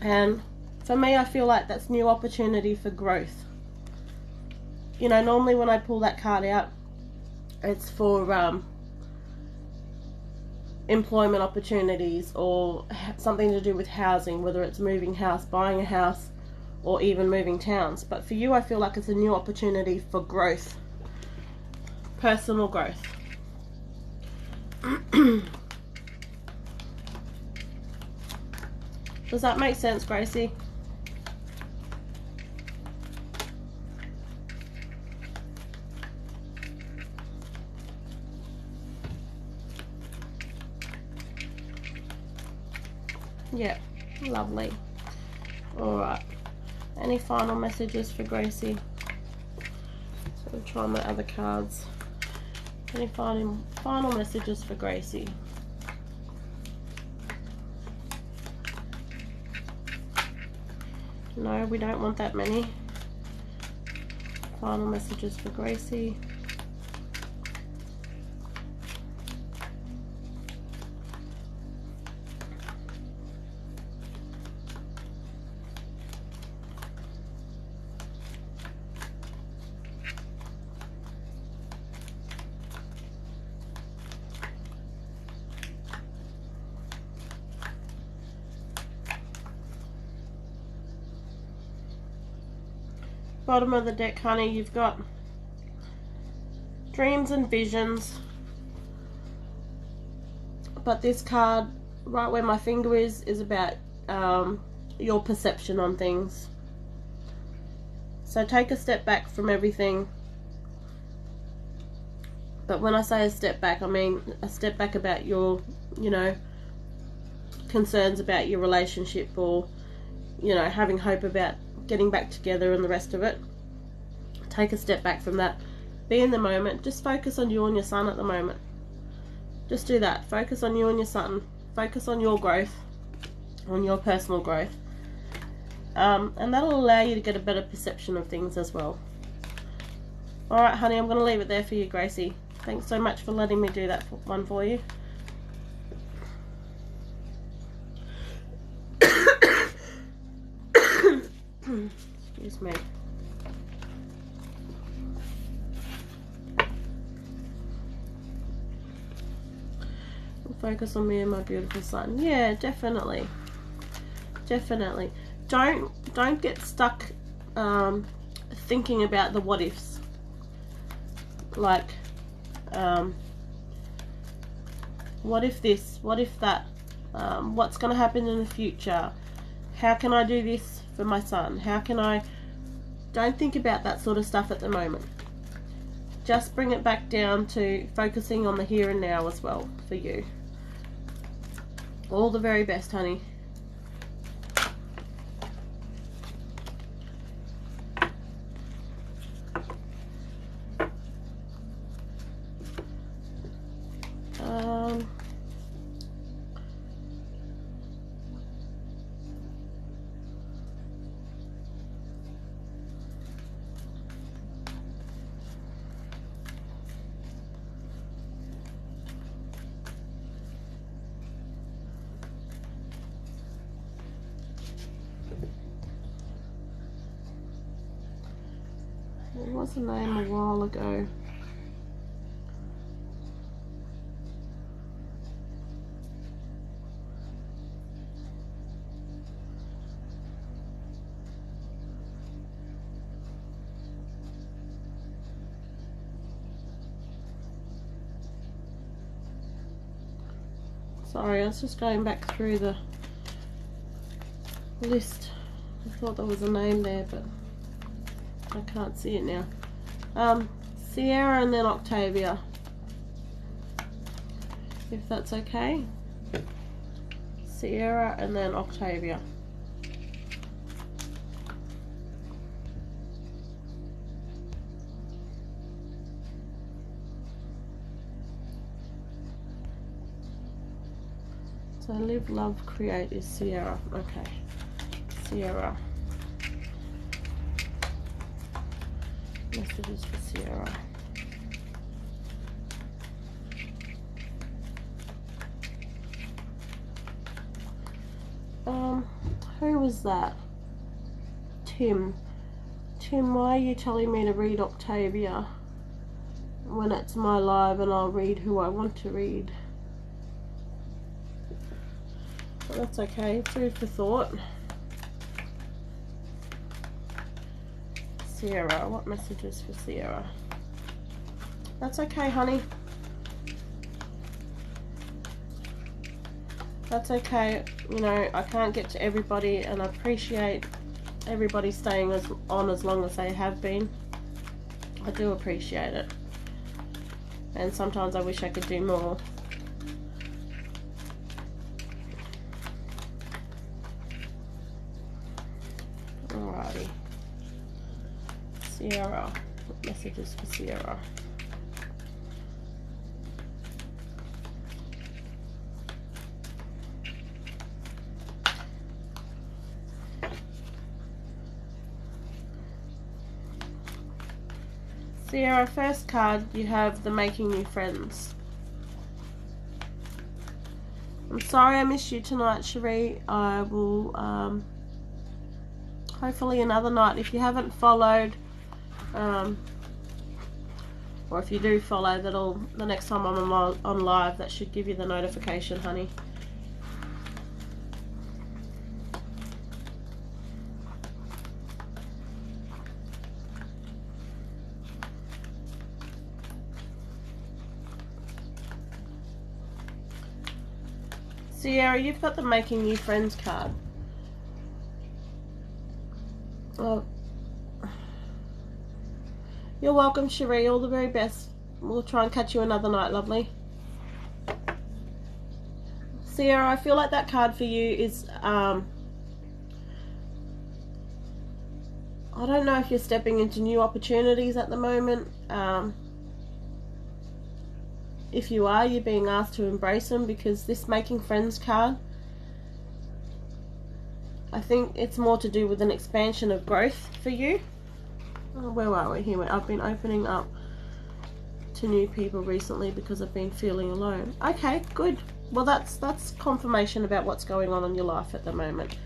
And for me, I feel like that's new opportunity for growth. You know, normally when I pull that card out, it's for employment opportunities or something to do with housing, whether it's moving house, buying a house, or even moving towns. But for you, I feel like it's a new opportunity for growth, personal growth. Does that make sense, Gracie? Yeah, lovely. Alright. Any final messages for Gracie? So we'll try my other cards. Any final messages for Gracie? No, we don't want that many. Final messages for Gracie. Bottom of the deck, honey, you've got dreams and visions. But this card, right where my finger is about your perception on things. So take a step back from everything. But when I say a step back, I mean a step back about your, you know, concerns about your relationship, or, you know, having hope about getting back together and the rest of it. Take a step back from that. Be in the moment. Just focus on you and your son at the moment. Just do that. Focus on you and your son. Focus on your growth, on your personal growth. And that'll allow you to get a better perception of things as well. Alright, honey, I'm going to leave it there for you, Gracie. Thanks so much for letting me do that one for you. Excuse me. Focus on me and my beautiful son. Yeah, definitely. Definitely. Don't get stuck thinking about the what ifs. Like, what if this? What if that? What's going to happen in the future? How can I do this for my son? How can I... Don't think about that sort of stuff at the moment. Just bring it back down to focusing on the here and now as well for you. All the very best, honey. What was the name a while ago? Sorry, I was just going back through the list. I thought there was a name there, but I can't see it now. Sierra and then Octavia, if that's okay. Sierra and then Octavia. So live, love, create is Sierra. Okay, Sierra. Messages for Sierra. Who was that? Tim. Tim, why are you telling me to read Octavia when it's my live and I'll read who I want to read? But that's okay. Food for thought. Sierra, what messages for Sierra? That's okay, honey. That's okay. You know, I can't get to everybody, and I appreciate everybody staying on as long as they have been. I do appreciate it. And sometimes I wish I could do more. Alrighty. Sierra. What messages for Sierra? Sierra, first card, you have the making new friends. I'm sorry I missed you tonight, Cherie. I will, hopefully another night. If you haven't followed, or if you do follow, the next time I'm on live, that should give you the notification, honey. Sierra, you've got the making new friends card. Oh, you're welcome, Cherie. All the very best. We'll try and catch you another night, lovely. Sierra, I feel like that card for you is, I don't know if you're stepping into new opportunities at the moment. If you are, you're being asked to embrace them, because this making friends card, I think it's more to do with an expansion of growth for you. Oh, where are we? Here, I've been opening up to new people recently because I've been feeling alone. Okay, good. Well, that's confirmation about what's going on in your life at the moment.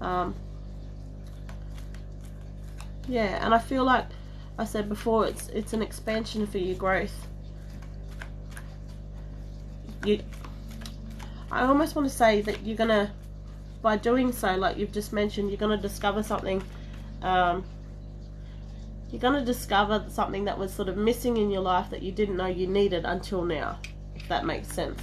Yeah, and I feel like I said before, it's an expansion for your growth. I almost want to say that you're gonna, by doing so, like you've just mentioned, you're gonna discover something. You're gonna discover something that was sort of missing in your life that you didn't know you needed until now, if that makes sense.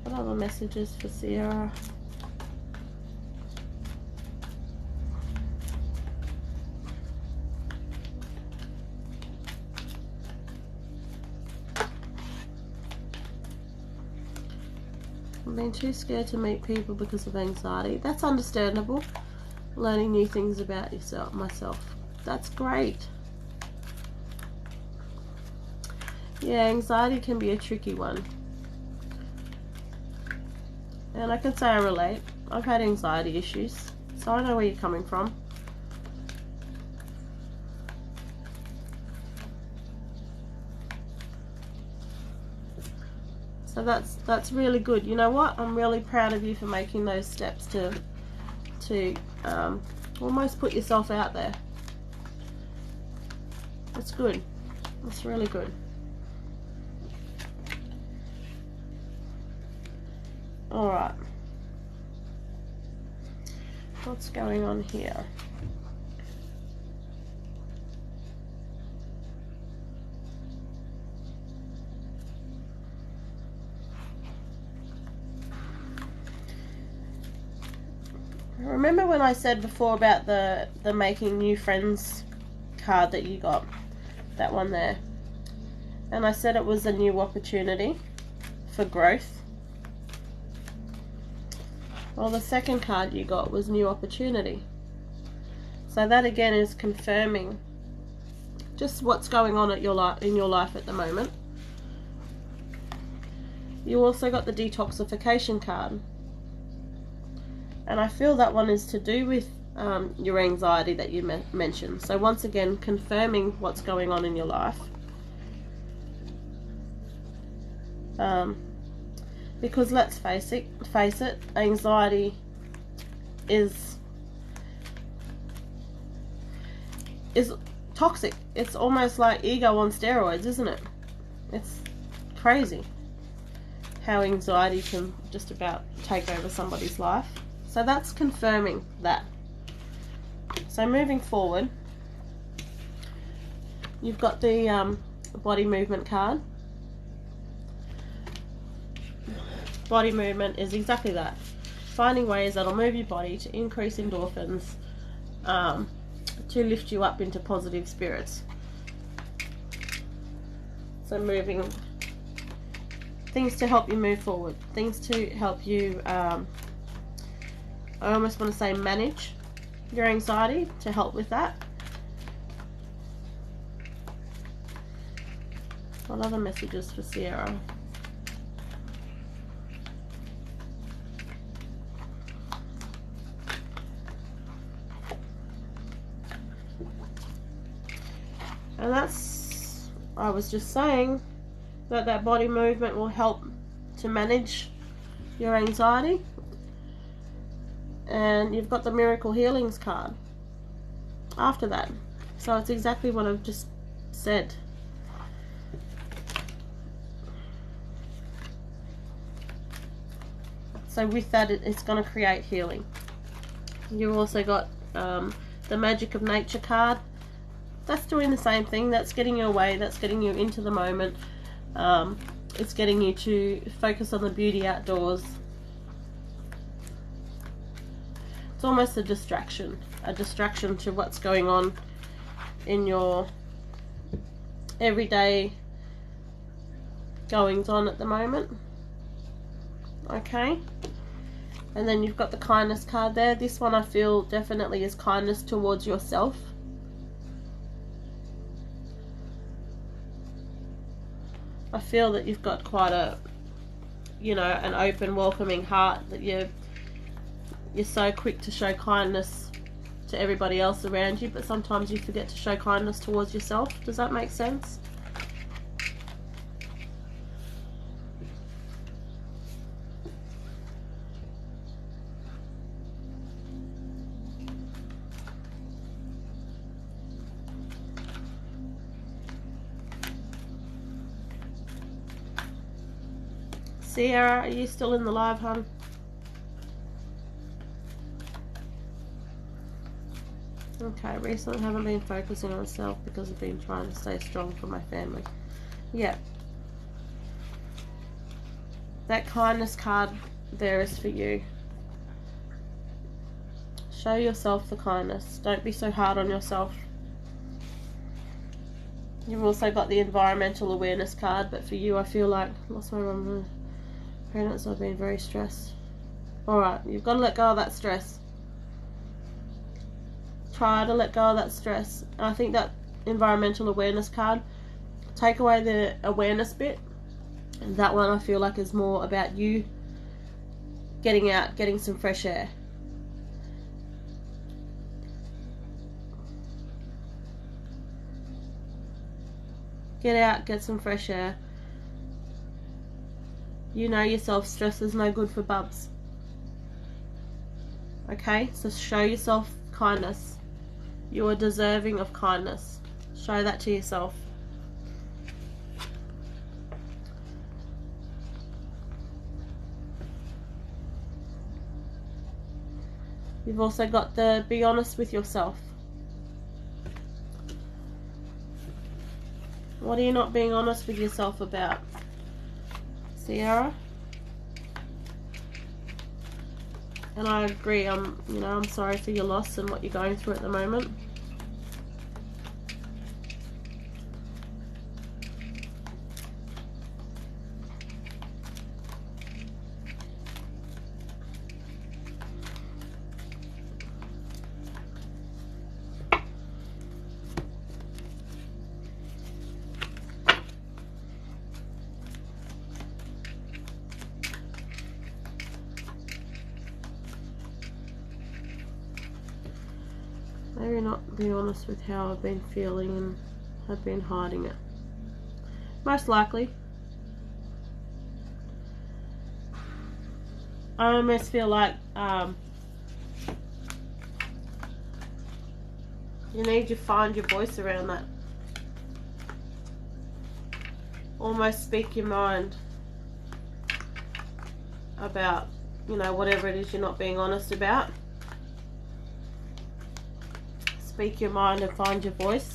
What other messages for Sierra? I'm being too scared to meet people because of anxiety. That's understandable. Learning new things about myself. That's great. Yeah, anxiety can be a tricky one. And I can say I relate. I've had anxiety issues, so I know where you're coming from. So that's really good. You know what? I'm really proud of you for making those steps to almost put yourself out there. That's good. That's really good. Alright. What's going on here? Remember when I said before about the making new friends card that you got? That one there. And I said it was a new opportunity for growth. Well, the second card you got was new opportunity. So that again is confirming just what's going on in your life at the moment. You also got the detoxification card. And I feel that one is to do with your anxiety that you mentioned. So once again, confirming what's going on in your life. Because let's face it, anxiety is toxic. It's almost like ego on steroids, isn't it? It's crazy how anxiety can just about take over somebody's life. So that's confirming that. So moving forward, you've got the body movement card. Body movement is exactly that. Finding ways that'll move your body to increase endorphins, to lift you up into positive spirits. So moving, things to help you move forward, things to help you, I almost want to say manage your anxiety, to help with that. What other messages for Sierra? And that's, I was just saying that body movement will help to manage your anxiety. And you've got the miracle healings card after that. So it's exactly what I've just said. So with that, it's going to create healing. You've also got the magic of nature card. That's doing the same thing. That's getting you away. That's getting you into the moment. It's getting you to focus on the beauty outdoors. It's almost a distraction to what's going on in your everyday goings on at the moment. Okay. And then you've got the kindness card there. This one I feel definitely is kindness towards yourself. I feel that you've got quite a, you know, an open, welcoming heart, that you're so quick to show kindness to everybody else around you, but sometimes you forget to show kindness towards yourself. Does that make sense? Sierra, are you still in the live, hon? Okay, recently I haven't been focusing on myself because I've been trying to stay strong for my family. Yeah. That kindness card there is for you. Show yourself the kindness. Don't be so hard on yourself. You've also got the environmental awareness card, but for you I feel like I lost my mum. Parents, I've been very stressed. Alright, you've got to let go of that stress. Try to let go of that stress. And I think that environmental awareness card, take away the awareness bit, and that one I feel like is more about you getting out, getting some fresh air. Get out, get some fresh air. You know yourself, stress is no good for bubs. Okay, so show yourself kindness. You are deserving of kindness. Show that to yourself. You've also got the be honest with yourself. What are you not being honest with yourself about, Sierra? And I agree, I'm sorry for your loss and what you're going through at the moment. Maybe not be honest with how I've been feeling and have been hiding it. Most likely. I almost feel like you need to find your voice around that. Almost speak your mind about, whatever it is you're not being honest about. Speak your mind and find your voice.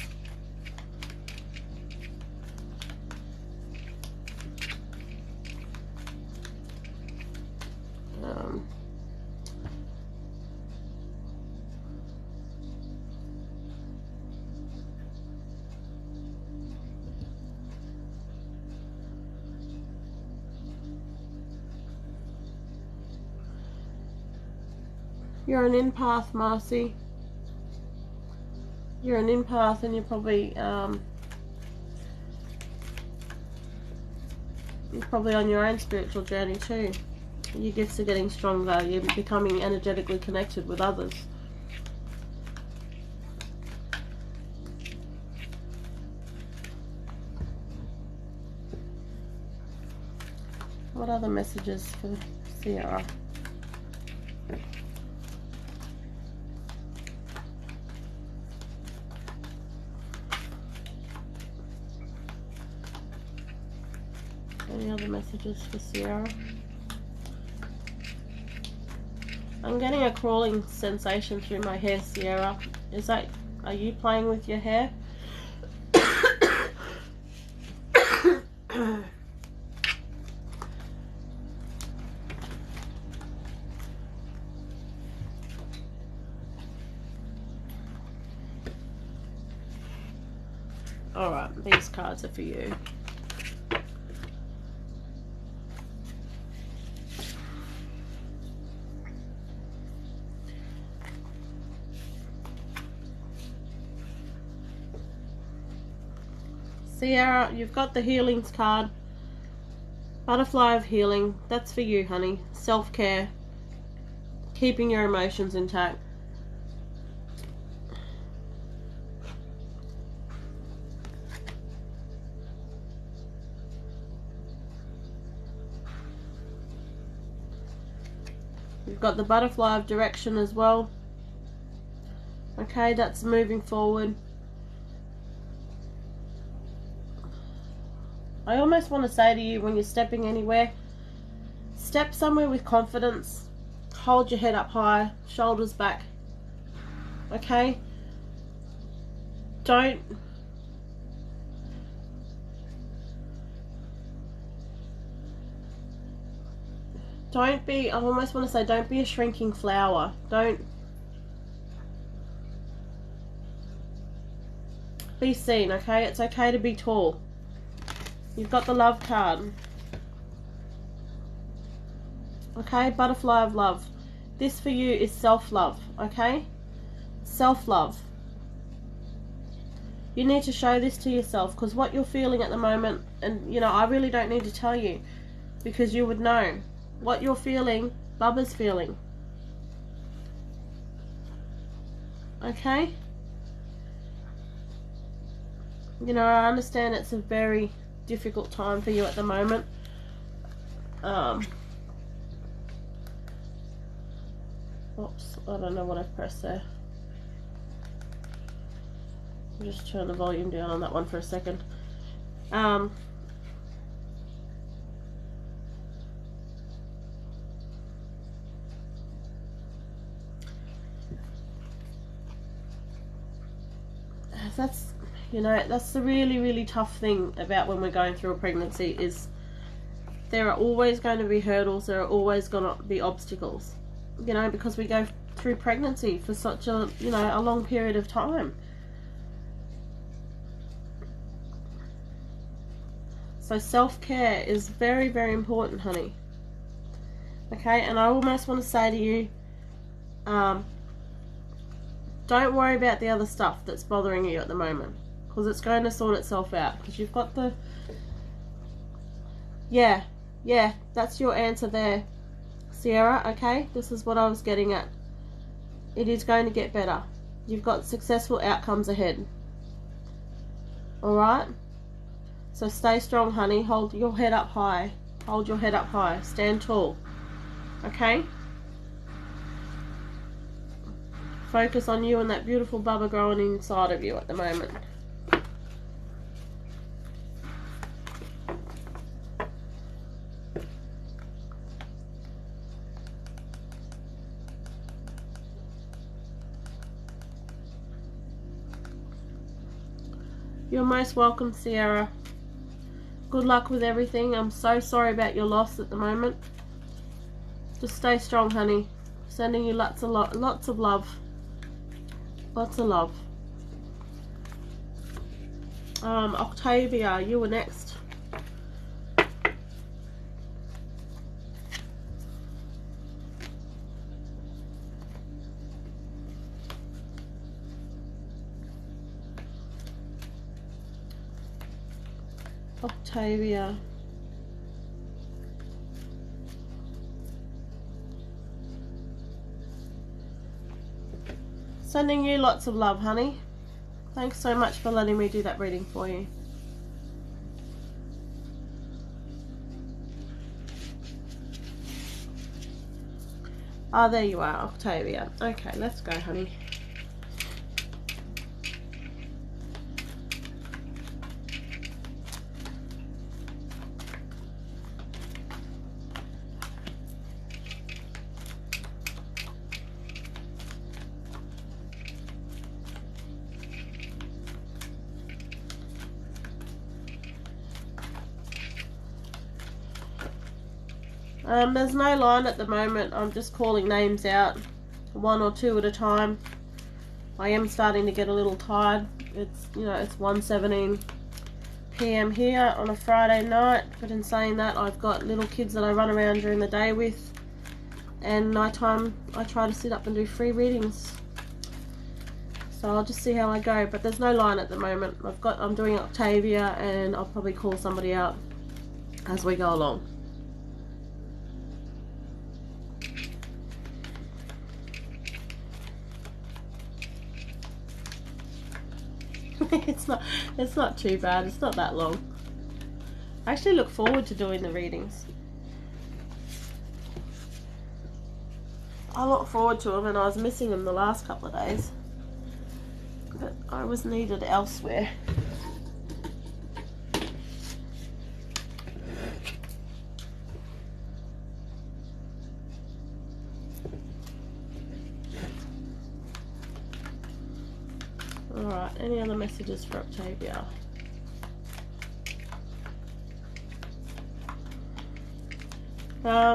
You're an empath, Marcy. You're an empath, and you're probably on your own spiritual journey too. Your gifts are getting stronger. You're becoming energetically connected with others. What other messages for Sierra? Any other messages for Sierra? I'm getting a crawling sensation through my hair, Sierra. Are you playing with your hair? Alright, these cards are for you. Sierra, you've got the healings card. Butterfly of healing. That's for you, honey. Self-care. Keeping your emotions intact. You've got the butterfly of direction as well. Okay, that's moving forward. I almost want to say to you, when you're stepping anywhere, Step somewhere with confidence. Hold your head up high, shoulders back. Okay? Don't be, I almost want to say, don't be a shrinking flower. Don't be seen, okay? It's okay to be tall. You've got the love card. Okay, butterfly of love. This for you is self-love, okay? Self-love. You need to show this to yourself, because what you're feeling at the moment, and you know, I really don't need to tell you, because you would know. What you're feeling, Bubba's feeling. Okay? You know, I understand it's a very difficult time for you at the moment. Oops, I don't know what I've pressed there. I'll just turn the volume down on that one for a second. That's, you know, that's the really tough thing about when we're going through a pregnancy, is there are always going to be hurdles, there are always going to be obstacles, you know, because we go through pregnancy for such a, you know, a long period of time. So self-care is very important, honey. Okay, and I almost want to say to you, don't worry about the other stuff that's bothering you at the moment, because it's going to sort itself out, because you've got the, yeah, that's your answer there, Sierra. Okay, this is what I was getting at. It is going to get better. You've got successful outcomes ahead. Alright? So stay strong, honey. Hold your head up high. Hold your head up high. Stand tall. Okay? Focus on you and that beautiful Bubba growing inside of you at the moment. You're most welcome, Sierra. Good luck with everything. I'm so sorry about your loss at the moment. Just stay strong, honey. Sending you lots of love. Lots of love. Octavia, you were next. Octavia. Sending you lots of love, honey. Thanks so much for letting me do that reading for you. Ah, there you are, Octavia. Okay, let's go, honey. There's no line at the moment. I'm just calling names out, one or two at a time. I am starting to get a little tired. It's, you know, it's 1:17 p.m. here on a Friday night, but in saying that, I've got little kids that I run around during the day with, and nighttime I try to sit up and do free readings. So I'll just see how I go, but there's no line at the moment. I'm doing Octavia, and I'll probably call somebody out as we go along. It's not too bad. It's not that long. I actually look forward to doing the readings. I look forward to them, and I was missing them the last couple of days, but I was needed elsewhere. any other messages for Octavia?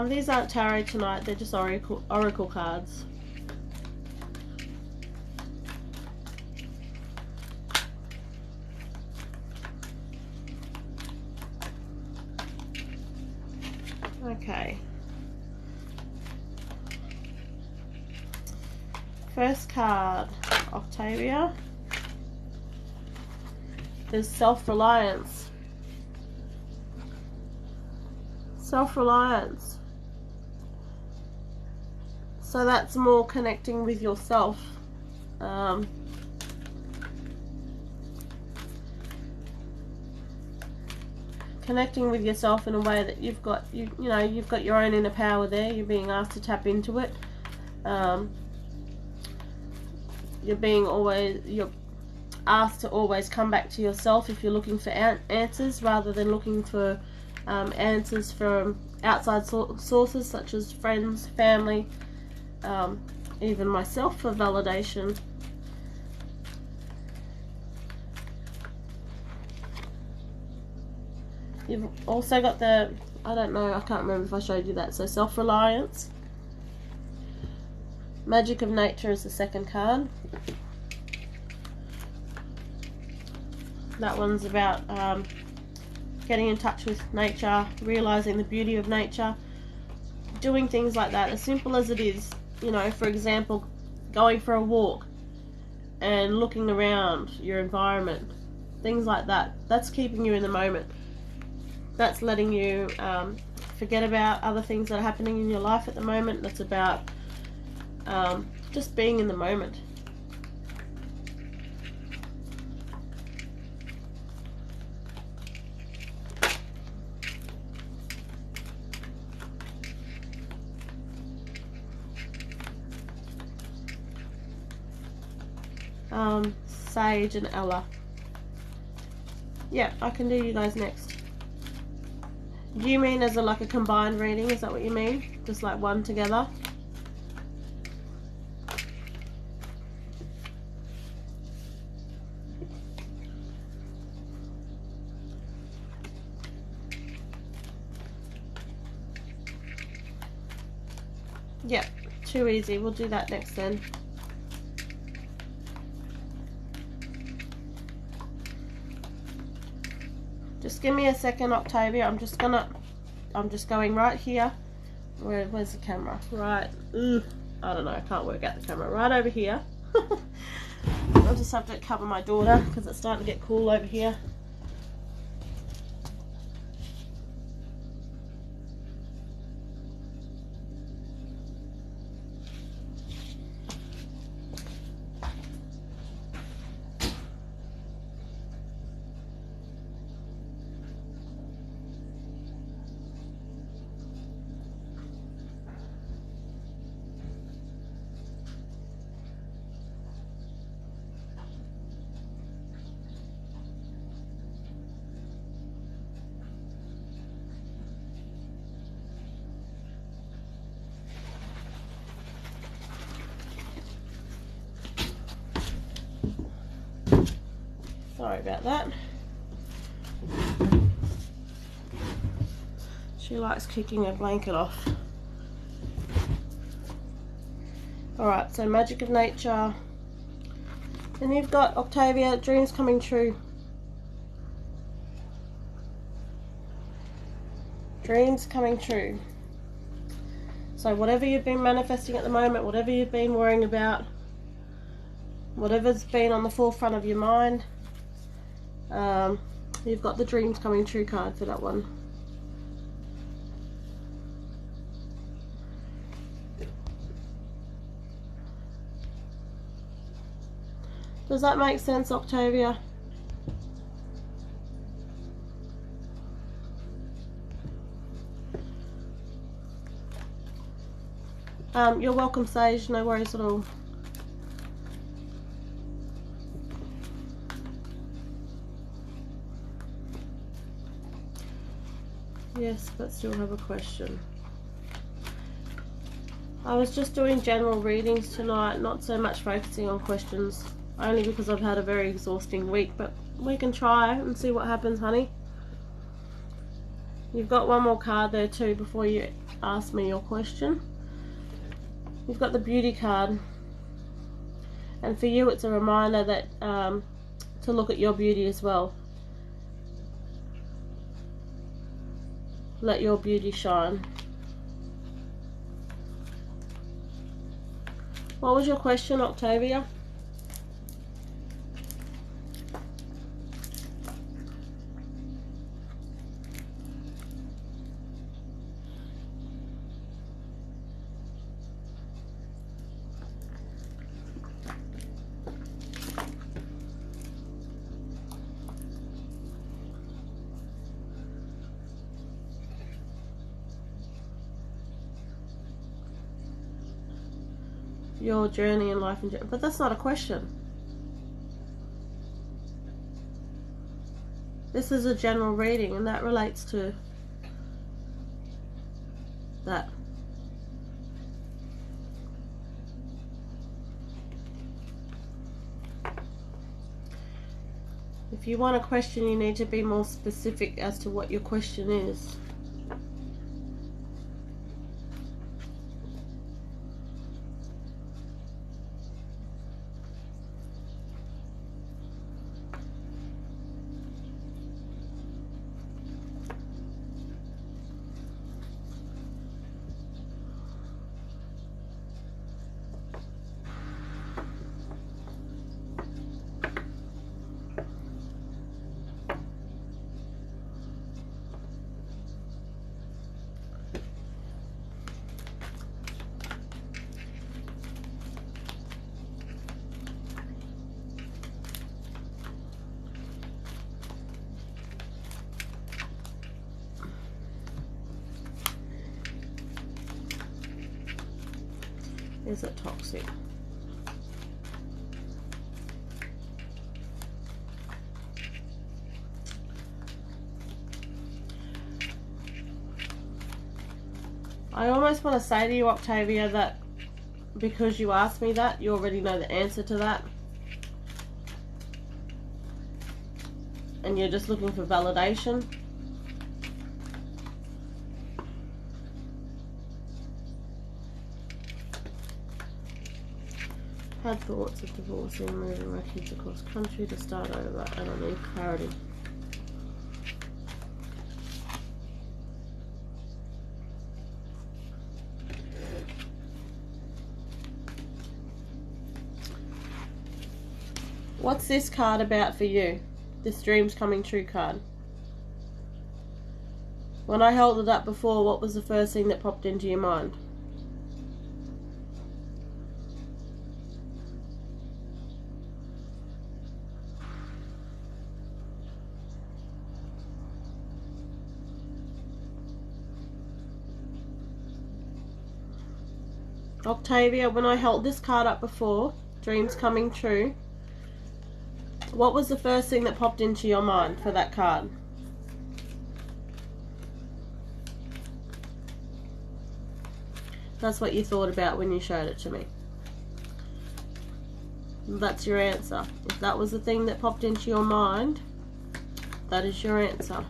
These aren't tarot tonight, they're just oracle cards. Okay. First card, Octavia, is Self-Reliance. Self-Reliance. So that's more connecting with yourself. Connecting with yourself in a way that you've got you've got your own inner power there. You're being asked to tap into it. You're asked to always come back to yourself if you're looking for answers, rather than looking for answers from outside sources such as friends, family, even myself for validation. You've also got the, I don't know, I can't remember if I showed you that, so Self-Reliance. Magic of Nature is the second card. That one's about getting in touch with nature, realizing the beauty of nature, doing things like that, as simple as it is. You know, for example, going for a walk and looking around your environment, things like that. That's keeping you in the moment. That's letting you forget about other things that are happening in your life at the moment. That's about just being in the moment. Sage and Ella. Yeah, I can do you guys next. Do you mean as like a combined reading? Is that what you mean? Just like one together? Yep, too easy. We'll do that next then. Just give me a second, Octavia. I'm just going right here. Where's the camera? Right. I don't know. I can't work out the camera. Right over here. I'll just have to cover my daughter because it's starting to get cool over here. Sorry about that. She likes kicking her blanket off. Alright, so Magic of Nature. And you've got Octavia, dreams coming true. Dreams coming true. So whatever you've been manifesting at the moment, whatever you've been worrying about, whatever's been on the forefront of your mind, you've got the dreams coming true card for that one. Does that make sense, Octavia? You're welcome, Sage. No worries at all. Yes, but still have a question. I was just doing general readings tonight, not so much focusing on questions. only because I've had a very exhausting week, but we can try and see what happens, honey. You've got one more card there too before you ask me your question. You've got the Beauty card, and for you it's a reminder that to look at your beauty as well. Let your beauty shine. What was your question, Octavia? Your journey in life, but that's not a question. This is a general reading, and that relates to that. If you want a question, you need to be more specific as to what your question is. Is it toxic? I almost want to say to you, Octavia, that because you asked me that, you already know the answer to that. And you're just looking for validation. Had thoughts of divorcing, moving my kids across country to start over, and I need clarity. What's this card about for you? This dreams coming true card. When I held it up before, what was the first thing that popped into your mind? Octavia, when I held this card up before, dreams coming true, what was the first thing that popped into your mind for that card? That's what you thought about when you showed it to me. That's your answer. If that was the thing that popped into your mind, that is your answer.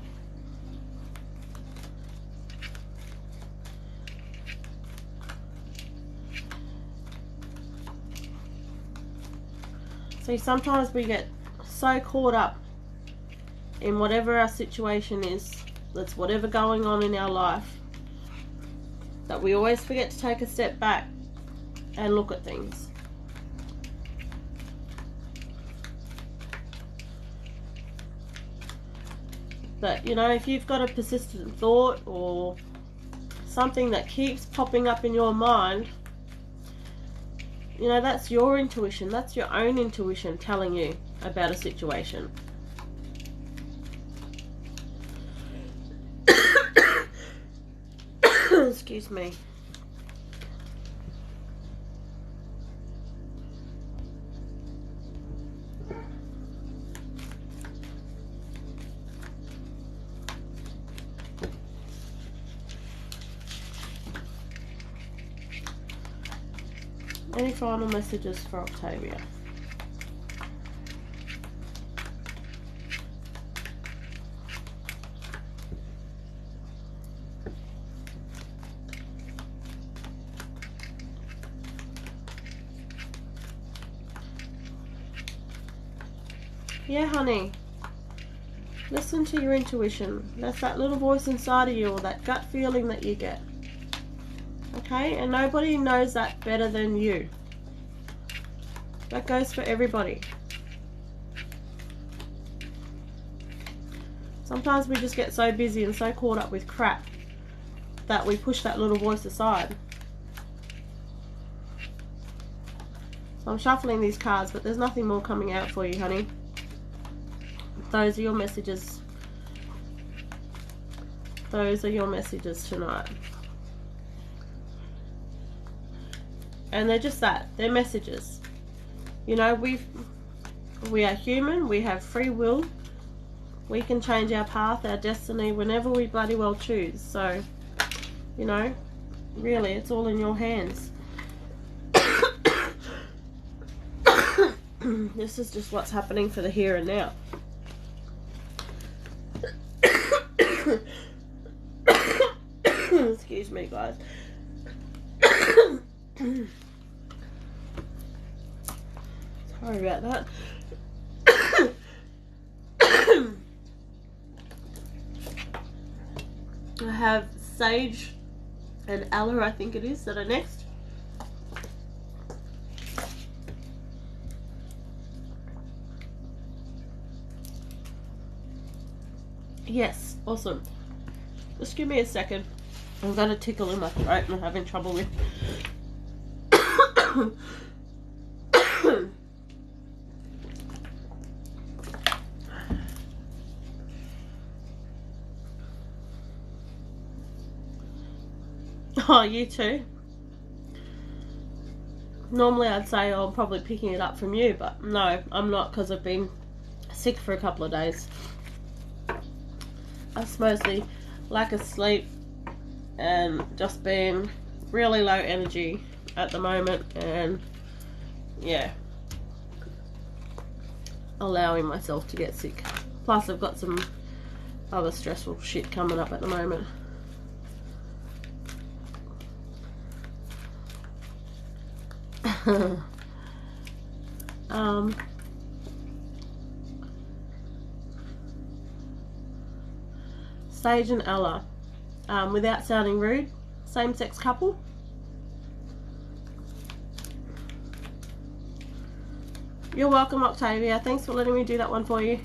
See, sometimes we get so caught up in whatever our situation is, that's whatever going on in our life, that we always forget to take a step back and look at things. But, you know, if you've got a persistent thought or something that keeps popping up in your mind, you know, that's your intuition. That's your own intuition telling you about a situation. Excuse me. Any final messages for Octavia? Yeah, honey. Listen to your intuition. That's that little voice inside of you, or that gut feeling that you get. Okay? And nobody knows that better than you. That goes for everybody. Sometimes we just get so busy and so caught up with crap that we push that little voice aside. So I'm shuffling these cards, but there's nothing more coming out for you, honey. Those are your messages. Those are your messages tonight. And they're just that. They're messages. You know, we are human. We have free will. We can change our path, our destiny, whenever we bloody well choose. So, you know, really, it's all in your hands. This is just what's happening for the here and now. Excuse me, guys. Sorry about that. I have Sage and Ella, I think it is, that are next. Yes, awesome. Just give me a second. I've got a tickle in my throat and I'm having trouble with. Oh, you too? Normally I'd say, oh, I'm probably picking it up from you, but no, I'm not, because I've been sick for a couple of days. That's mostly lack of sleep and just being really low energy at the moment, and yeah, allowing myself to get sick. Plus I've got some other stressful shit coming up at the moment. Sage and Ella, without sounding rude, same-sex couple. You're welcome, Octavia. Thanks for letting me do that one for you.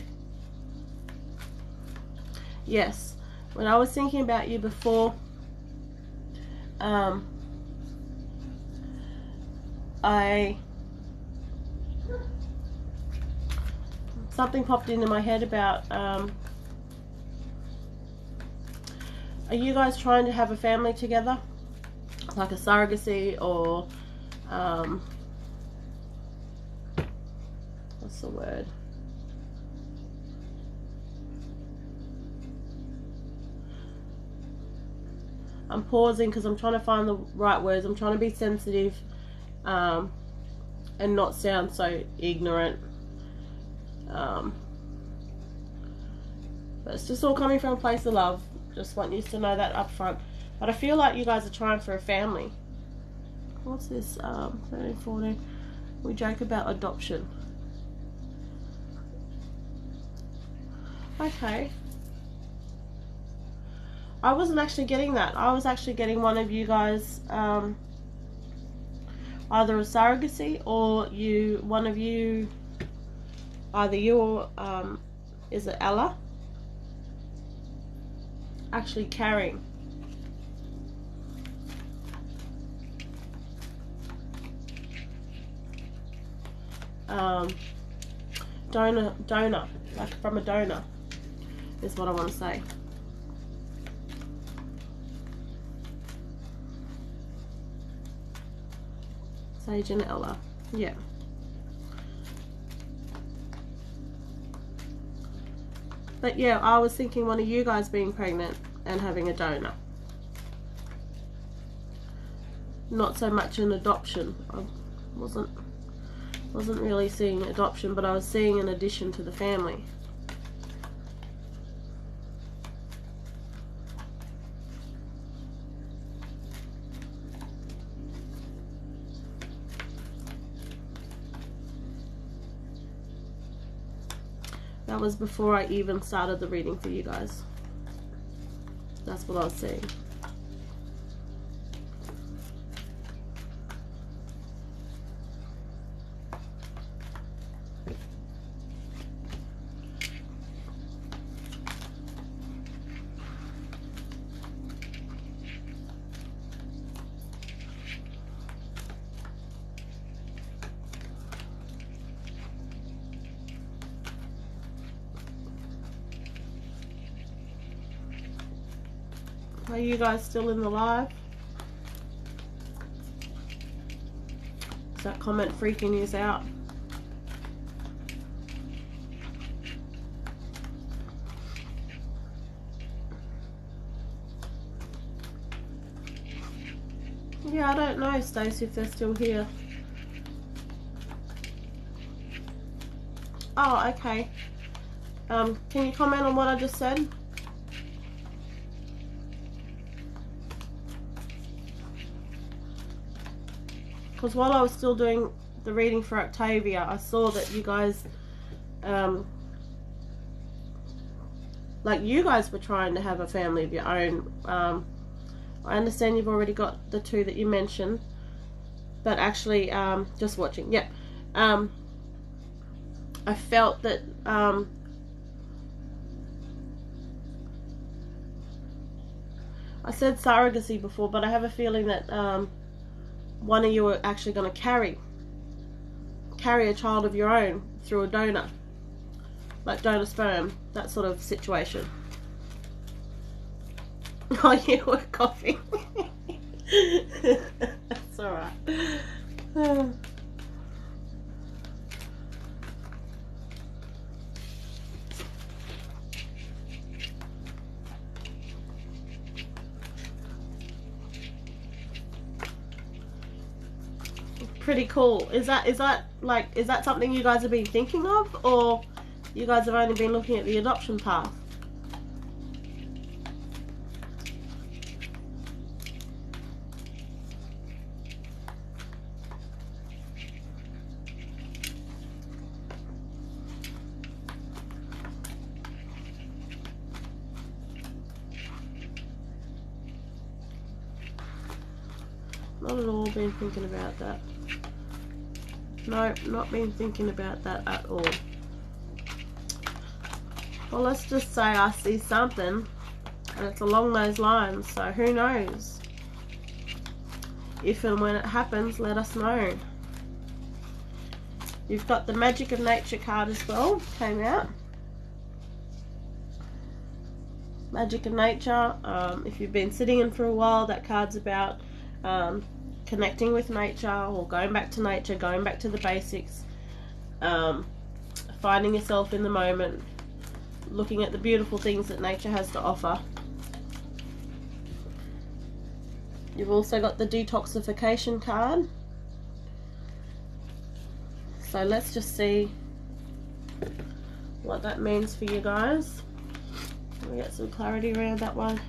Yes, when I was thinking about you before, something popped into my head about, are you guys trying to have a family together? Like a surrogacy, or, what's the word? I'm pausing because I'm trying to find the right words. I'm trying to be sensitive, and not sound so ignorant. But it's just all coming from a place of love. Just want you to know that up front. But I feel like you guys are trying for a family. What's this? 13, 14. We joke about adoption. Okay. I wasn't actually getting that. I was actually getting one of you guys, either a surrogacy, or one of you, either you or, is it Ella? Actually carrying. Donor, like from a donor, is what I want to say. Sage and Ella, yeah. But yeah, I was thinking one of you guys being pregnant and having a donor. Not so much an adoption. I wasn't really seeing adoption, but I was seeing an addition to the family. That was before I even started the reading for you guys. That's what I was seeing. Are you guys still in the live? Is that comment freaking you out? Yeah, I don't know, Stacey, if they're still here. Oh, okay. Can you comment on what I just said? Because while I was still doing the reading for Octavia, I saw that you guys, like you guys were trying to have a family of your own. I understand you've already got the 2 that you mentioned, but actually, just watching, yep. I felt that, I said surrogacy before, but I have a feeling that, one of you are actually going to carry a child of your own through a donor, like donor sperm, that sort of situation. Oh, you were coughing. That's alright. Pretty cool. Is that something you guys have been thinking of, or you guys have only been looking at the adoption path? Not at all been thinking about that. No, not been thinking about that at all. Well, let's just say I see something and it's along those lines, so who knows? If and when it happens, let us know. You've got the Magic of Nature card as well, came out. Magic of Nature, if you've been sitting in for a while, that card's about connecting with nature, or going back to nature, going back to the basics, finding yourself in the moment, looking at the beautiful things that nature has to offer. You've also got the detoxification card. So let's just see what that means for you guys. Let me get some clarity around that one.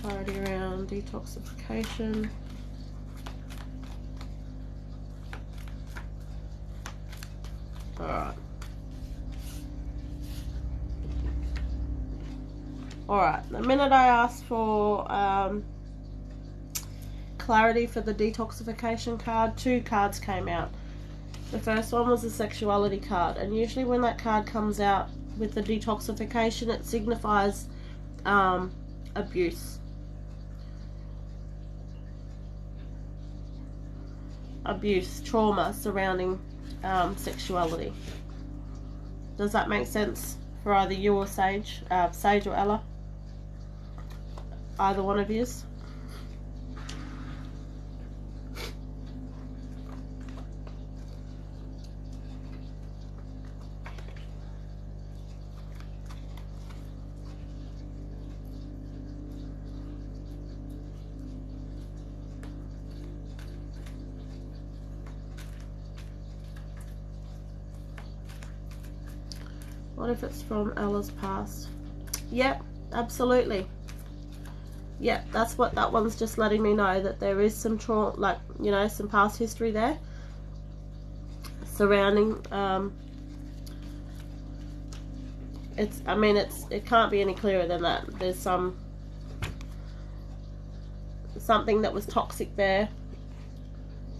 Clarity around detoxification. Alright. Alright, the minute I asked for clarity for the detoxification card, 2 cards came out. The first one was the sexuality card, and usually when that card comes out with the detoxification, it signifies abuse. Abuse, trauma surrounding sexuality. Does that make sense for either you or Sage? Sage or Ella? Either one of yous? What if it's from Ella's past? Yep, absolutely. yeah, that's what that one's just letting me know, that there is some trauma, like, you know, some past history there surrounding. It can't be any clearer than that. There's something that was toxic there.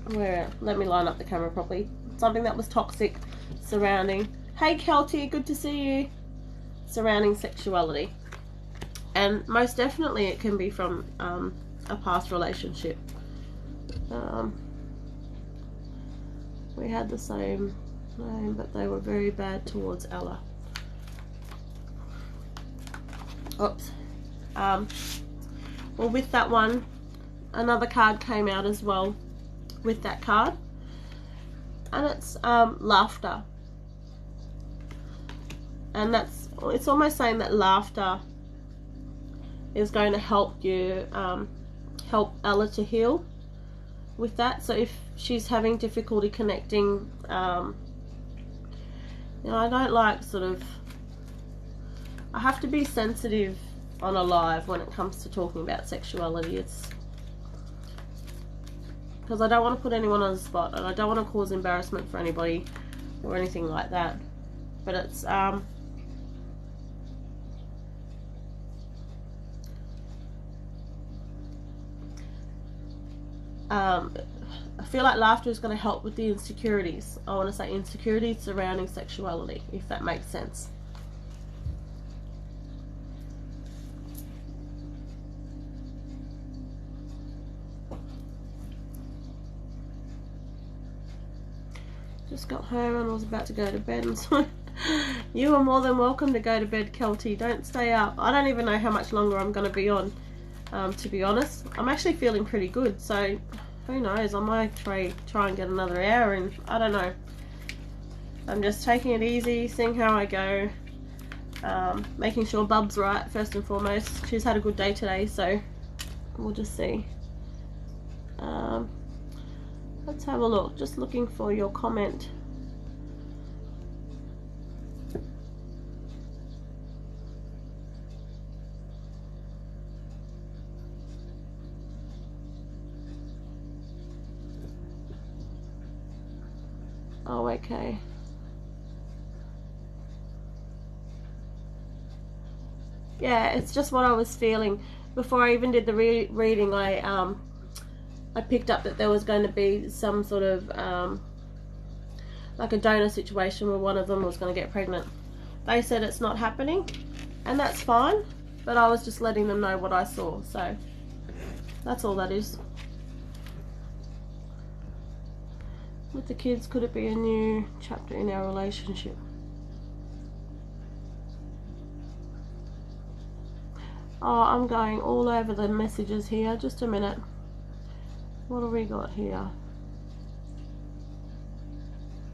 Let me line up the camera properly. Something that was toxic surrounding. Hey Kelty, good to see you. Surrounding sexuality, and most definitely it can be from a past relationship. We had the same name, but they were very bad towards Ella. Oops. Well, with that one, another card came out as well with that card, and it's laughter, and it's almost saying that laughter is going to help you, help Ella to heal with that. So if she's having difficulty connecting, you know, I don't like I have to be sensitive on a live when it comes to talking about sexuality. It's because I don't want to put anyone on the spot, and I don't want to cause embarrassment for anybody or anything like that. But it's I feel like laughter is going to help with the insecurities. I want to say insecurities surrounding sexuality, if that makes sense. Just got home and was about to go to bed, and so you are more than welcome to go to bed, Kelty. Don't stay up. I don't even know how much longer I'm going to be on, to be honest. I'm actually feeling pretty good, so who knows, I might try and get another hour in. I don't know. I'm just taking it easy, seeing how I go, making sure Bub's right first and foremost. She's had a good day today, so we'll just see. Let's have a look. Just looking for your comment. Oh, okay. Yeah, it's just what I was feeling. Before I even did the reading, I picked up that there was going to be some sort of like a donor situation where one of them was going to get pregnant. They said it's not happening, and that's fine, but I was just letting them know what I saw, so that's all that is. With the kids, could it be a new chapter in our relationship? Oh, I'm going all over the messages here. Just a minute. What have we got here?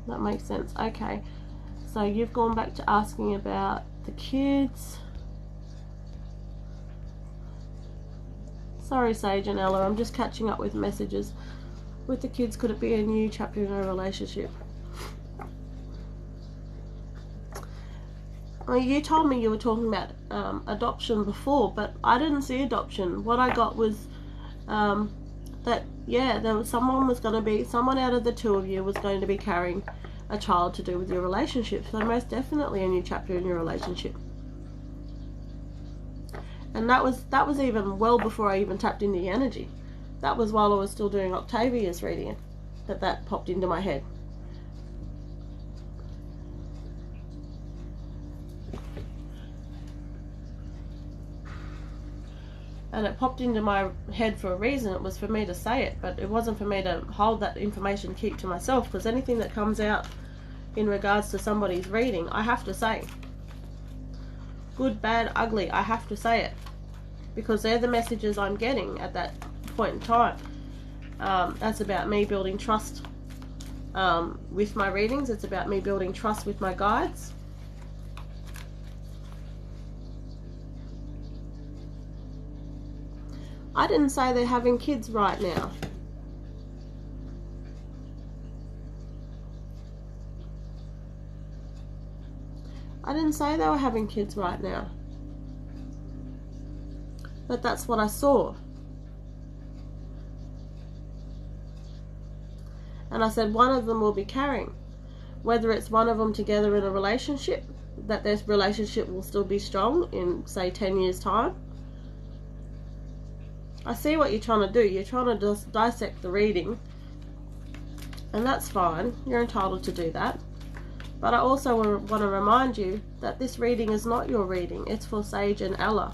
That makes sense. Okay. So you've gone back to asking about the kids. Sorry, Sage and Ella. I'm just catching up with messages. With the kids, could it be a new chapter in our relationship? Well, you told me you were talking about adoption before, but I didn't see adoption. What I got was that, yeah, there was someone out of the two of you was going to be carrying a child to do with your relationship. So most definitely a new chapter in your relationship. And that was even well before I even tapped into the energy. That was while I was still doing Octavia's reading that popped into my head. And it popped into my head for a reason. It was for me to say it, but it wasn't for me to hold that information, keep to myself, because anything that comes out in regards to somebody's reading, I have to say. Good, bad, ugly, I have to say it. Because they're the messages I'm getting at that point in time. That's about me building trust with my readings. It's about me building trust with my guides. I didn't say they're having kids right now. I didn't say they were having kids right now. but that's what I saw. And I said one of them will be carrying. Whether it's one of them together in a relationship, that their relationship will still be strong in, say, 10 years' time. I see what you're trying to do. You're trying to just dissect the reading. And that's fine. You're entitled to do that. But I also want to remind you that this reading is not your reading. It's for Sage and Ella.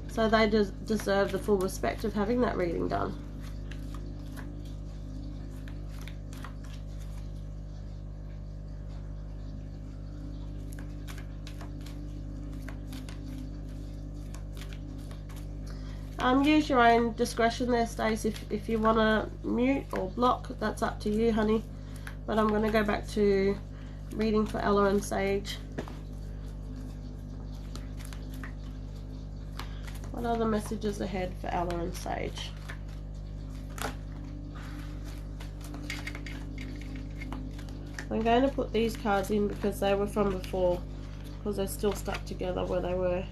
So they deserve the full respect of having that reading done. Use your own discretion there, Stace. If you want to mute or block, that's up to you, honey. But I'm going to go back to reading for Ella and Sage. What are the messages ahead for Ella and Sage? I'm going to put these cards in because they were from before, because they're still stuck together where they were.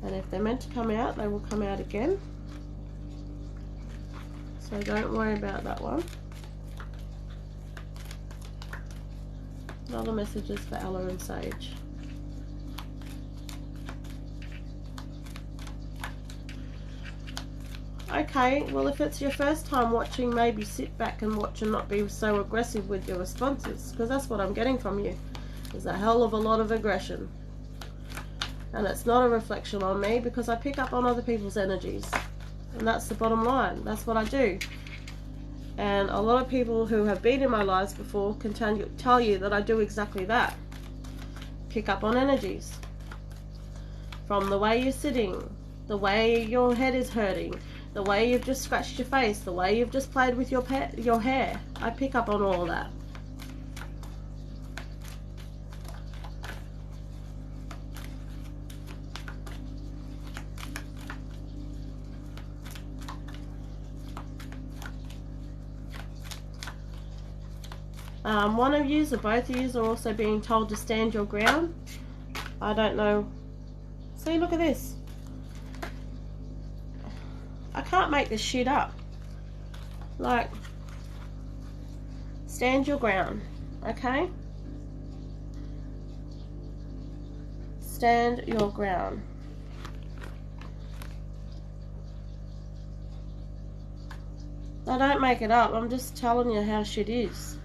And if they're meant to come out, they will come out again. So don't worry about that one. Other messages for Ella and Sage. Okay, well if it's your first time watching, maybe sit back and watch and not be so aggressive with your responses, because that's what I'm getting from you. There's a hell of a lot of aggression. And it's not a reflection on me, because I pick up on other people's energies. And that's the bottom line. That's what I do. And a lot of people who have been in my lives before can tell you that I do exactly that. Pick up on energies. From the way you're sitting, the way your head is hurting, the way you've just scratched your face, the way you've just played with your hair. I pick up on all of that. One of you or both of you are also being told to stand your ground. I don't know. See, look at this. I can't make this shit up. Like, stand your ground, okay? Stand your ground. I don't make it up. I'm just telling you how shit is.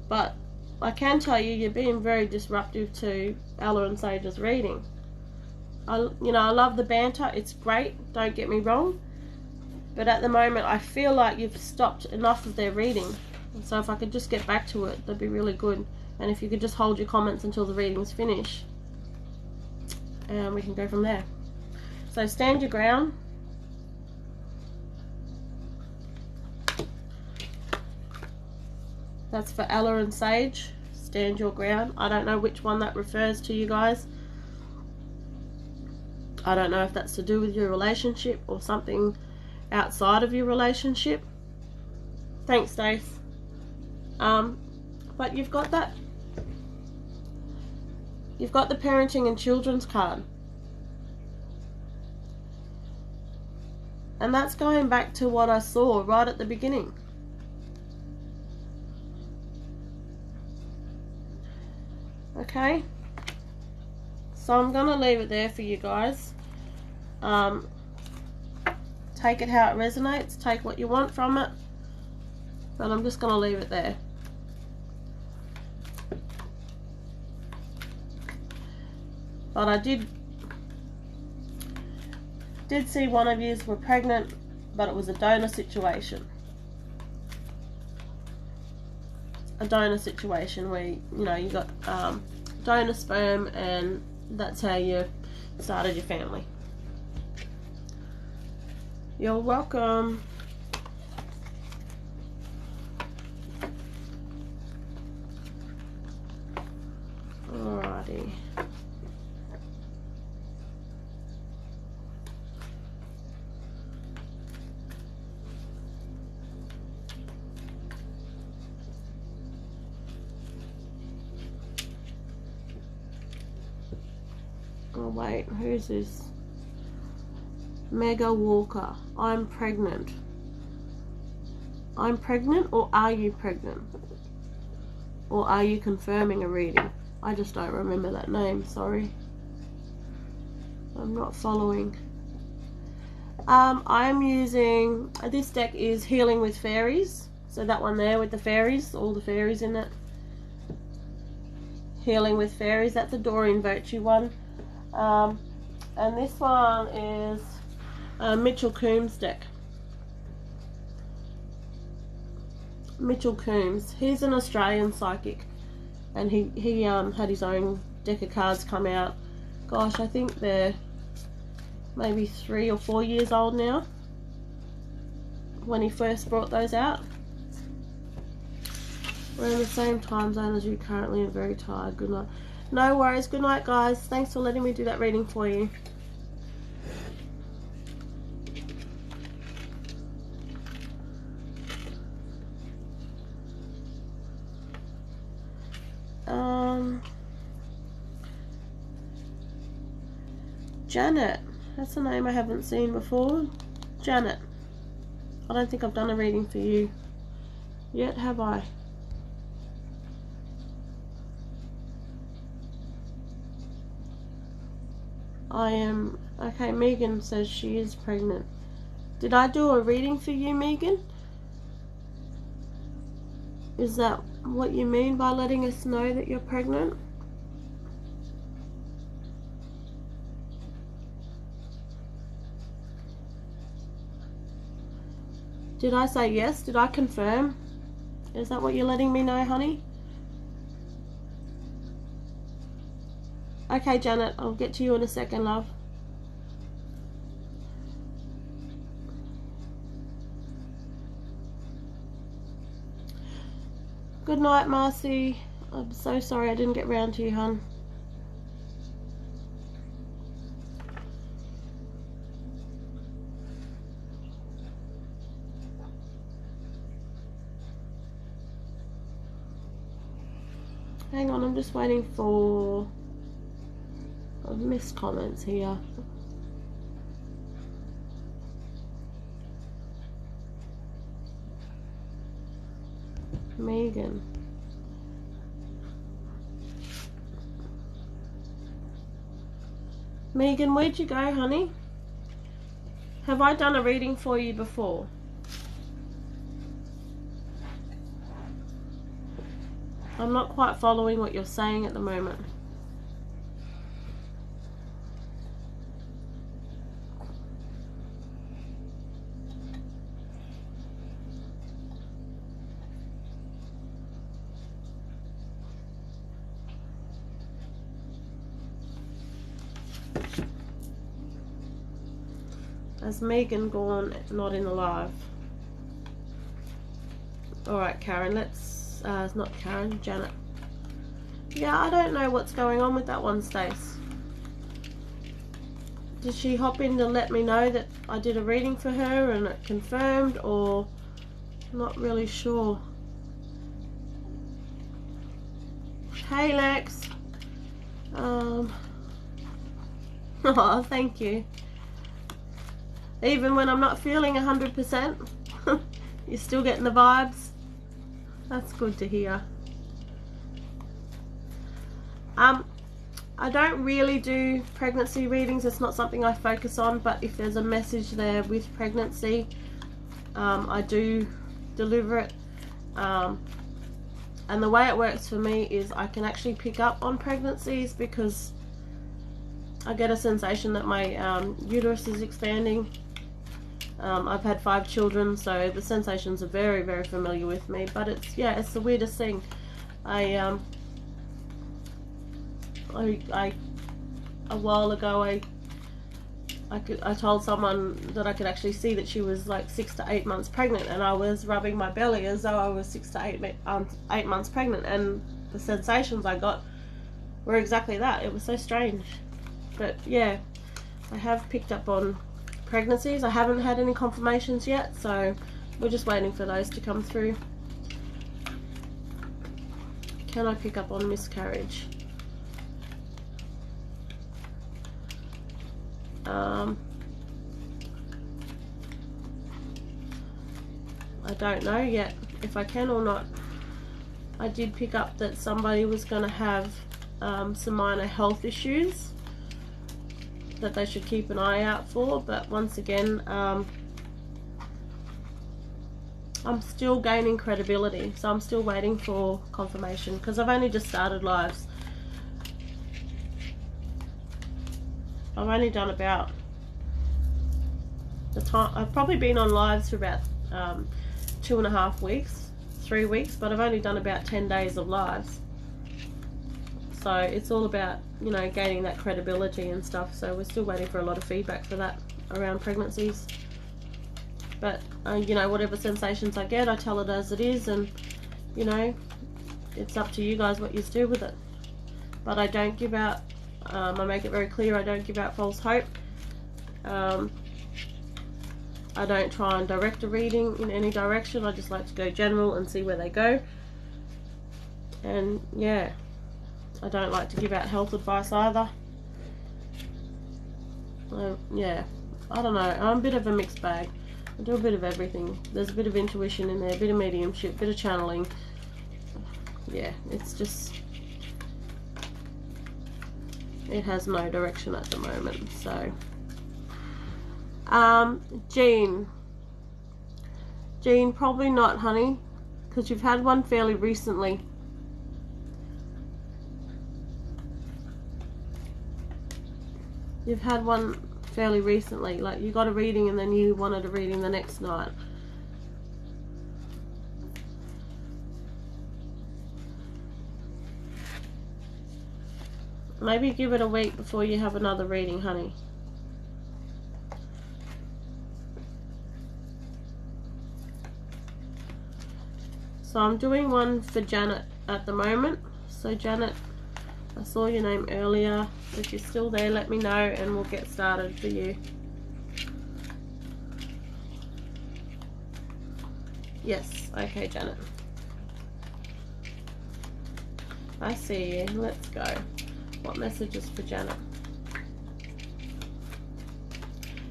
But I can tell you, you're being very disruptive to Ella and Sage's reading. I love the banter. It's great. Don't get me wrong. But at the moment, I feel like you've stopped enough of their reading. So if I could just get back to it, that'd be really good. And if you could just hold your comments until the reading's finished, and we can go from there. So stand your ground. That's for Ella and Sage. Stand your ground. I don't know which one that refers to, you guys. I don't know if that's to do with your relationship or something outside of your relationship. Thanks, Stace. But you've got that. You've got the parenting and children's card. And that's going back to what I saw right at the beginning. Okay, so I'm going to leave it there for you guys. Take it how it resonates, take what you want from it, but I'm just going to leave it there. But I did see one of you were pregnant, but it was a donor situation. A donor situation where, you got donor sperm, and that's how you started your family. You're welcome. Alrighty. wait, who's this? Mega Walker. I'm pregnant. I'm pregnant, or are you pregnant? Or are you confirming a reading? I just don't remember that name, sorry. I'm not following. I'm using, this deck is Healing with Fairies. So that one there with the fairies, all the fairies in it. Healing with Fairies, that's a Doreen Virtue one. And this one is Mitchell Coombs deck. Mitchell Coombs, he's an Australian psychic, and he had his own deck of cards come out. Gosh, I think they're maybe 3 or 4 years old now when he first brought those out. We're in the same time zone as you currently and very tired. Good night. No worries. Good night, guys. Thanks for letting me do that reading for you. Janet. That's a name I haven't seen before. Janet. I don't think I've done a reading for you yet, have I? I am... Okay, Megan says she is pregnant. Did I do a reading for you, Megan? Is that what you mean by letting us know that you're pregnant? Did I say yes? Did I confirm? Is that what you're letting me know, honey? Okay, Janet, I'll get to you in a second, love. Good night, Marcy. I'm so sorry I didn't get round to you, hon. Hang on, I'm just waiting for... I've missed comments here. Megan. Megan, where'd you go, honey? Have I done a reading for you before? I'm not quite following what you're saying at the moment. Has Megan gone not in the live? Alright, Karen, let's... it's not Karen, Janet. Yeah, I don't know what's going on with that one, Stace. Did she hop in to let me know that I did a reading for her and it confirmed, or... Not really sure. Hey, Lex. Oh, thank you. Even when I'm not feeling 100%, you're still getting the vibes. That's good to hear. I don't really do pregnancy readings. It's not something I focus on, but if there's a message there with pregnancy, I do deliver it. And the way it works for me is I can actually pick up on pregnancies because I get a sensation that my uterus is expanding. I've had 5 children, so the sensations are very, very familiar with me. But it's, yeah, it's the weirdest thing. A while ago, I told someone that I could actually see that she was like 6 to 8 months pregnant, and I was rubbing my belly as though I was 6 to 8 months pregnant, and the sensations I got were exactly that. It was so strange. But yeah, I have picked up on pregnancies. I haven't had any confirmations yet, so we're just waiting for those to come through. Can I pick up on miscarriage? I don't know yet if I can or not. I did pick up that somebody was going to have some minor health issues that they should keep an eye out for, but once again, I'm still gaining credibility, so I'm still waiting for confirmation because I've only just started lives. I've only done about the time, I've probably been on lives for about 2.5 weeks, 3 weeks, but I've only done about 10 days of lives. So it's all about, you know, gaining that credibility and stuff. So we're still waiting for a lot of feedback for that around pregnancies. But, you know, whatever sensations I get, I tell it as it is. And, you know, it's up to you guys what you do with it. But I don't give out, I make it very clear I don't give out false hope. I don't try and direct a reading in any direction. I just like to go general and see where they go. And, yeah. I don't like to give out health advice either. Yeah, I don't know. I'm a bit of a mixed bag. I do a bit of everything. There's a bit of intuition in there, a bit of mediumship, a bit of channeling. Yeah, it's just... it has no direction at the moment, so... Jean, probably not, honey, because you've had one fairly recently. You've had one fairly recently, like you got a reading and then you wanted a reading the next night. Maybe give it a week before you have another reading, honey. So I'm doing one for Janet at the moment. So Janet, I saw your name earlier. If you're still there, let me know and we'll get started for you. Yes, okay, Janet. I see you. Let's go. What messages for Janet?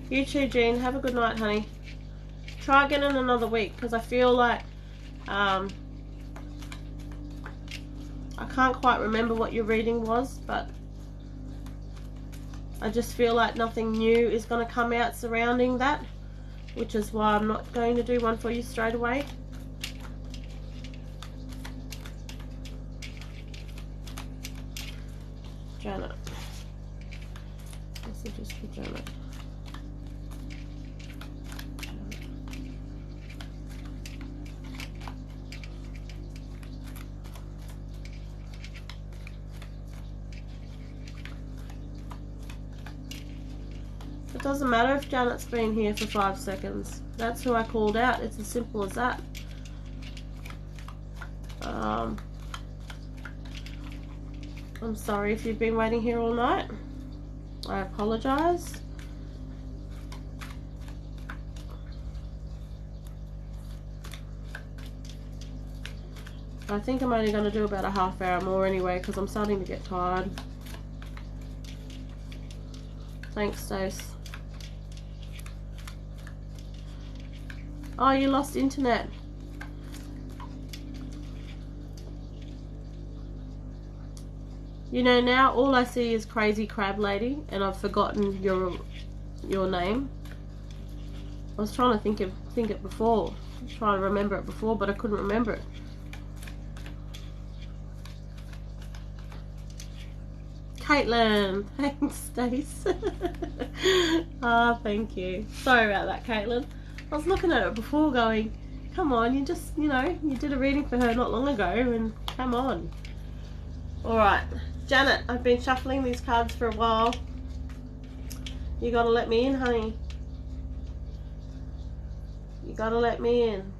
You too, Jean. Have a good night, honey. Try again in another week because I feel like I can't quite remember what your reading was, but I just feel like nothing new is going to come out surrounding that, which is why I'm not going to do one for you straight away. Janet. Messages for Janet. It doesn't matter if Janet's been here for 5 seconds. That's who I called out. It's as simple as that. I'm sorry if you've been waiting here all night. I apologise. I think I'm only going to do about a half hour more anyway because I'm starting to get tired. Thanks, Stace. Oh, you lost internet. You know, now all I see is Crazy Crab Lady, and I've forgotten your name. I was trying to think it before. I was trying to remember it before, but I couldn't remember it. Caitlin, thanks, Stace. Ah, thank you. Sorry about that, Caitlin. I was looking at it before going, come on, you just, you know, you did a reading for her not long ago, and come on. Alright, Janet, I've been shuffling these cards for a while. You gotta let me in, honey. You gotta let me in.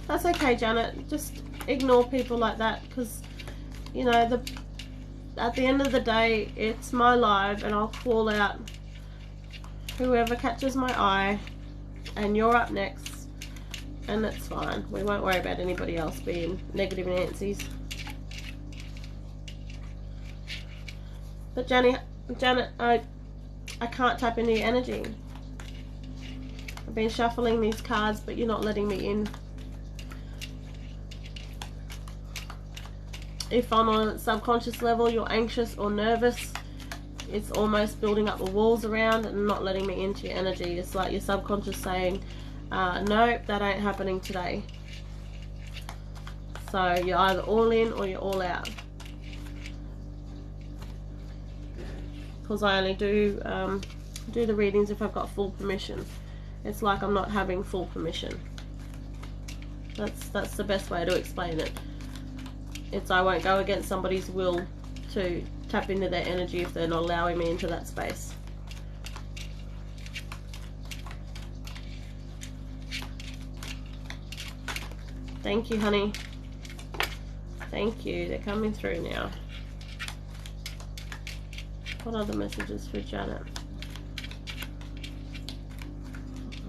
That's okay, Janet. Just ignore people like that because, you know, at the end of the day, it's my live and I'll call out whoever catches my eye, and you're up next, and that's fine. We won't worry about anybody else being negative Nancy's. But Janet, I can't tap into your energy. I've been shuffling these cards, but you're not letting me in. If I'm on a subconscious level, you're anxious or nervous. It's almost building up the walls around and not letting me into your energy. It's like your subconscious saying, nope, that ain't happening today. So you're either all in or you're all out. Because I only do the readings if I've got full permission. It's like I'm not having full permission. That's the best way to explain it. It's I won't go against somebody's will to tap into their energy if they're not allowing me into that space. Thank you, honey. Thank you. They're coming through now. What other messages for Janet?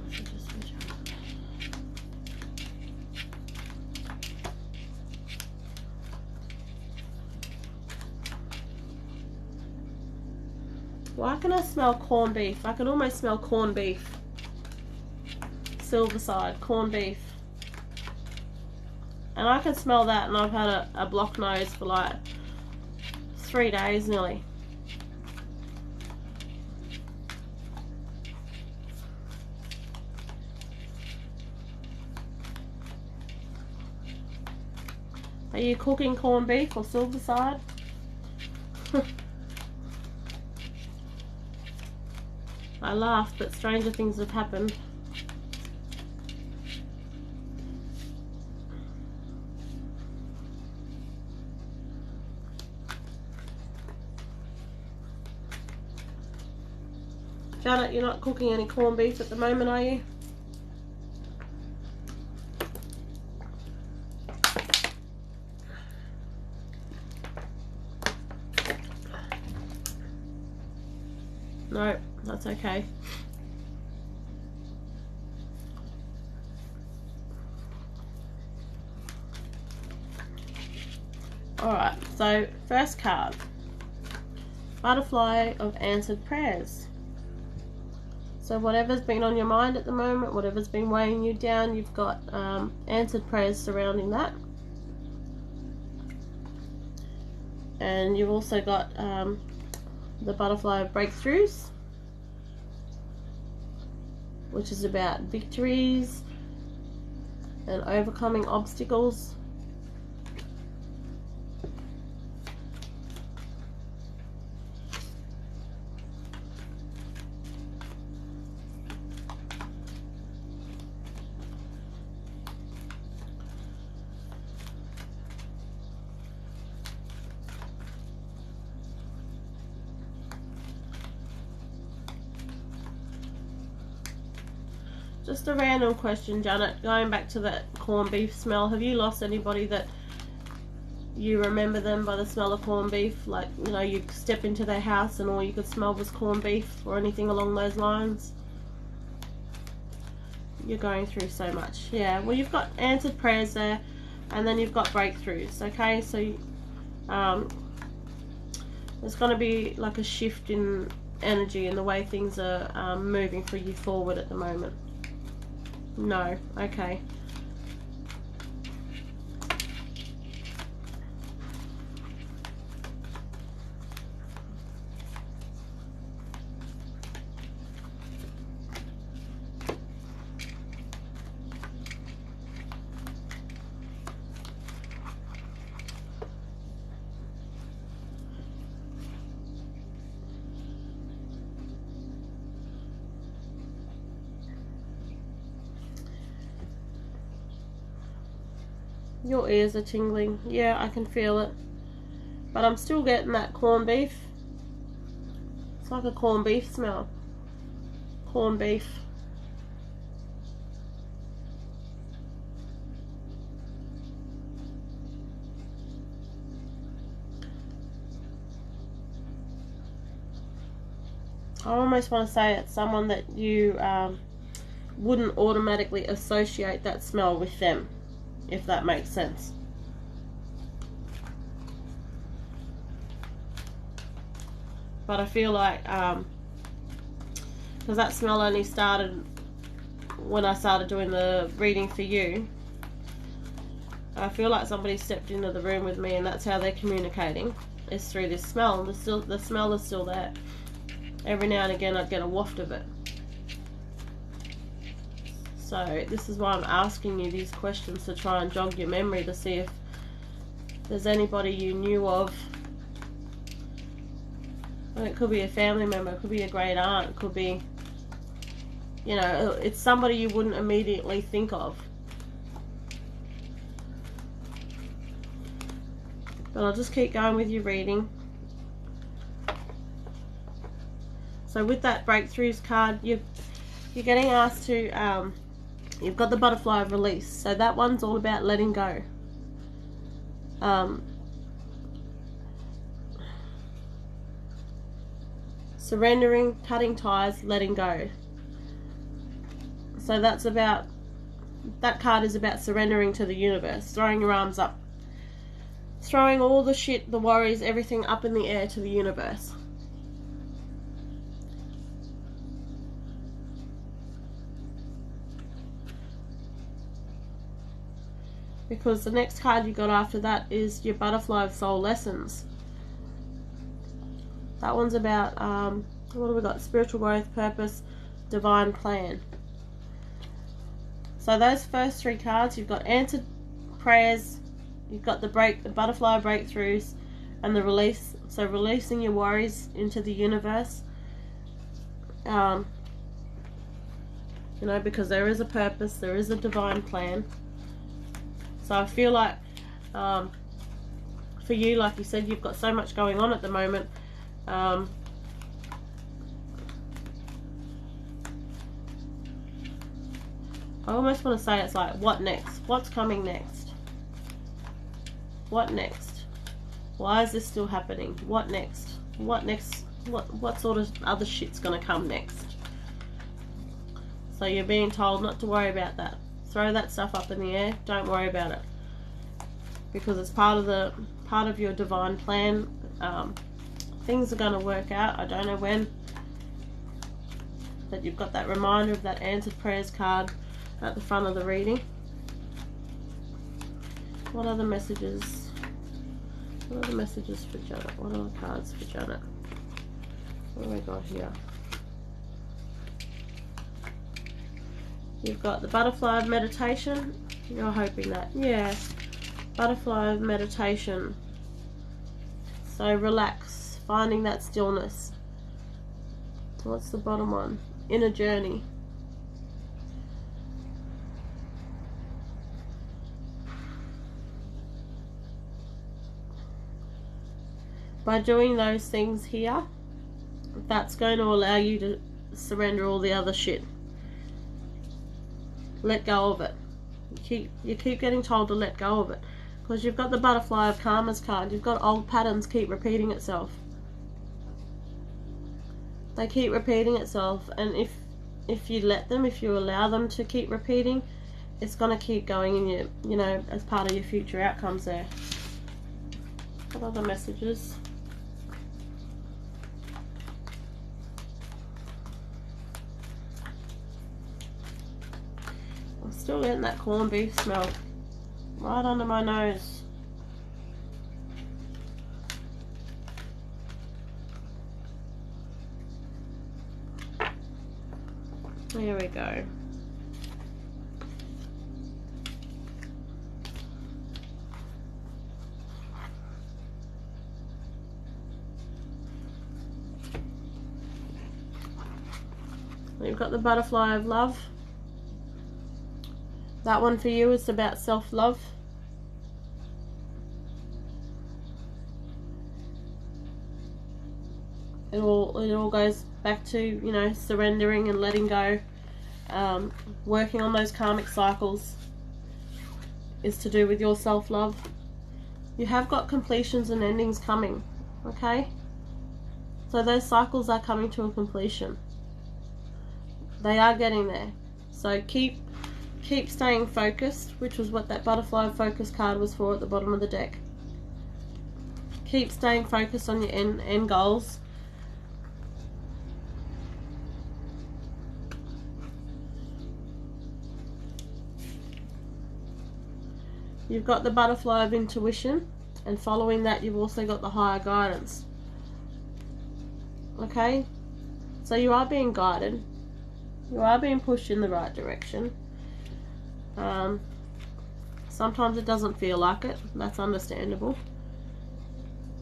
Messages for Janet. Why can I smell corned beef? I can almost smell corned beef. Silver side, corned beef. And I can smell that, and I've had a blocked nose for like 3 days nearly. Are you cooking corned beef or silver side? I laughed, but stranger things have happened. Janet, you're not cooking any corned beef at the moment, are you? No, that's okay. Alright, so first card. Butterfly of answered prayers. So whatever's been on your mind at the moment, whatever's been weighing you down, you've got answered prayers surrounding that. And you've also got the butterfly of breakthroughs, which is about victories and overcoming obstacles. Just a random question, Janet. Going back to that corned beef smell, have you lost anybody that you remember them by the smell of corned beef? Like, you know, you step into their house and all you could smell was corned beef or anything along those lines? You're going through so much. Yeah, well, you've got answered prayers there, and then you've got breakthroughs, okay? So there's going to be like a shift in energy in the way things are moving for you forward at the moment. No, okay. Your ears are tingling. Yeah, I can feel it. But I'm still getting that corned beef. It's like a corned beef smell. Corned beef. I almost want to say it's someone that you wouldn't automatically associate that smell with them, if that makes sense. But I feel like, because that smell only started when I started doing the reading for you, I feel like somebody stepped into the room with me, and that's how they're communicating, is through this smell. And the smell is still there. Every now and again I'd get a waft of it. So this is why I'm asking you these questions, to try and jog your memory, to see if there's anybody you knew of. And it could be a family member, it could be a great aunt, it could be, you know, it's somebody you wouldn't immediately think of. But I'll just keep going with your reading. So with that breakthroughs card, you're getting asked to, you've got the butterfly of release. So that one's all about letting go. Surrendering, cutting ties, letting go. So that's about, that card is about surrendering to the universe, throwing your arms up. Throwing all the shit, the worries, everything up in the air to the universe. Because the next card you got after that is your butterfly of soul lessons. That one's about, what have we got? Spiritual growth, purpose, divine plan. So those first three cards, you've got answered prayers, you've got the butterfly breakthroughs, and the release. So releasing your worries into the universe. You know, because there is a purpose, there is a divine plan. So I feel like, for you, like you said, you've got so much going on at the moment. I almost want to say it's like, what next? What's coming next? What next? Why is this still happening? What next? What next? What sort of other shit's gonna come next? So you're being told not to worry about that. Throw that stuff up in the air. Don't worry about it, because it's part of your divine plan. Things are going to work out. I don't know when. But you've got that reminder of that answered prayers card at the front of the reading. What other messages? What other messages for Janet? What other cards for Janet? What have we got here? You've got the butterfly of meditation. You're hoping that. Yeah. Butterfly of meditation. So relax. Finding that stillness. What's the bottom one? Inner journey. By doing those things here, that's going to allow you to surrender all the other shit. Let go of it. You keep getting told to let go of it, because you've got the butterfly of karma's card. You've got old patterns keep repeating itself. They keep repeating itself, and if you let them, if you allow them to keep repeating, it's going to keep going in your, you know, as part of your future outcomes there. What other messages? I'm still getting that corned beef smell right under my nose. There we go. You've got the butterfly of love. That one for you is about self-love. It all goes back to, you know, surrendering and letting go. Working on those karmic cycles is to do with your self-love. You have got completions and endings coming, okay? So those cycles are coming to a completion. They are getting there. So keep staying focused, which was what that butterfly focus card was for at the bottom of the deck. Keep staying focused on your end goals. You've got the butterfly of intuition, and following that you've also got the higher guidance. Okay? So you are being guided. You are being pushed in the right direction. Sometimes it doesn't feel like it. That's understandable.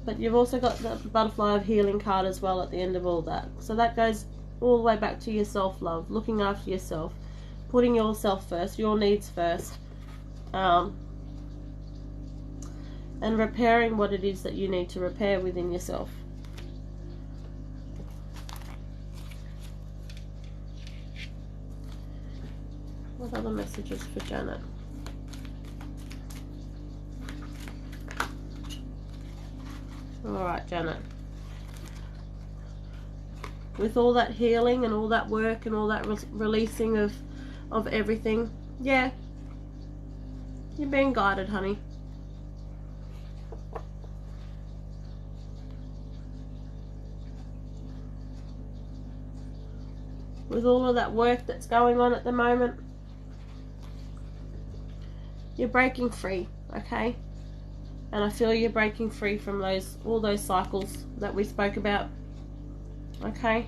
But you've also got the butterfly of healing card as well at the end of all that. So that goes all the way back to your self-love, looking after yourself, putting yourself first, your needs first, and repairing what it is that you need to repair within yourself. What other messages for Janet? Alright, Janet. With all that healing and all that work and all that releasing of everything, yeah, you're being guided, honey. With all of that work that's going on at the moment, you're breaking free, okay? And I feel you're breaking free from all those cycles that we spoke about, okay?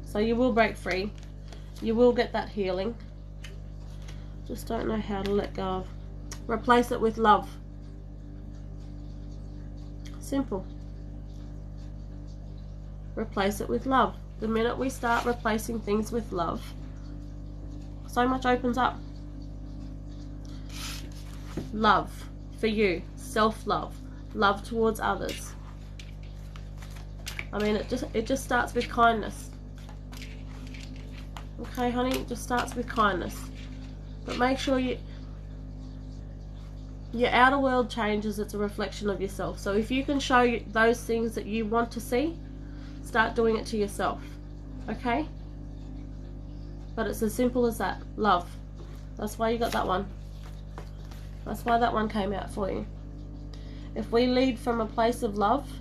So you will break free. You will get that healing. Just don't know how to let go of. Replace it with love. Simple. Replace it with love. The minute we start replacing things with love, so much opens up. Love for you, self-love, love towards others. I mean, it just starts with kindness. Okay, honey, it just starts with kindness. But make sure your outer world changes. It's a reflection of yourself. So if you can show those things that you want to see, start doing it to yourself. Okay? But it's as simple as that. Love. That's why you got that one. That's why that one came out for you. If we lead from a place of love,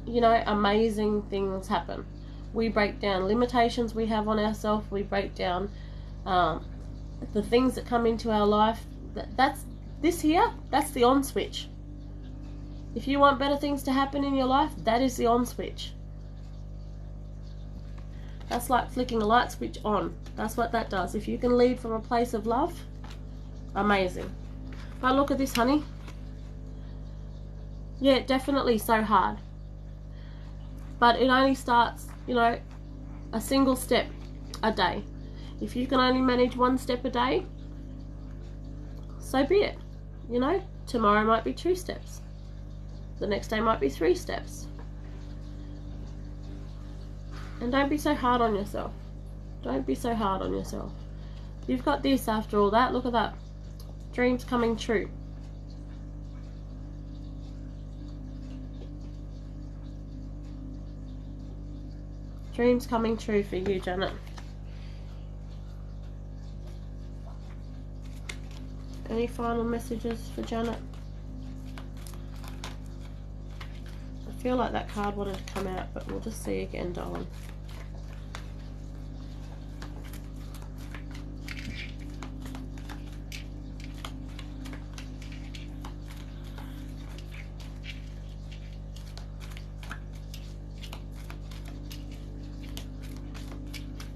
you know, amazing things happen. We break down limitations we have on ourselves. We break down the things that come into our life. That's the on switch. If you want better things to happen in your life, that is the on switch. That's like flicking a light switch on. That's what that does. If you can lead from a place of love, amazing. But look at this, honey. Yeah, definitely so hard. But it only starts, you know, a single step a day. If you can only manage one step a day, so be it. You know, tomorrow might be 2 steps. The next day might be 3 steps. And don't be so hard on yourself. Don't be so hard on yourself. You've got this after all that. Look at that. Dreams coming true. Dreams coming true for you, Janet. Any final messages for Janet? I feel like that card wanted to come out, but we'll just see again, darling.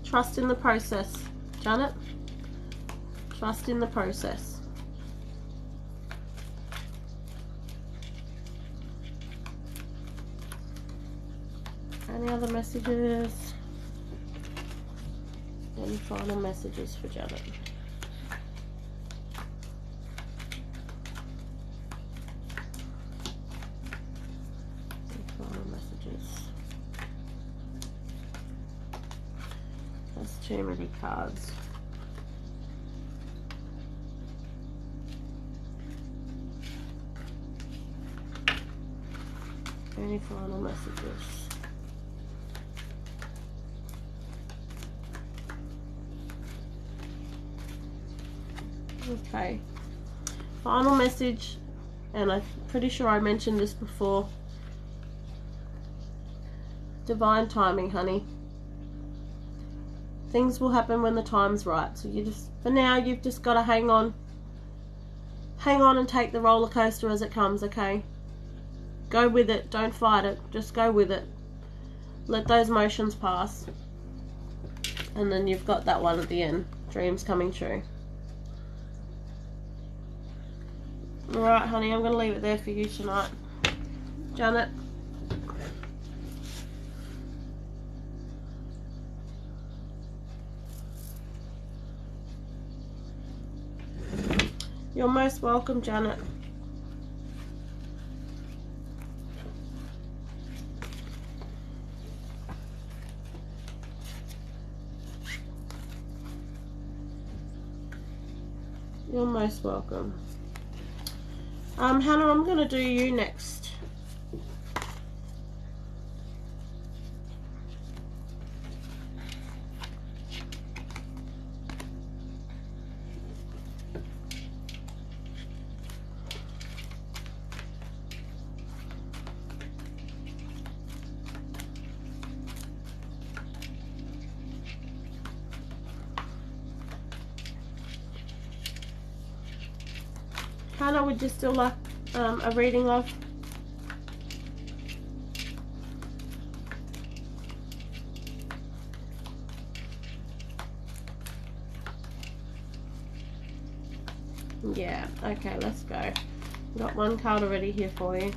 Trust in the process, Janet. Trust in the process. Any other messages? Any final messages for Janet? Any final messages? That's too many cards. Any final messages? Okay. Final message, and I'm pretty sure I mentioned this before. Divine timing, honey. Things will happen when the time's right. So you just, for now, you've just got to hang on. Hang on and take the roller coaster as it comes, okay? Go with it. Don't fight it. Just go with it. Let those emotions pass. And then you've got that one at the end. Dreams coming true. Alright, honey, I'm going to leave it there for you tonight. Janet. You're most welcome, Janet. You're most welcome. Hannah, I'm going to do you next. Hannah, would you still like a reading, love? Yeah, okay, let's go. Got one card already here for you.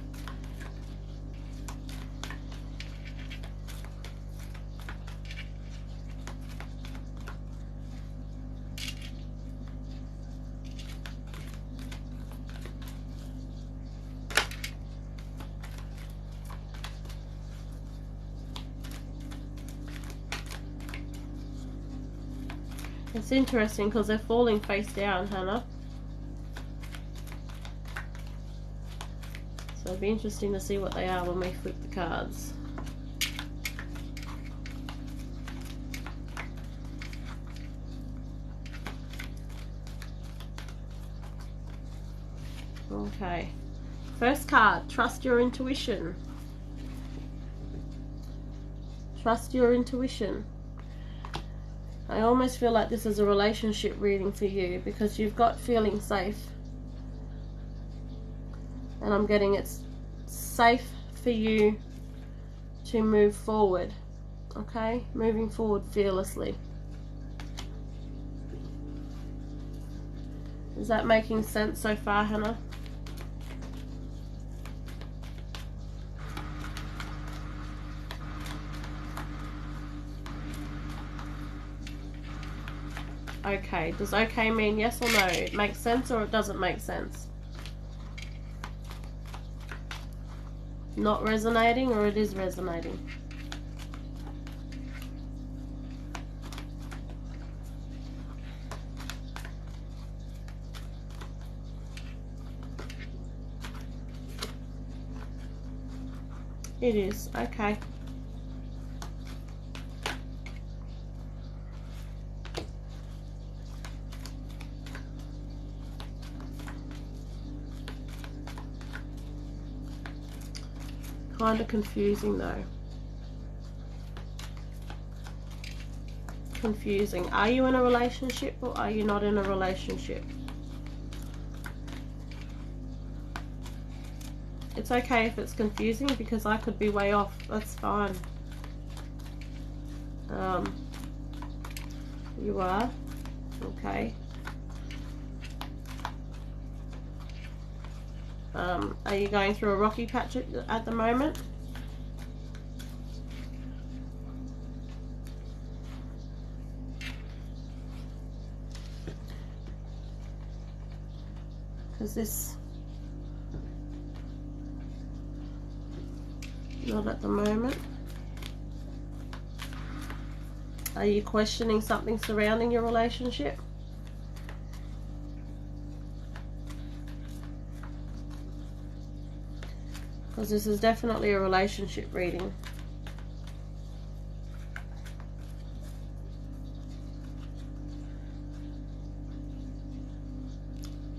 It's interesting because they're falling face down, Hannah. So it'll be interesting to see what they are when we flip the cards. Okay. First card, trust your intuition. Trust your intuition. I almost feel like this is a relationship reading for you because you've got feeling safe. And I'm getting it's safe for you to move forward. Okay? Moving forward fearlessly. Is that making sense so far, Hannah? Okay, does okay mean yes or no? It makes sense or it doesn't make sense? Not resonating or it is resonating? It is, okay. Kind of confusing though. Confusing. Are you in a relationship or are you not in a relationship? It's okay if it's confusing because I could be way off. That's fine. You are? Okay. Are you going through a rocky patch at the moment? Because this... Not at the moment. Are you questioning something surrounding your relationship? because this is definitely a relationship reading.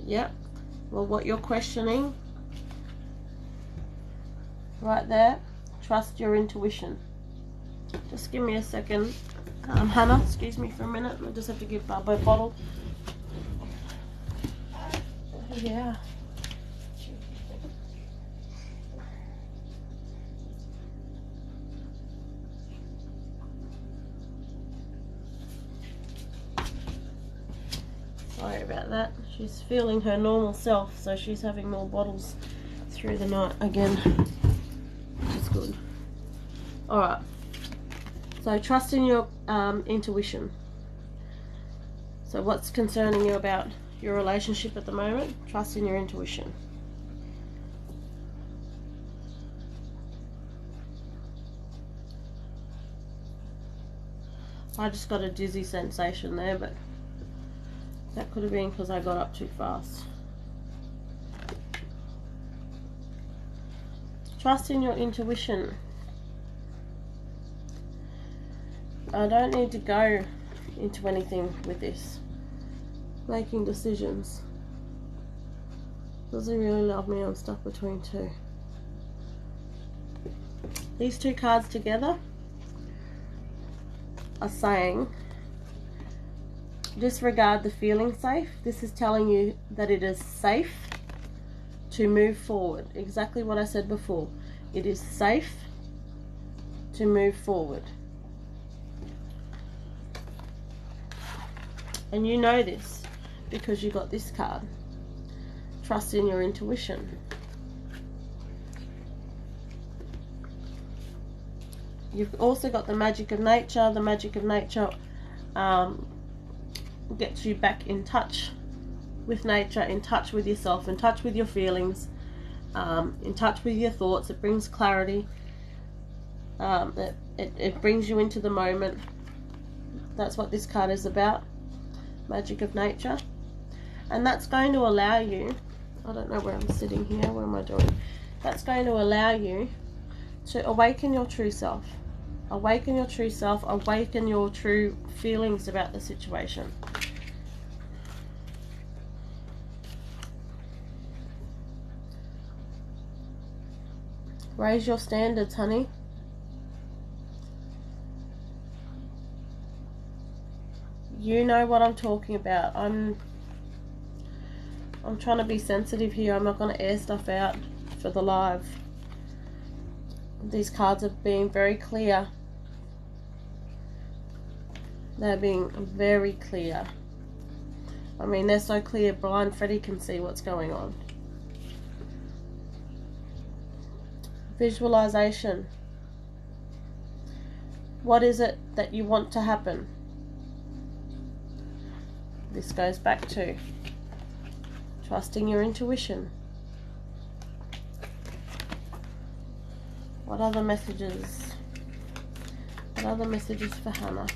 Yep. Well, what you're questioning right there, trust your intuition. Just give me a second. Hannah, excuse me for a minute. I just have to give Bubba a bottle. Yeah. Sorry about that. She's feeling her normal self, so she's having more bottles through the night again, which is good. Alright. So trust in your intuition. So what's concerning you about your relationship at the moment? Trust in your intuition. I just got a dizzy sensation there, but that could have been because I got up too fast. Trust in your intuition. I don't need to go into anything with this. Making decisions. Doesn't really love me, I'm stuck between two. These two cards together are saying, disregard the feeling safe. This is telling you that it is safe to move forward. Exactly what I said before. It is safe to move forward. And you know this because you got this card. Trust in your intuition. You've also got the magic of nature. The magic of nature gets you back in touch with nature, in touch with yourself, in touch with your feelings, in touch with your thoughts. It brings clarity. It brings you into the moment. That's what this card is about. Magic of nature. And that's going to allow you, I don't know where I'm sitting here, what am I doing? That's going to allow you to awaken your true self. Awaken your true self, awaken your true feelings about the situation. Raise your standards, honey. You know what I'm talking about. I'm trying to be sensitive here. I'm not going to air stuff out for the live. These cards are being very clear. They're being very clear. I mean, they're so clear, blind Freddy can see what's going on. Visualization. What is it that you want to happen? This goes back to trusting your intuition. What other messages? What other messages for Hannah?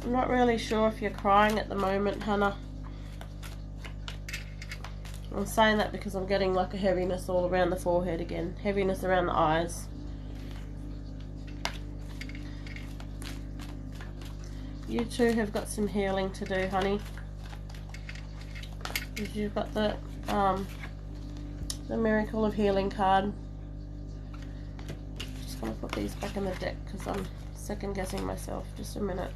I'm not really sure if you're crying at the moment, Hannah. I'm saying that because I'm getting like a heaviness all around the forehead again. Heaviness around the eyes. You too have got some healing to do, honey. Because you've got the Miracle of Healing card. Just going to put these back in the deck because I'm second guessing myself. Just a minute.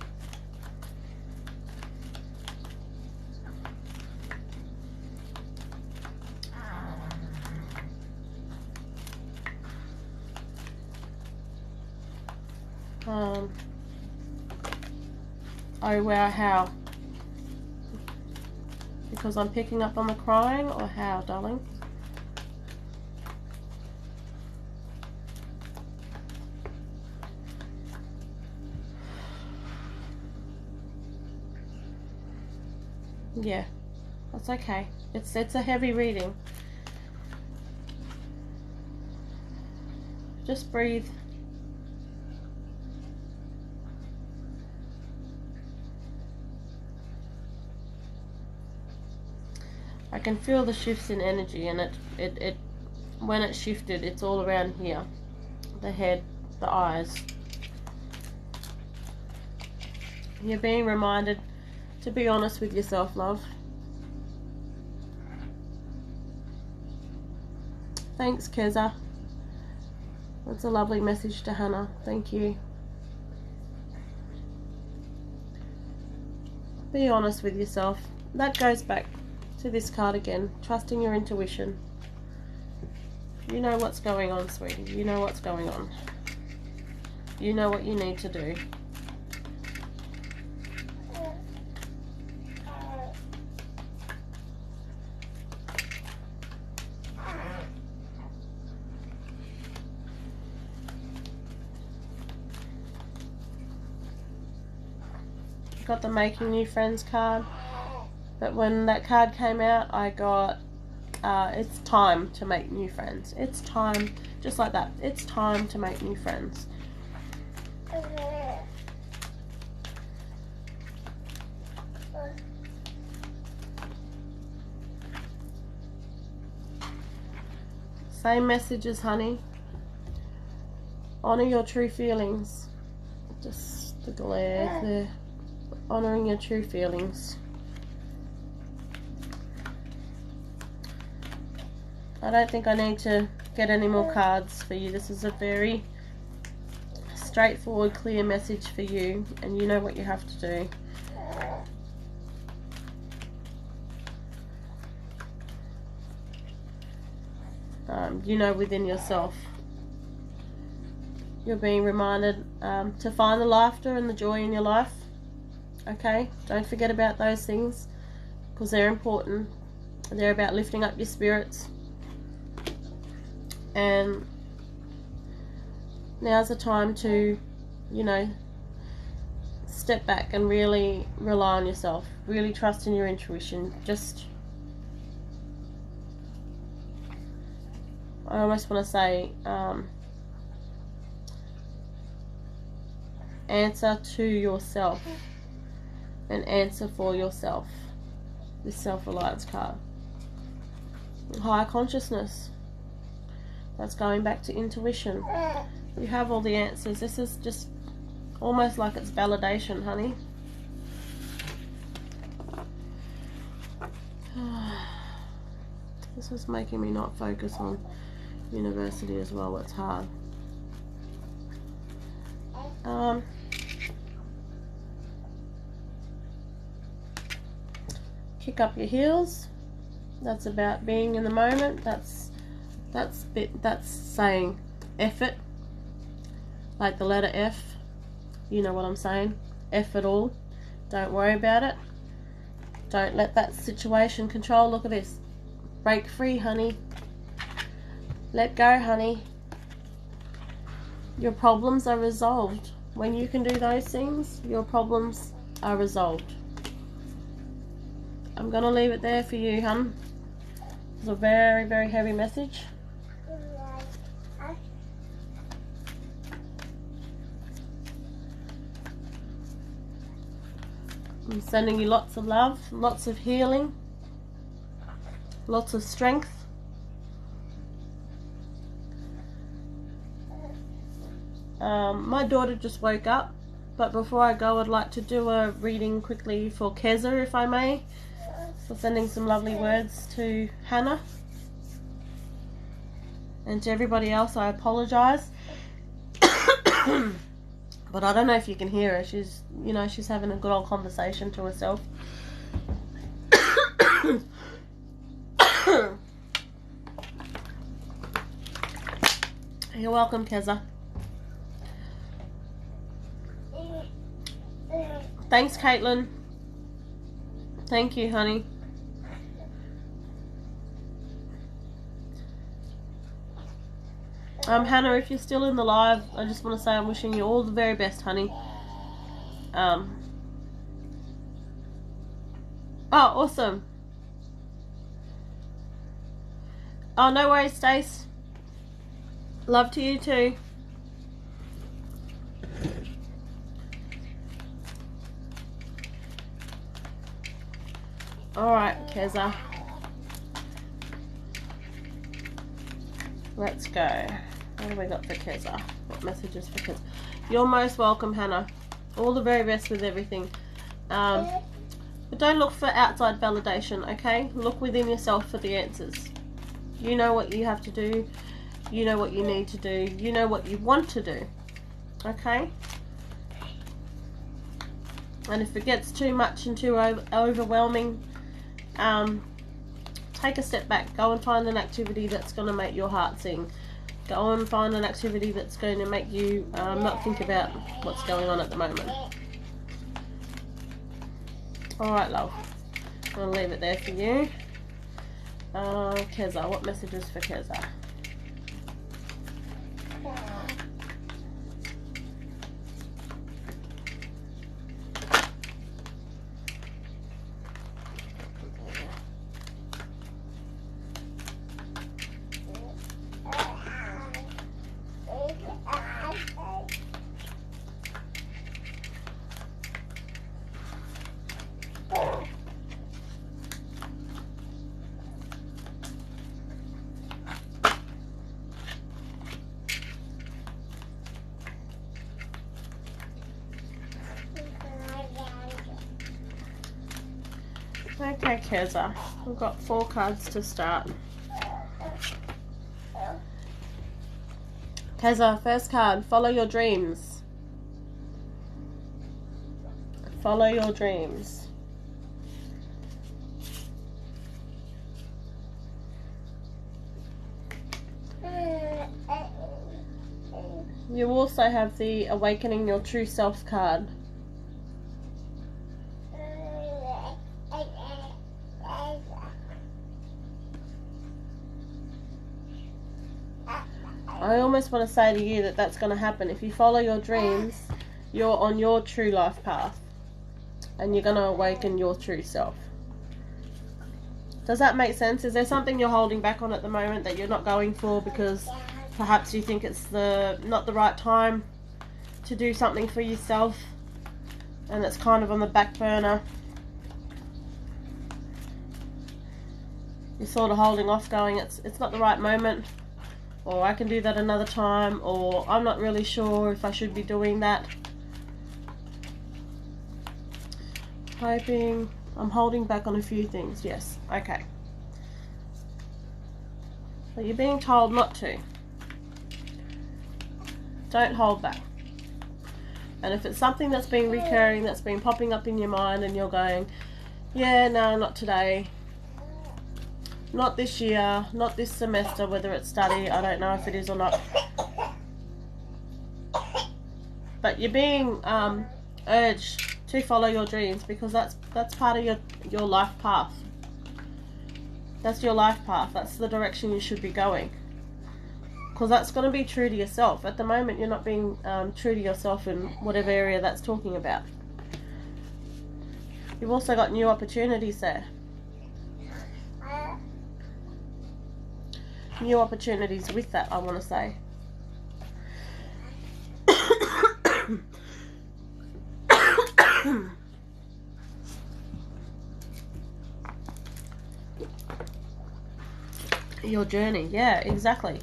Oh wow, how? Because I'm picking up on the crying, or how, darling? Yeah, that's okay. It's a heavy reading. Just breathe. I can feel the shifts in energy, and it when it shifted, it's all around here. The head, the eyes. You're being reminded to be honest with yourself, love. Thanks, Keza. That's a lovely message to Hannah. Thank you. Be honest with yourself. That goes back to this card again. Trusting your intuition. You know what's going on, sweetie. You know what's going on. You know what you need to do. Got the Making New Friends card, but when that card came out, I got it's time to make new friends. It's time, just like that, it's time to make new friends. Same messages, honey. Honor your true feelings. Just the glare there. Honoring your true feelings. I don't think I need to get any more cards for you. This is a very straightforward, clear message for you, and you know what you have to do. You know within yourself. You're being reminded to find the laughter and the joy in your life. Okay, don't forget about those things, because they're important. They're about lifting up your spirits. And now's the time to, you know, step back and really rely on yourself. Really trust in your intuition. Just, I almost want to say, answer to yourself. And answer for yourself. This Self-Reliance card. Higher consciousness. That's going back to intuition. You have all the answers. This is just almost like it's validation, honey. This is making me not focus on university as well. It's hard. Kick up your heels. That's about being in the moment. That's saying effort, like the letter F. You know what I'm saying. F it all. Don't worry about it. Don't let that situation control. Look at this. Break free, honey. Let go, honey. Your problems are resolved. When you can do those things, your problems are resolved. I'm going to leave it there for you, hun. It's a very, very heavy message. I'm sending you lots of love, lots of healing, lots of strength. My daughter just woke up, but before I go, I'd like to do a reading quickly for Keza, if I may. For sending some lovely words to Hannah. And to everybody else, I apologise. But I don't know if you can hear her. She's, you know, she's having a good old conversation to herself. You're welcome, Keza. Thanks, Caitlin. Thank you, honey. Hannah, if you're still in the live, I just want to say I'm wishing you all the very best, honey. Oh, awesome. Oh, no worries, Stace. Love to you too. Alright, Keza. Let's go. What do we got for Keza? What messages for Keza? You're most welcome, Hannah. All the very best with everything. But don't look for outside validation, okay? Look within yourself for the answers. You know what you have to do. You know what you need to do. You know what you want to do. Okay? And if it gets too much and too overwhelming, take a step back. Go and find an activity that's going to make your heart sing. Go and find an activity that's going to make you not think about what's going on at the moment. Alright, love. I'm going to leave it there for you. Keza, what messages for Keza? Okay, Keza, we've got 4 cards to start. Keza, first card, follow your dreams. Follow your dreams. You also have the Awakening Your True Self card. I almost want to say to you that that's going to happen. If you follow your dreams, you're on your true life path. And you're going to awaken your true self. Does that make sense? Is there something you're holding back on at the moment that you're not going for because perhaps you think it's not the right time to do something for yourself and it's kind of on the back burner? You're sort of holding off, going, it's not the right moment, or I can do that another time, or I'm not really sure if I should be doing that. I'm holding back on a few things. Yes, okay. But you're being told not to. Don't hold back. And if it's something that's been recurring, that's been popping up in your mind, and you're going, yeah, no, not today, not this year, not this semester, whether it's study, I don't know if it is or not. But you're being urged to follow your dreams, because that's part of your life path. That's your life path. That's the direction you should be going. Because that's going to be true to yourself. At the moment, you're not being true to yourself in whatever area that's talking about. You've also got new opportunities there. New opportunities with that, I want to say. Your journey, yeah, exactly.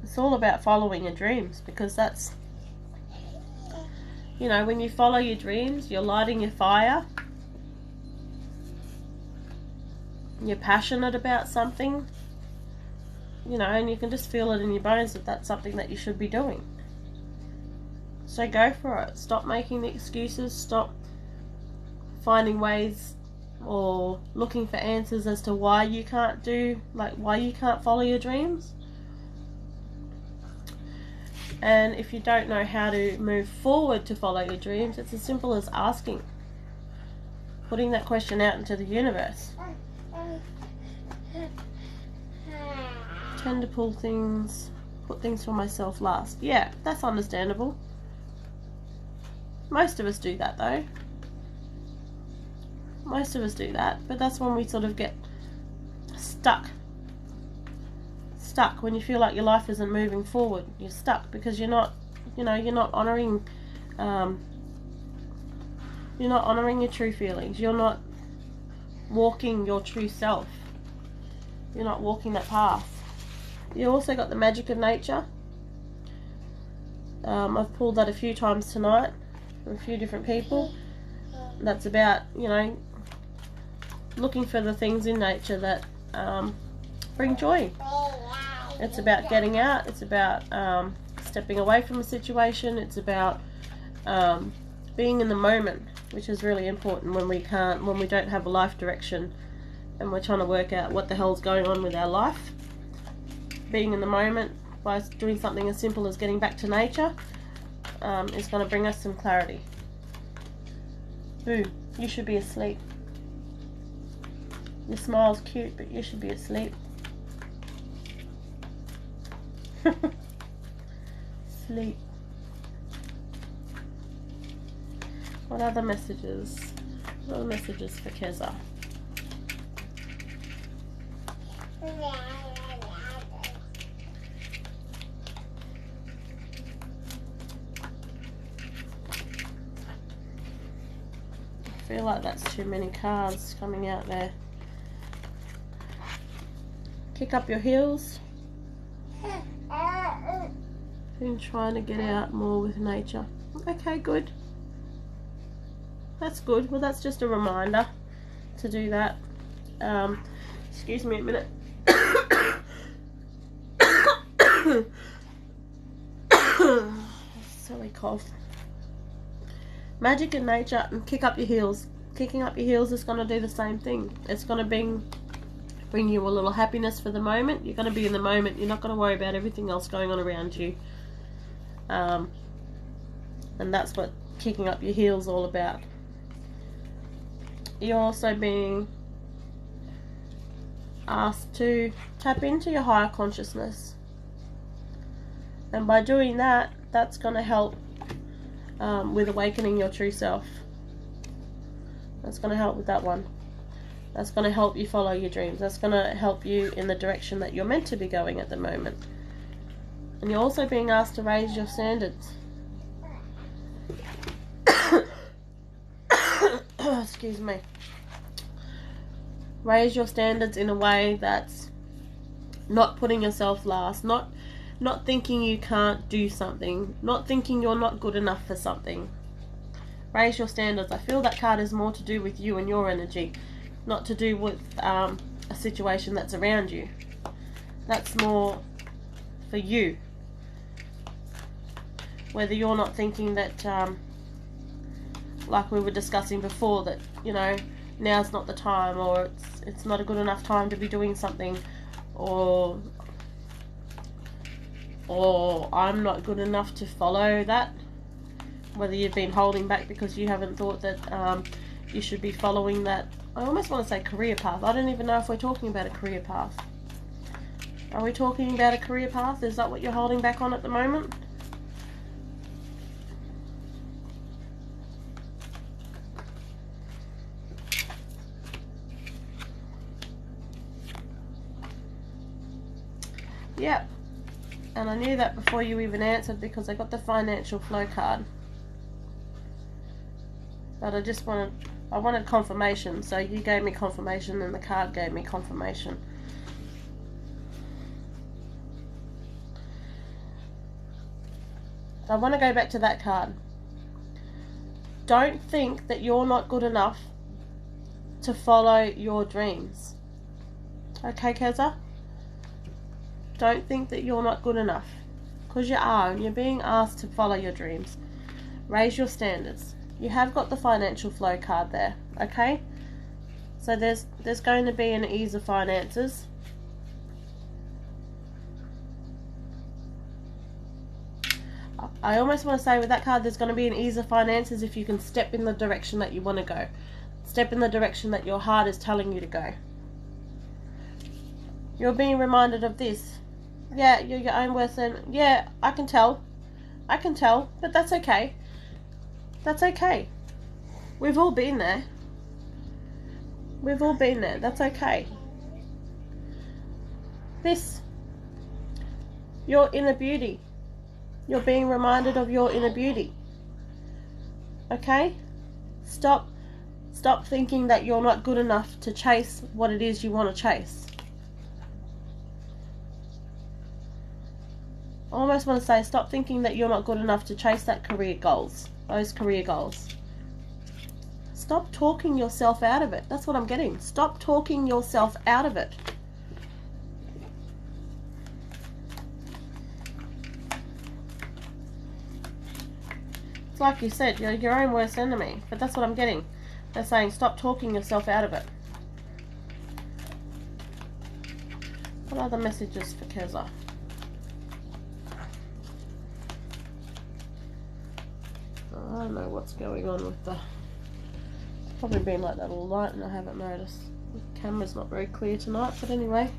It's all about following your dreams, because that's, you know, when you follow your dreams, you're lighting your fire. You're passionate about something, you know, and you can just feel it in your bones that that's something that you should be doing. So go for it. Stop making the excuses. Stop finding ways or looking for answers as to why you can't why you can't follow your dreams. And if you don't know how to move forward to follow your dreams, it's as simple as asking. Putting that question out into the universe. Tend to pull things, put things for myself last. Yeah, that's understandable. Most of us do that though. Most of us do that, but that's when we sort of get stuck. Stuck when you feel like your life isn't moving forward. You're stuck because you're not, you know, you're not honouring You're not honouring your true feelings. You're not walking your true self. You're not walking that path. You also got the magic of nature. I've pulled that a few times tonight from a few different people. That's about, you know, looking for the things in nature that bring joy. It's about getting out. It's about stepping away from a situation. It's about being in the moment, which is really important when we don't have a life direction and we're trying to work out what the hell's going on with our life. Being in the moment by doing something as simple as getting back to nature is going to bring us some clarity. Boo, you should be asleep. Your smile's cute, but you should be asleep. Sleep. What other messages? What other messages for Keza? I feel like that's too many cards coming out there. Kick up your heels. Been trying to get out more with nature. Okay, good. That's good. Well, that's just a reminder to do that. Excuse me a minute. Silly cough. Magic in nature and kick up your heels. Kicking up your heels is going to do the same thing. It's going to bring you a little happiness for the moment. You're going to be in the moment. You're not going to worry about everything else going on around you. And that's what kicking up your heels all about. You're also being asked to tap into your higher consciousness. And by doing that, that's going to help with awakening your true self. That's going to help with that one. That's going to help you follow your dreams. That's going to help you in the direction that you're meant to be going at the moment. And you're also being asked to raise your standards. Excuse me. Raise your standards in a way that's not putting yourself last, not thinking you can't do something, not thinking you're not good enough for something. Raise your standards. I feel that card is more to do with you and your energy, not to do with a situation that's around you. That's more for you. Whether you're not thinking that, like we were discussing before, that, you know, now's not the time, or it's not a good enough time to be doing something, or I'm not good enough to follow that. Whether you've been holding back because you haven't thought that you should be following that. I almost want to say career path. I don't even know if we're talking about a career path. Are we talking about a career path? Is that what you're holding back on at the moment? Yep. And I knew that before you even answered because I got the financial flow card. But I wanted confirmation, so you gave me confirmation and the card gave me confirmation. I want to go back to that card. Don't think that you're not good enough to follow your dreams. Okay, Keza? Don't think that you're not good enough. Because you are, and you're being asked to follow your dreams. Raise your standards. You have got the financial flow card there, okay? So there's going to be an ease of finances. I almost want to say with that card there's going to be an ease of finances if you can step in the direction that you want to go. Step in the direction that your heart is telling you to go. You're being reminded of this. Yeah, you're your own worst enemy. Yeah, I can tell, but that's okay. That's okay. We've all been there. We've all been there. That's okay. This, your inner beauty. You're being reminded of your inner beauty. Okay? Stop thinking that you're not good enough to chase what it is you want to chase. I almost want to say, stop thinking that you're not good enough to chase those career goals. Stop talking yourself out of it. That's what I'm getting. Stop talking yourself out of it. It's like you said, you're your own worst enemy. But that's what I'm getting. They're saying, stop talking yourself out of it. What other messages for Keza? I don't know what's going on with the... Probably been like that all night and I haven't noticed. The camera's not very clear tonight, but anyway.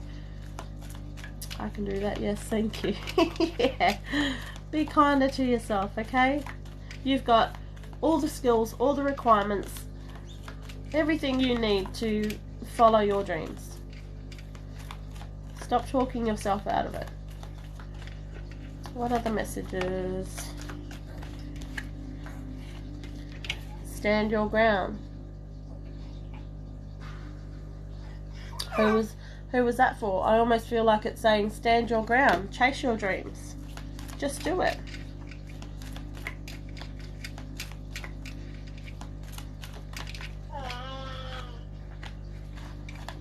I can do that, yes, thank you. Yeah. Be kinder to yourself, okay? You've got all the skills, all the requirements, everything you need to follow your dreams. Stop talking yourself out of it. What are the messages? Stand your ground. Who was that for? I almost feel like it's saying stand your ground. Chase your dreams. Just do it.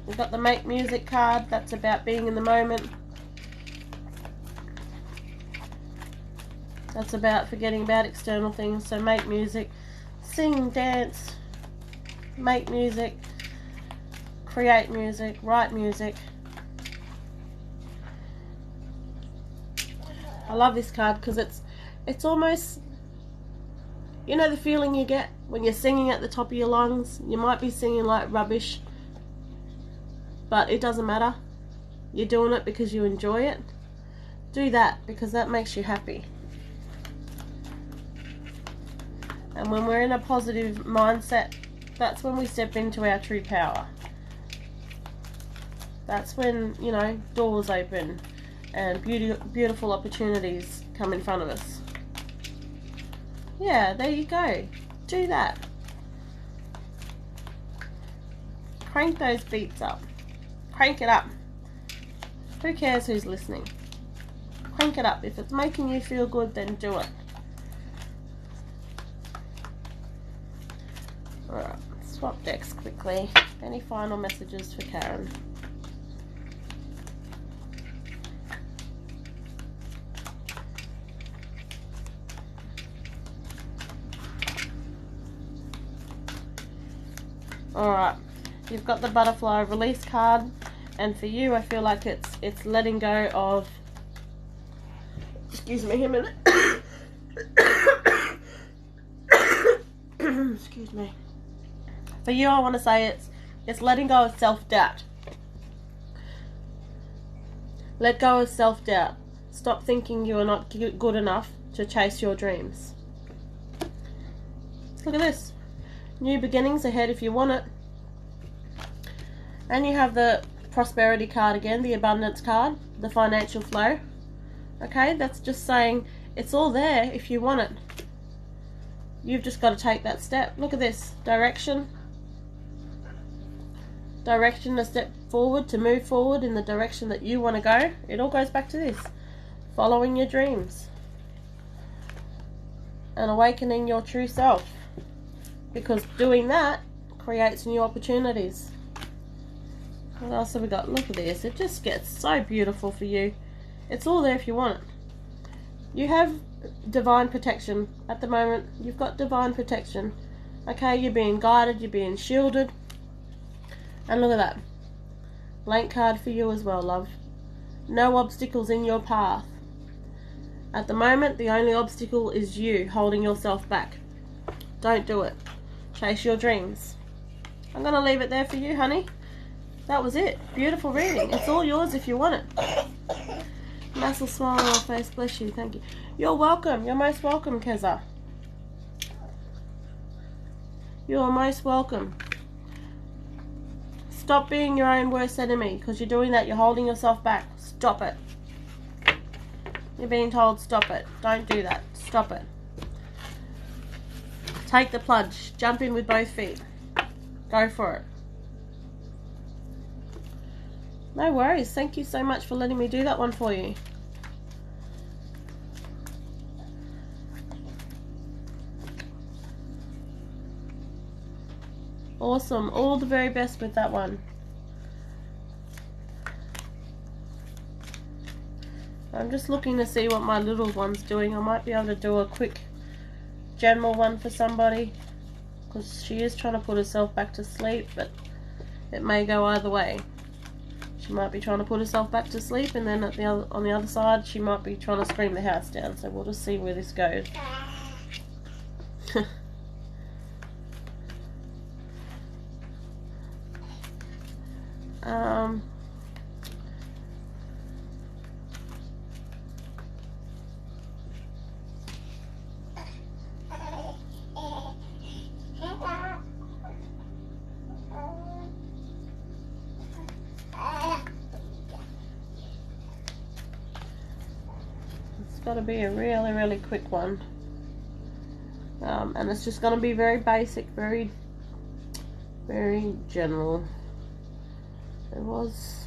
We've got the make music card. That's about being in the moment. That's about forgetting about external things. So make music. Sing, dance, make music, create music, write music. I love this card because it's almost, you know the feeling you get when you're singing at the top of your lungs? You might be singing like rubbish, but it doesn't matter. You're doing it because you enjoy it. Do that because that makes you happy. And when we're in a positive mindset, that's when we step into our true power. That's when, you know, doors open and beautiful opportunities come in front of us. Yeah, there you go. Do that. Crank those beats up. Crank it up. Who cares who's listening? Crank it up. If it's making you feel good, then do it. Alright, swap decks quickly. Any final messages for Karen? Alright, you've got the butterfly release card, and for you I feel like it's letting go of, excuse me a minute. Excuse me. For you, I want to say it's letting go of self-doubt. Let go of self-doubt. Stop thinking you are not good enough to chase your dreams. Look at this. New beginnings ahead if you want it. And you have the prosperity card again, the abundance card, the financial flow. Okay, that's just saying it's all there if you want it. You've just got to take that step. Look at this. Direction. Direction to step forward, to move forward in the direction that you want to go. It all goes back to this. Following your dreams. And awakening your true self. Because doing that creates new opportunities. What else have we got? Look at this. It just gets so beautiful for you. It's all there if you want it. You have divine protection at the moment. You've got divine protection. Okay, you're being guided, you're being shielded. And look at that. Blank card for you as well, love. No obstacles in your path. At the moment, the only obstacle is you holding yourself back. Don't do it. Chase your dreams. I'm going to leave it there for you, honey. That was it. Beautiful reading. It's all yours if you want it. Massive smile on your face. Bless you. Thank you. You're welcome. You're most welcome, Keza. You're most welcome. Stop being your own worst enemy, because you're doing that. You're holding yourself back. Stop it. You're being told stop it. Don't do that. Stop it. Take the plunge. Jump in with both feet. Go for it. No worries. Thank you so much for letting me do that one for you. Awesome. All the very best with that one. I'm just looking to see what my little one's doing. I might be able to do a quick general one for somebody, because she is trying to put herself back to sleep, but it may go either way. She might be trying to put herself back to sleep, and then on the other side she might be trying to scream the house down. So we'll just see where this goes. It's got to be a really, really quick one. And it's just going to be very basic, very, very general. It was...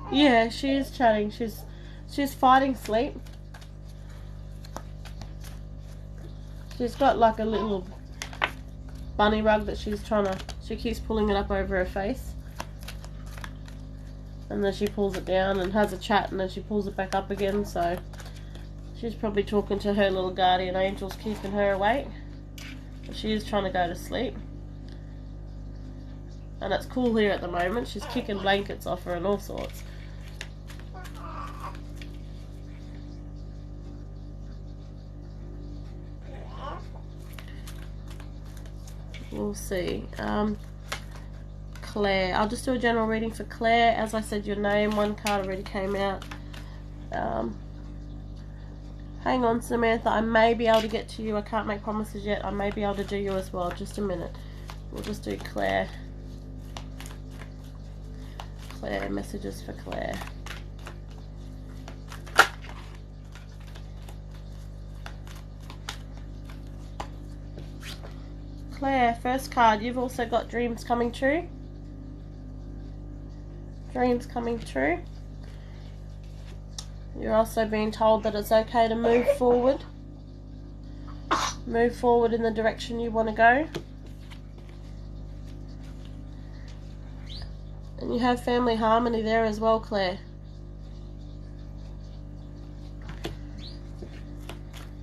Yeah, she is chatting. She's fighting sleep. She's got like a little bunny rug that she keeps pulling it up over her face. And then she pulls it down and has a chat, and then she pulls it back up again. So she's probably talking to her little guardian angels, keeping her awake. But she is trying to go to sleep. And it's cool here at the moment. She's kicking blankets off her and all sorts. We'll see. Claire. I'll just do a general reading for Claire. As I said, your name, one card already came out. Hang on, Samantha. I may be able to get to you. I can't make promises yet. I may be able to do you as well. Just a minute. We'll just do Claire. Claire, messages for Claire. Claire, first card, you've also got dreams coming true. Dreams coming true. You're also being told that it's okay to move forward. Move forward in the direction you want to go. And you have family harmony there as well, Claire.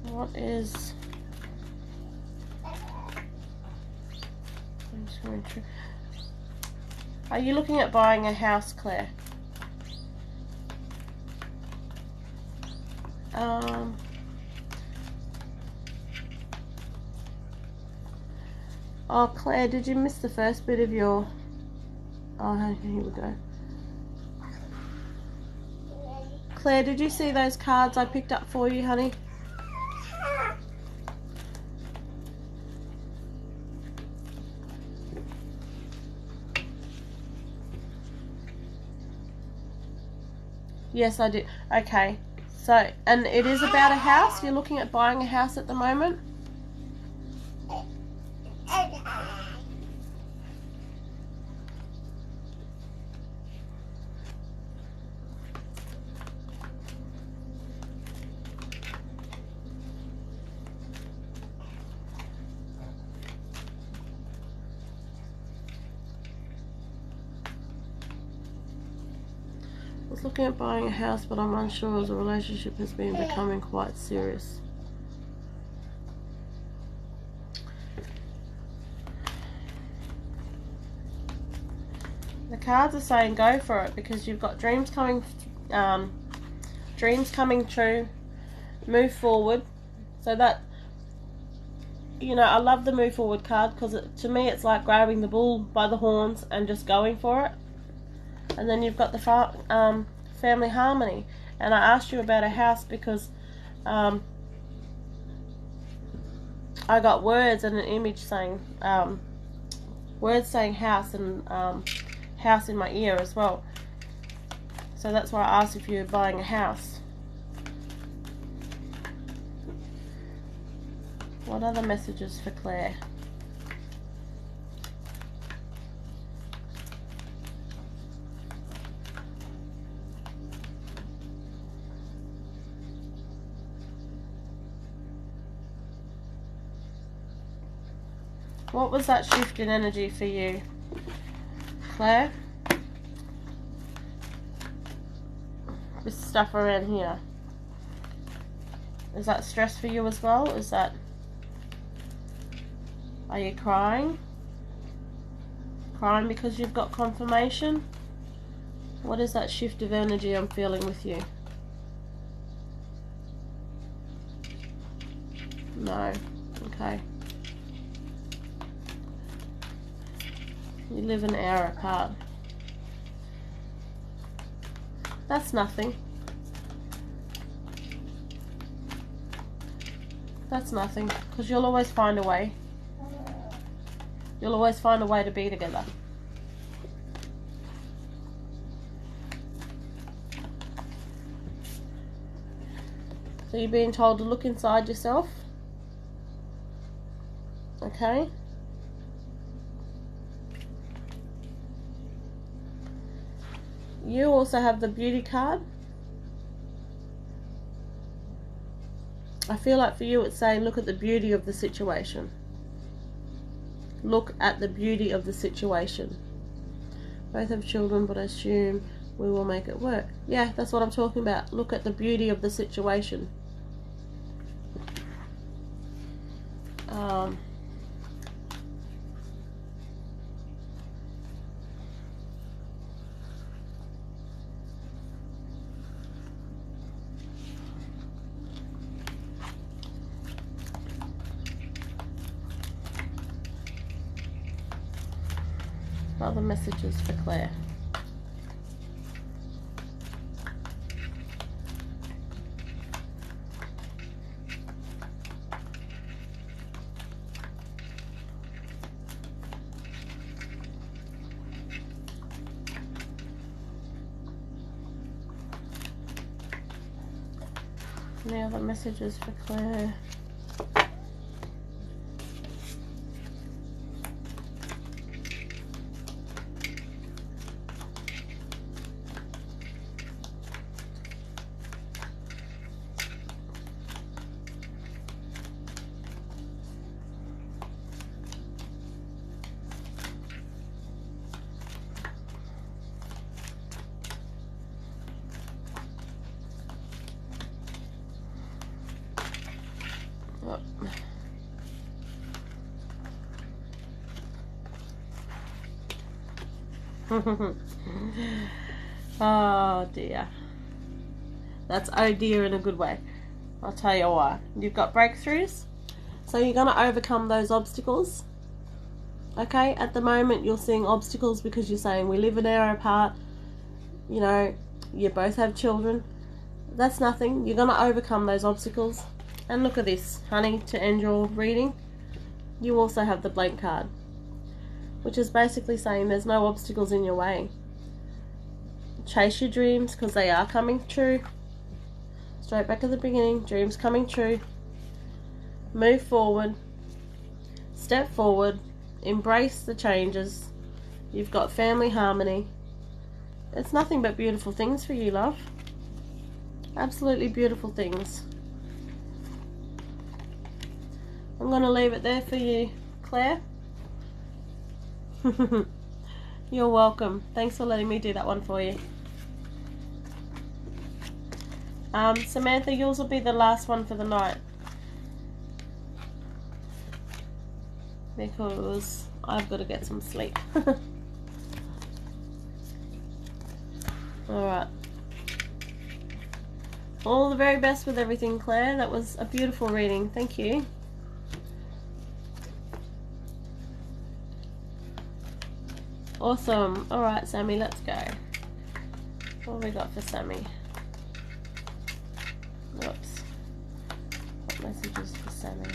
What is... Are you looking at buying a house, Claire? Oh, Claire, did you miss the first bit of your... Oh, here we go. Claire, did you see those cards I picked up for you, honey? Yes, I did. Okay. So, and it is about a house? You're looking at buying a house at the moment? I was looking at buying a house, but I'm unsure as the relationship has been becoming quite serious. The cards are saying go for it, because you've got dreams coming true, move forward. So that, you know, I love the move forward card, because to me it's like grabbing the bull by the horns and just going for it. And then you've got the family harmony. And I asked you about a house because I got words and an image saying words saying house, and house in my ear as well. So that's why I asked if you were buying a house. What are the messages for Claire? What was that shift in energy for you, Claire? This stuff around here. Is that stress for you as well? Is that... Are you crying? Crying because you've got confirmation? What is that shift of energy I'm feeling with you? No. Okay. You live an hour apart. That's nothing. That's nothing, because you'll always find a way. You'll always find a way to be together. So you're being told to look inside yourself. Okay? You also have the beauty card. I feel like for you it's saying look at the beauty of the situation. Look at the beauty of the situation. Both have children, but I assume we will make it work. Yeah, that's what I'm talking about. Look at the beauty of the situation. Other messages for Claire. Any other messages for Claire? Oh dear. That's oh dear in a good way. I'll tell you why. You've got breakthroughs, so you're going to overcome those obstacles. Okay, at the moment you're seeing obstacles because you're saying we live an hour apart, you know, you both have children. That's nothing. You're going to overcome those obstacles. And look at this, honey, to end your reading. You also have the blank card, which is basically saying there's no obstacles in your way. Chase your dreams because they are coming true. Straight back at the beginning, dreams coming true. Move forward. Step forward. Embrace the changes. You've got family harmony. It's nothing but beautiful things for you, love. Absolutely beautiful things. I'm going to leave it there for you, Claire. You're welcome. Thanks for letting me do that one for you. Samantha, yours will be the last one for the night, because I've got to get some sleep. Alright. All the very best with everything, Claire. That was a beautiful reading. Thank you. Awesome. Alright, Sammy, let's go. What have we got for Sammy? Whoops. What messages for Sammy?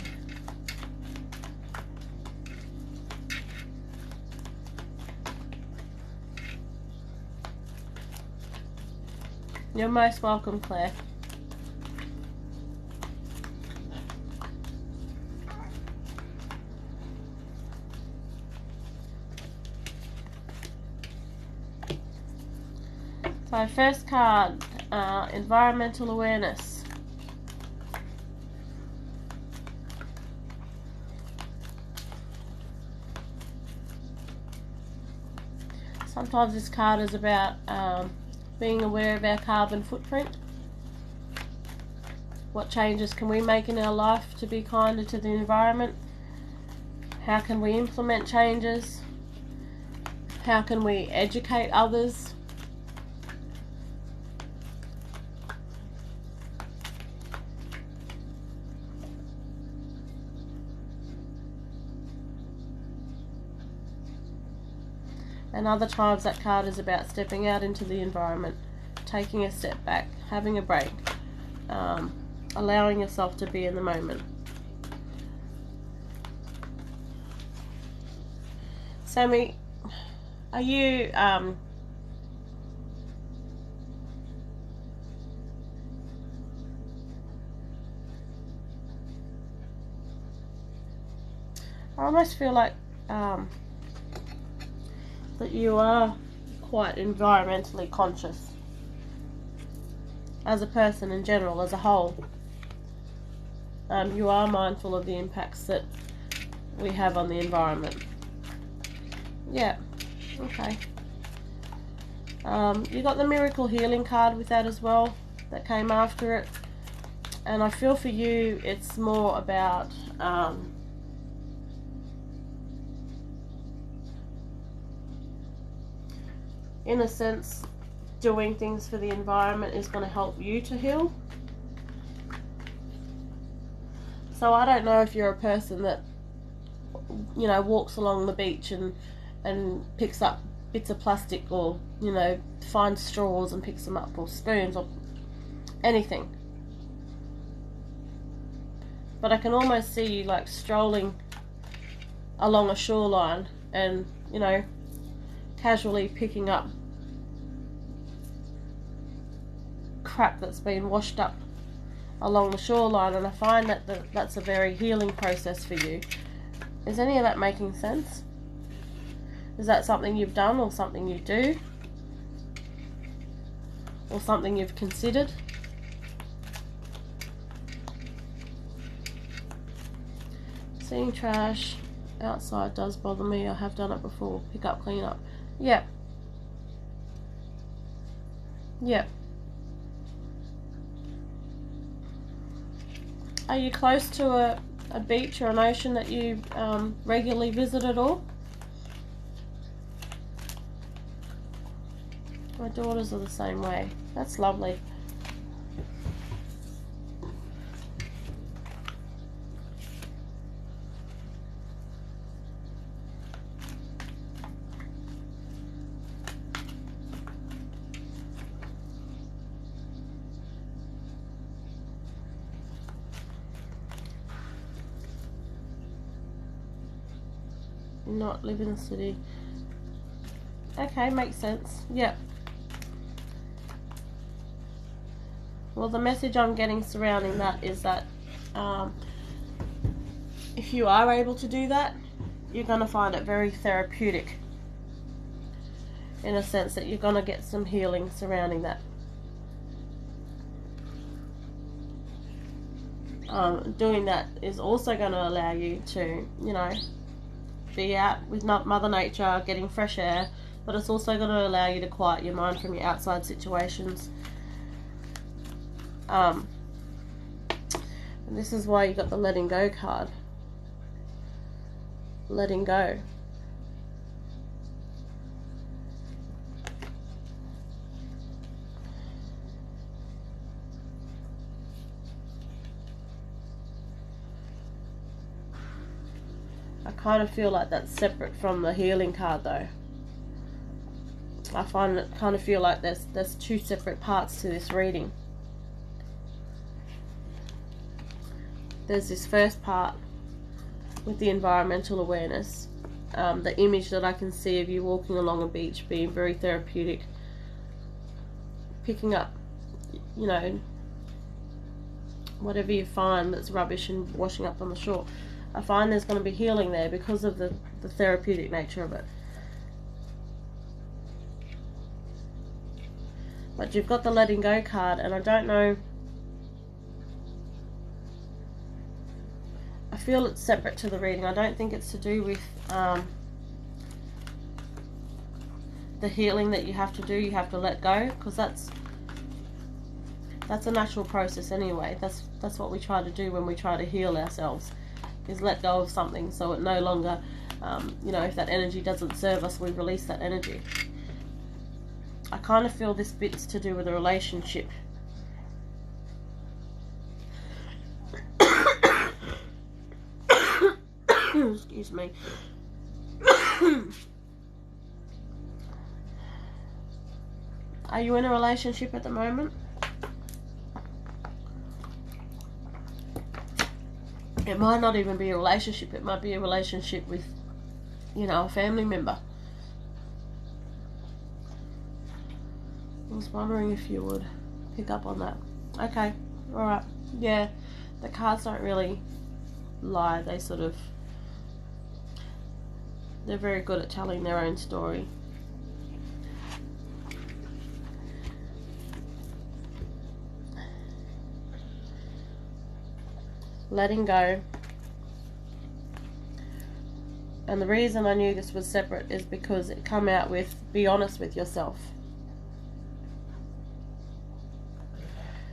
You're most welcome, Claire. So first card, environmental awareness. Sometimes this card is about being aware of our carbon footprint. What changes can we make in our life to be kinder to the environment? How can we implement changes? How can we educate others? And other times that card is about stepping out into the environment, taking a step back, having a break, allowing yourself to be in the moment. Sammy, are you I almost feel like that you are quite environmentally conscious as a person in general, as a whole. You are mindful of the impacts that we have on the environment. Yeah, okay. You got the miracle healing card with that as well, that came after it. And I feel for you it's more about in a sense, doing things for the environment is going to help you to heal. So I don't know if you're a person that, you know, walks along the beach and picks up bits of plastic, or, you know, finds straws and picks them up, or spoons, or anything. But I can almost see you like strolling along a shoreline and, you know, casually picking up crap that's been washed up along the shoreline, and I find that that's a very healing process for you. Is any of that making sense? Is that something you've done, or something you do, or something you've considered? Seeing trash outside does bother me. I have done it before. Pick up, clean up. Yep. Yep. Are you close to a beach or an ocean that you regularly visit at all? My daughters are the same way. That's lovely. Not live in the city. Okay, makes sense. Yep. Well, the message I'm getting surrounding that is that if you are able to do that, you're going to find it very therapeutic, in a sense that you're going to get some healing surrounding that. Doing that is also going to allow you to, you know, be out with Mother Nature, getting fresh air, but it's also going to allow you to quiet your mind from your outside situations. And this is why you got the letting go card. Letting go. I kind of feel like that's separate from the healing card though. I kind of feel like there's two separate parts to this reading. There's this first part with the environmental awareness, the image that I can see of you walking along a beach being very therapeutic, picking up you know, whatever you find that's rubbish and washing up on the shore. I find there's going to be healing there because of the therapeutic nature of it. But you've got the letting go card, and I don't know, I feel it's separate to the reading. I don't think it's to do with the healing that you have to do. You have to let go, because that's a natural process anyway. That's what we try to do when we try to heal ourselves, is let go of something so it no longer, you know, if that energy doesn't serve us, we release that energy. I kind of feel this bit's to do with a relationship. Excuse me. Are you in a relationship at the moment? It might not even be a relationship. It might be a relationship with, you know, a family member. I was wondering if you would pick up on that. Okay, alright. Yeah, the cards don't really lie. They sort of, they're very good at telling their own story. Letting go. And the reason I knew this was separate is because it come out with, be honest with yourself.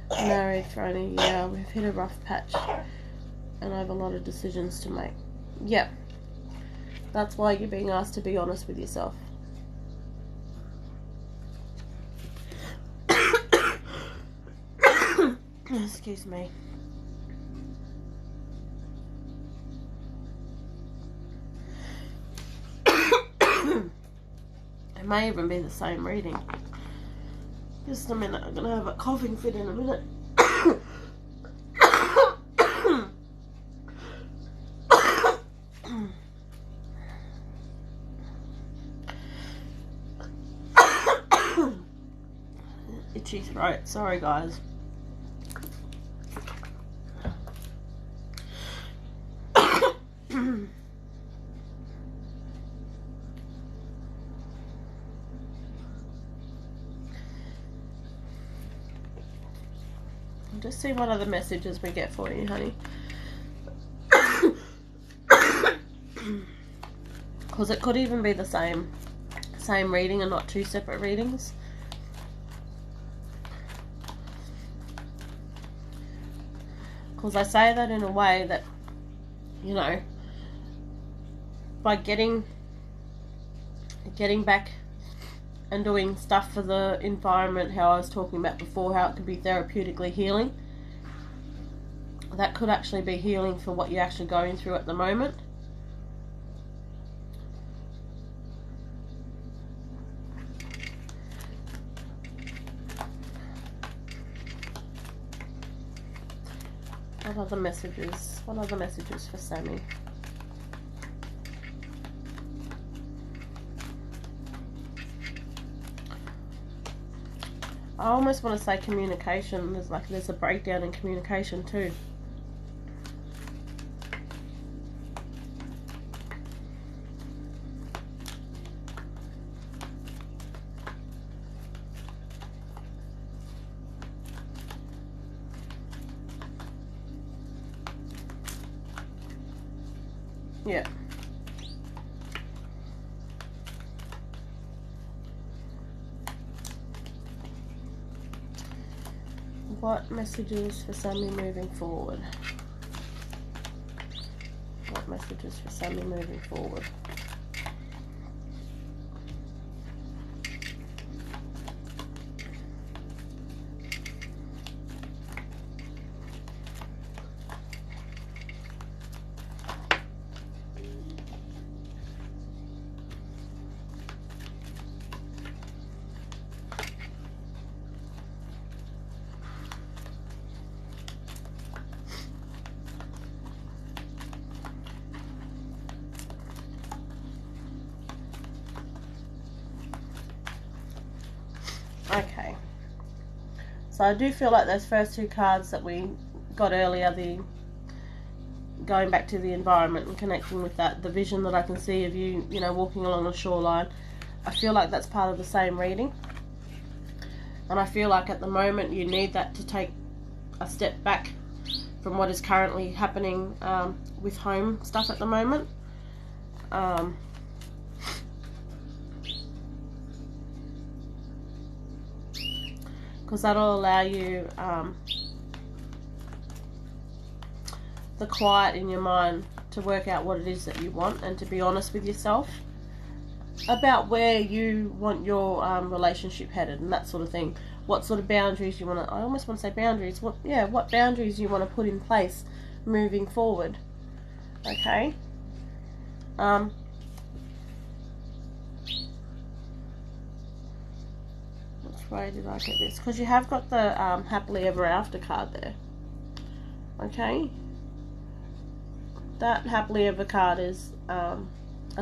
Married for only a year, we've hit a rough patch and I have a lot of decisions to make. Yep, that's why you're being asked to be honest with yourself. Excuse me. It may even be the same reading. Just a minute, I'm going to have a coughing fit in a minute. Itchy throat, sorry guys. Just see what other messages we get for you, honey. Because it could even be the same reading and not two separate readings. Because I say that in a way that, you know, by getting back and doing stuff for the environment, how I was talking about before, how it could be therapeutically healing. That could actually be healing for what you're actually going through at the moment. What other messages? What other messages for Sammy? I almost want to say communication. There's a breakdown in communication too. Yeah. What messages for Sammy moving forward? What messages for Sammy moving forward? So I do feel like those first two cards that we got earlier, the going back to the environment and connecting with that, the vision that I can see of you, you know, walking along the shoreline, I feel like that's part of the same reading. And I feel like at the moment you need that to take a step back from what is currently happening with home stuff at the moment. Because that'll allow you the quiet in your mind to work out what it is that you want, and to be honest with yourself about where you want your relationship headed and that sort of thing. What sort of boundaries you want to, I almost want to say boundaries, what boundaries you want to put in place moving forward. Okay. Which way did I get this? Because you have got the happily ever after card there. Okay. That happily ever card is a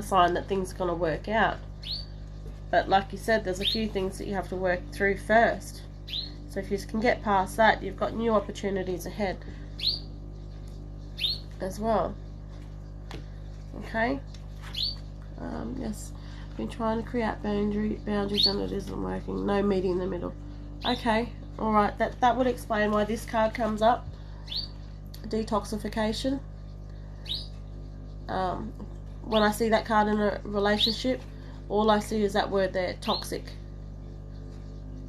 sign that things are going to work out. But like you said, there's a few things that you have to work through first. So if you can get past that, you've got new opportunities ahead as well. Okay. Yes, I've been trying to create boundaries and it isn't working. No meeting in the middle. Okay. Alright, that would explain why this card comes up. Detoxification. When I see that card in a relationship, all I see is that word there, toxic.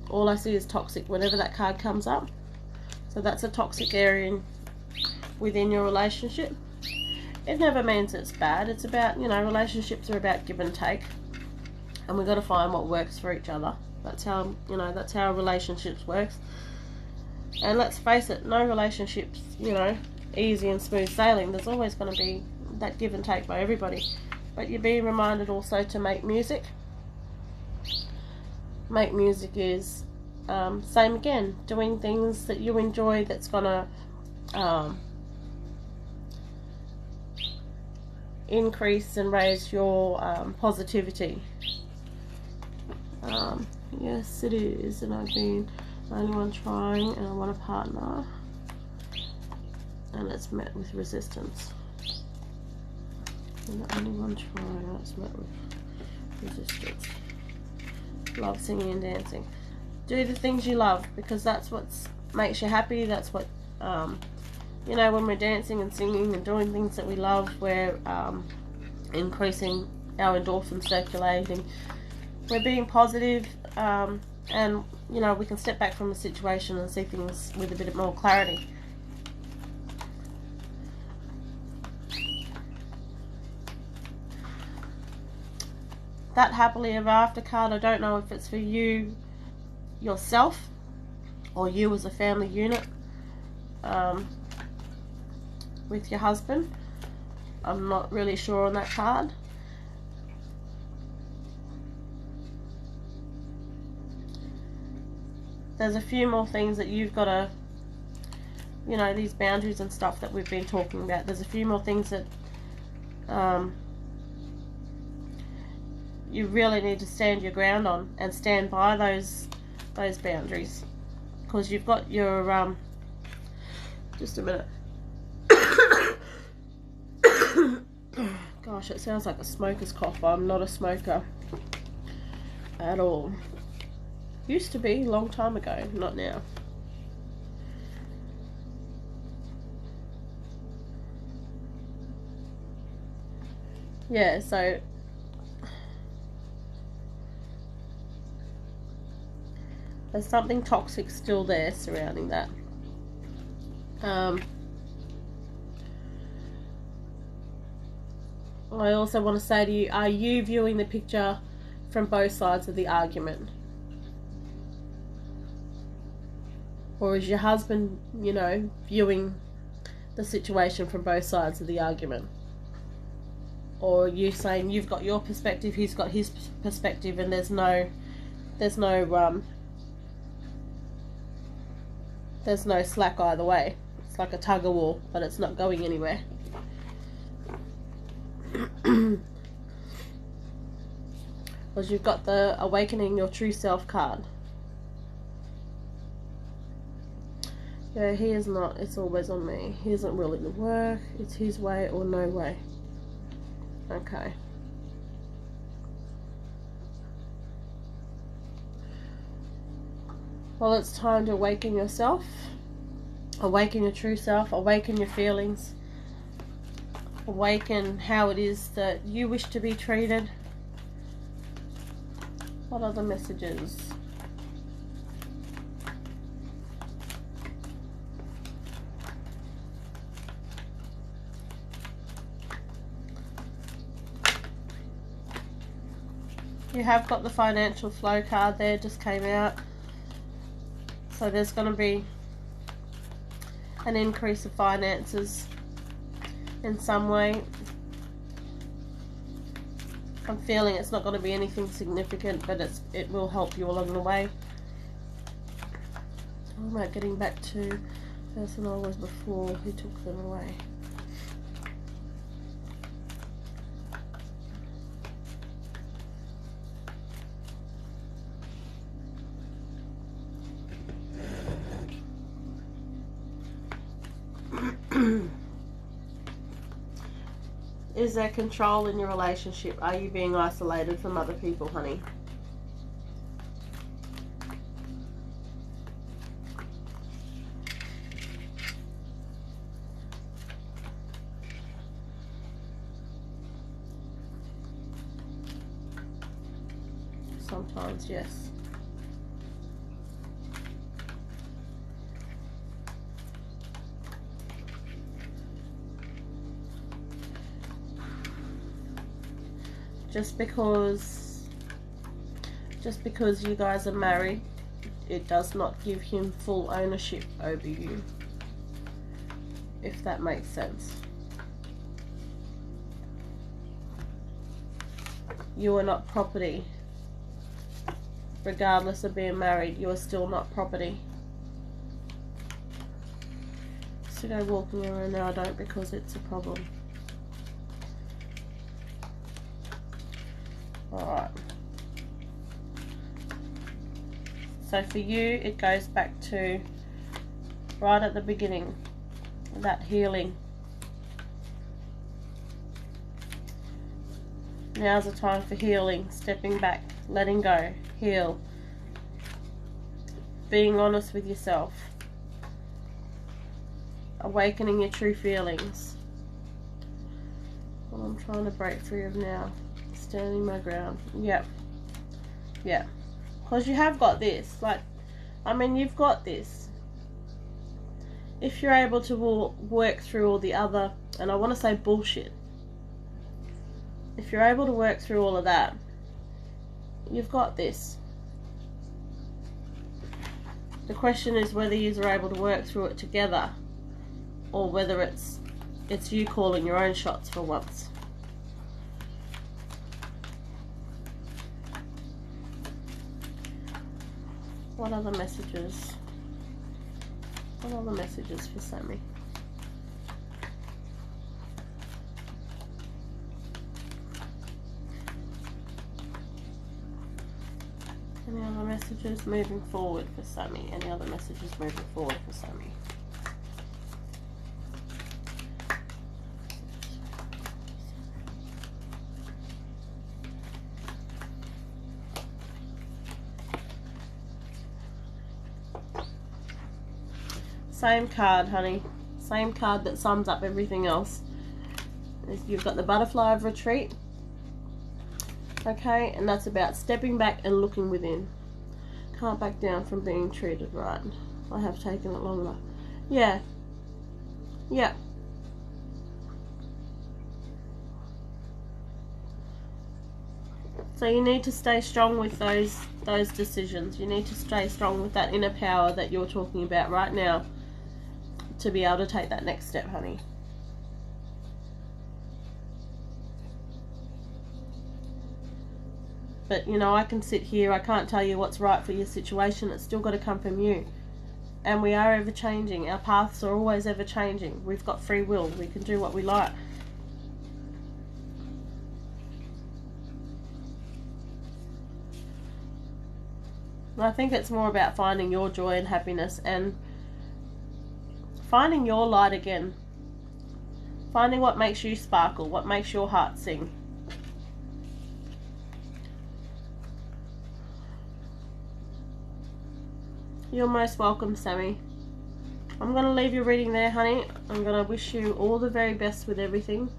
All I see is toxic whenever that card comes up. So that's a toxic area within your relationship. It never means it's bad. It's about, you know, relationships are about give and take. And we've got to find what works for each other. That's how, you know, that's how relationships works. And let's face it, no relationship's, you know, easy and smooth sailing. There's always going to be that give and take by everybody. But you're being reminded also to make music. Make music is same again, doing things that you enjoy that's gonna increase and raise your positivity. Yes, it is, and I've been the only one trying, and I want a partner, and it's met with resistance. And the only one trying, and it's met with resistance. Love singing and dancing. Do the things you love, because that's what makes you happy. That's what, you know, when we're dancing and singing and doing things that we love, we're increasing our endorphins circulating. We're being positive, and, you know, we can step back from the situation and see things with a bit more clarity. That happily ever after card, I don't know if it's for you yourself or you as a family unit with your husband. I'm not really sure on that card. There's a few more things that you've got to, you know, these boundaries and stuff that we've been talking about. There's a few more things that you really need to stand your ground on and stand by those boundaries, because you've got your just a minute. Gosh, it sounds like a smoker's cough. I'm not a smoker at all. Used to be a long time ago, not now. Yeah, so there's something toxic still there surrounding that. I also want to say to you, are you viewing the picture from both sides of the argument? Or is your husband, you know, viewing the situation from both sides of the argument? Or are you saying you've got your perspective, he's got his perspective, and there's no slack either way. It's like a tug of war, but it's not going anywhere. Because you've got the awakening your true self card. Yeah, he is not. It's always on me. He isn't willing to work. It's his way or no way. Okay. Well, it's time to awaken yourself. Awaken your true self. Awaken your feelings. Awaken how it is that you wish to be treated. What are the messages? You have got the financial flow card there, just came out. So there's going to be an increase of finances in some way. I'm feeling it's not going to be anything significant, but it will help you along the way. How am I getting back to the person I was before who took them away? Is there control in your relationship? Are you being isolated from other people, honey? Sometimes, yes. Just because you guys are married, it does not give him full ownership over you, if that makes sense. You are not property. Regardless of being married, you are still not property. So go walking around now, I don't, because it's a problem. Alright. So for you, it goes back to right at the beginning, that healing. Now's the time for healing, stepping back, letting go, heal, being honest with yourself, awakening your true feelings. What I'm trying to break free of now. Standing my ground. Yep. Yeah. Because you have got this. Like, I mean, you've got this. If you're able to work through all the other, and I want to say bullshit. If you're able to work through all of that, you've got this. The question is whether you are able to work through it together, or whether it's you calling your own shots for once. What are the messages? What are the messages for Sammy? Any other messages moving forward for Sammy? Any other messages moving forward for Sammy? Same card, honey. Same card that sums up everything else. You've got the butterfly of retreat. Okay, and that's about stepping back and looking within. Can't back down from being treated right. I have taken it long enough. Yeah. Yeah. So you need to stay strong with those decisions. You need to stay strong with that inner power that you're talking about right now, to be able to take that next step, honey. But, you know, I can sit here, I can't tell you what's right for your situation. It's still got to come from you. And we are ever changing. Our paths are always ever changing. We've got free will. We can do what we like. And I think it's more about finding your joy and happiness, and Finding your light again. Finding what makes you sparkle, what makes your heart sing. You're most welcome, Sammy. I'm going to leave your reading there, honey. I'm going to wish you all the very best with everything.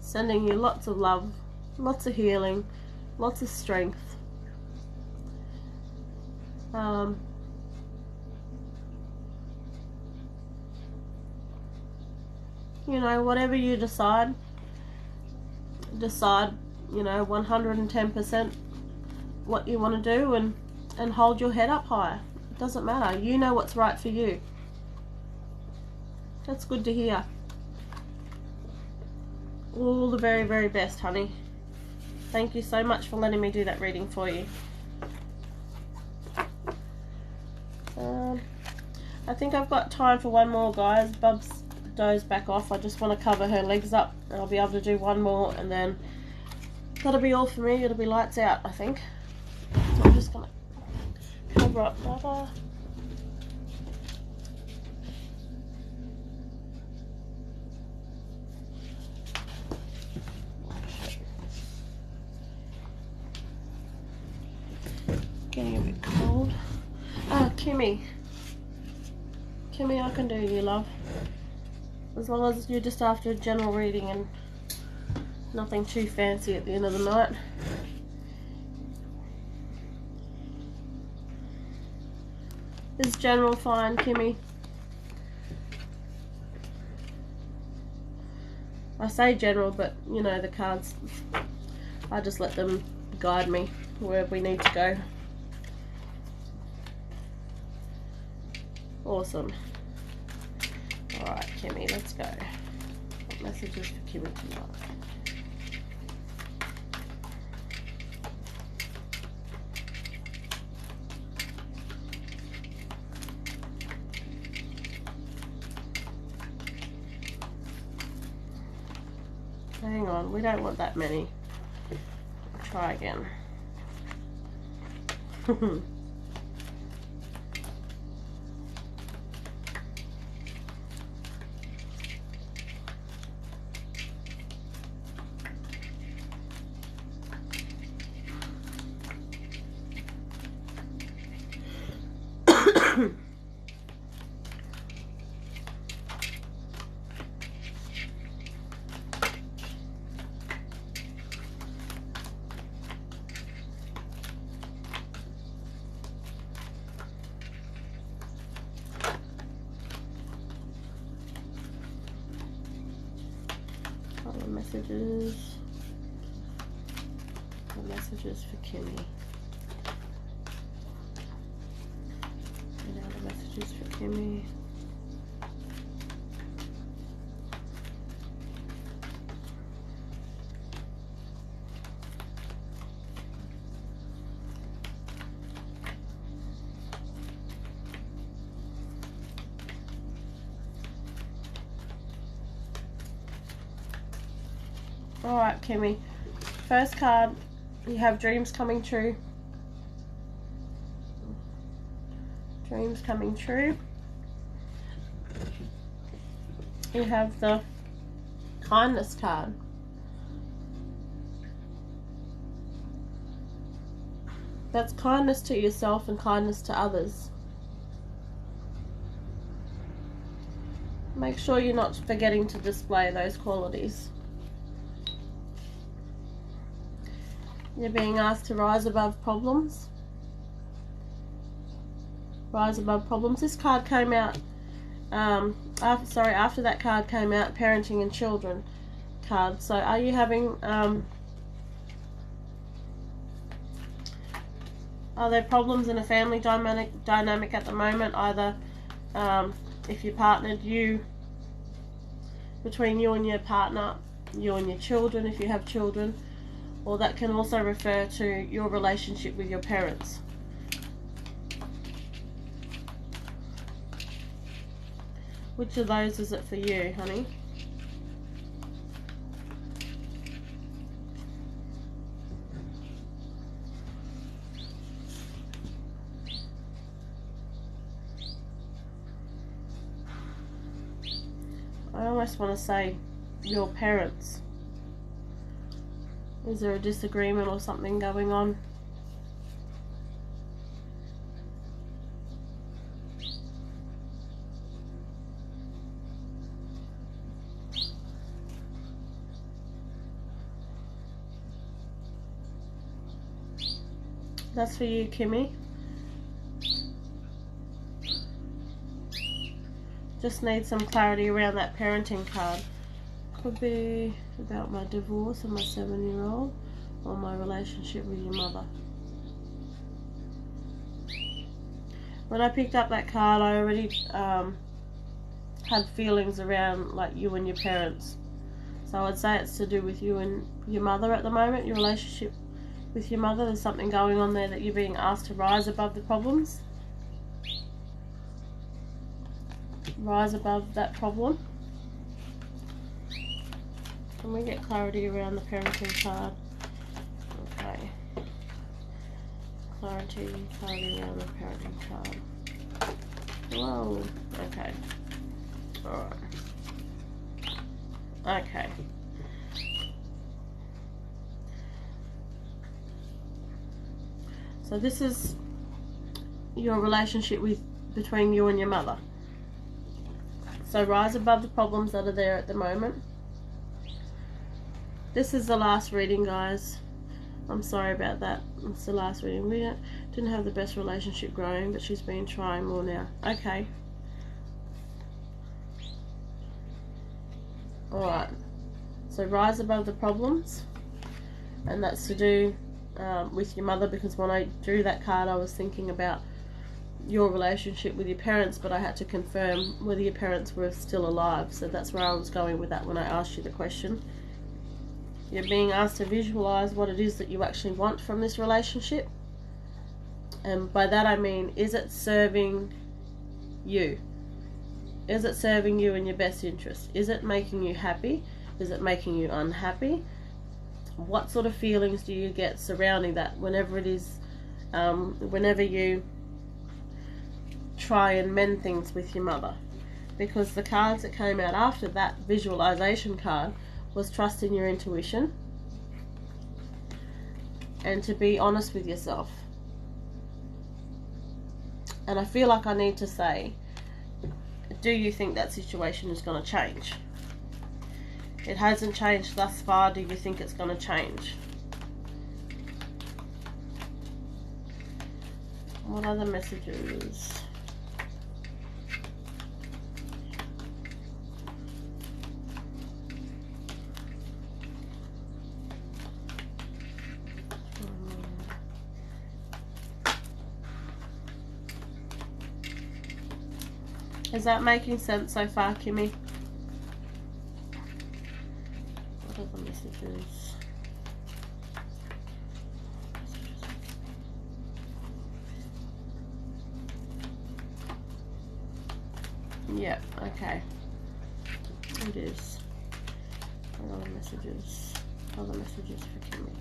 Sending you lots of love, lots of healing, lots of strength. You know, whatever you decide, you know, 110% what you want to do, and hold your head up high. It doesn't matter. You know what's right for you. That's good to hear. All the very, very best, honey. Thank you so much for letting me do that reading for you. I think I've got time for one more, guys. Bub's dozed back off. I just want to cover her legs up. I'll be able to do one more, and then that'll be all for me. It'll be lights out, I think. So I'm just going to cover up Bubba. Getting a bit cold. Ah, Kimmy. Kimmy, I can do you, love. As long as you're just after a general reading and nothing too fancy at the end of the night. Is general fine, Kimmy? I say general, but you know the cards, I just let them guide me where we need to go. Awesome. Alright, Kimmy, let's go. What messages for Kimmy tonight? Hang on, we don't want that many. Try again. Messages for Kimmy. And now the messages for Kimmy. Alright, Kimmy. First card, you have dreams coming true. Dreams coming true. You have the kindness card. That's kindness to yourself and kindness to others. Make sure you're not forgetting to display those qualities. You're being asked to rise above problems. Rise above problems. This card came out, after that card came out, parenting and children card. So are you having, are there problems in a family dynamic at the moment? Either if you're partnered, between you and your partner, you and your children, if you have children, or that can also refer to your relationship with your parents. Which of those is it for you, honey? I almost want to say your parents. Is there a disagreement or something going on? That's for you, Kimmy. Just need some clarity around that parenting card. Could be about my divorce and my 7-year-old, or my relationship with your mother. When I picked up that card, I already had feelings around like you and your parents. So I would say it's to do with you and your mother at the moment, your relationship with your mother. There's something going on there that you're being asked to rise above the problems. Rise above that problem. Can we get clarity around the parenting card? Okay. Clarity around the parenting card. Whoa. Okay. Alright. Okay. So this is your relationship between you and your mother. So rise above the problems that are there at the moment. This is the last reading, guys. I'm sorry about that. It's the last reading. We didn't have the best relationship growing, but she's been trying more now. Okay. Alright. So rise above the problems. And that's to do with your mother, because when I drew that card I was thinking about your relationship with your parents, but I had to confirm whether your parents were still alive. So that's where I was going with that when I asked you the question. You're being asked to visualize what it is that you actually want from this relationship. And by that I mean, is it serving you? Is it serving you in your best interest? Is it making you happy? Is it making you unhappy? What sort of feelings do you get surrounding that whenever it is, whenever you try and mend things with your mother? Because the cards that came out after that visualization card was trust in your intuition and to be honest with yourself. And I feel like I need to say, do you think that situation is going to change? It hasn't changed thus far. Do you think it's going to change? What are the messages? Is that making sense so far, Kimmy? What are the messages? Yeah, okay. It is. What are the messages? What are the messages for Kimmy?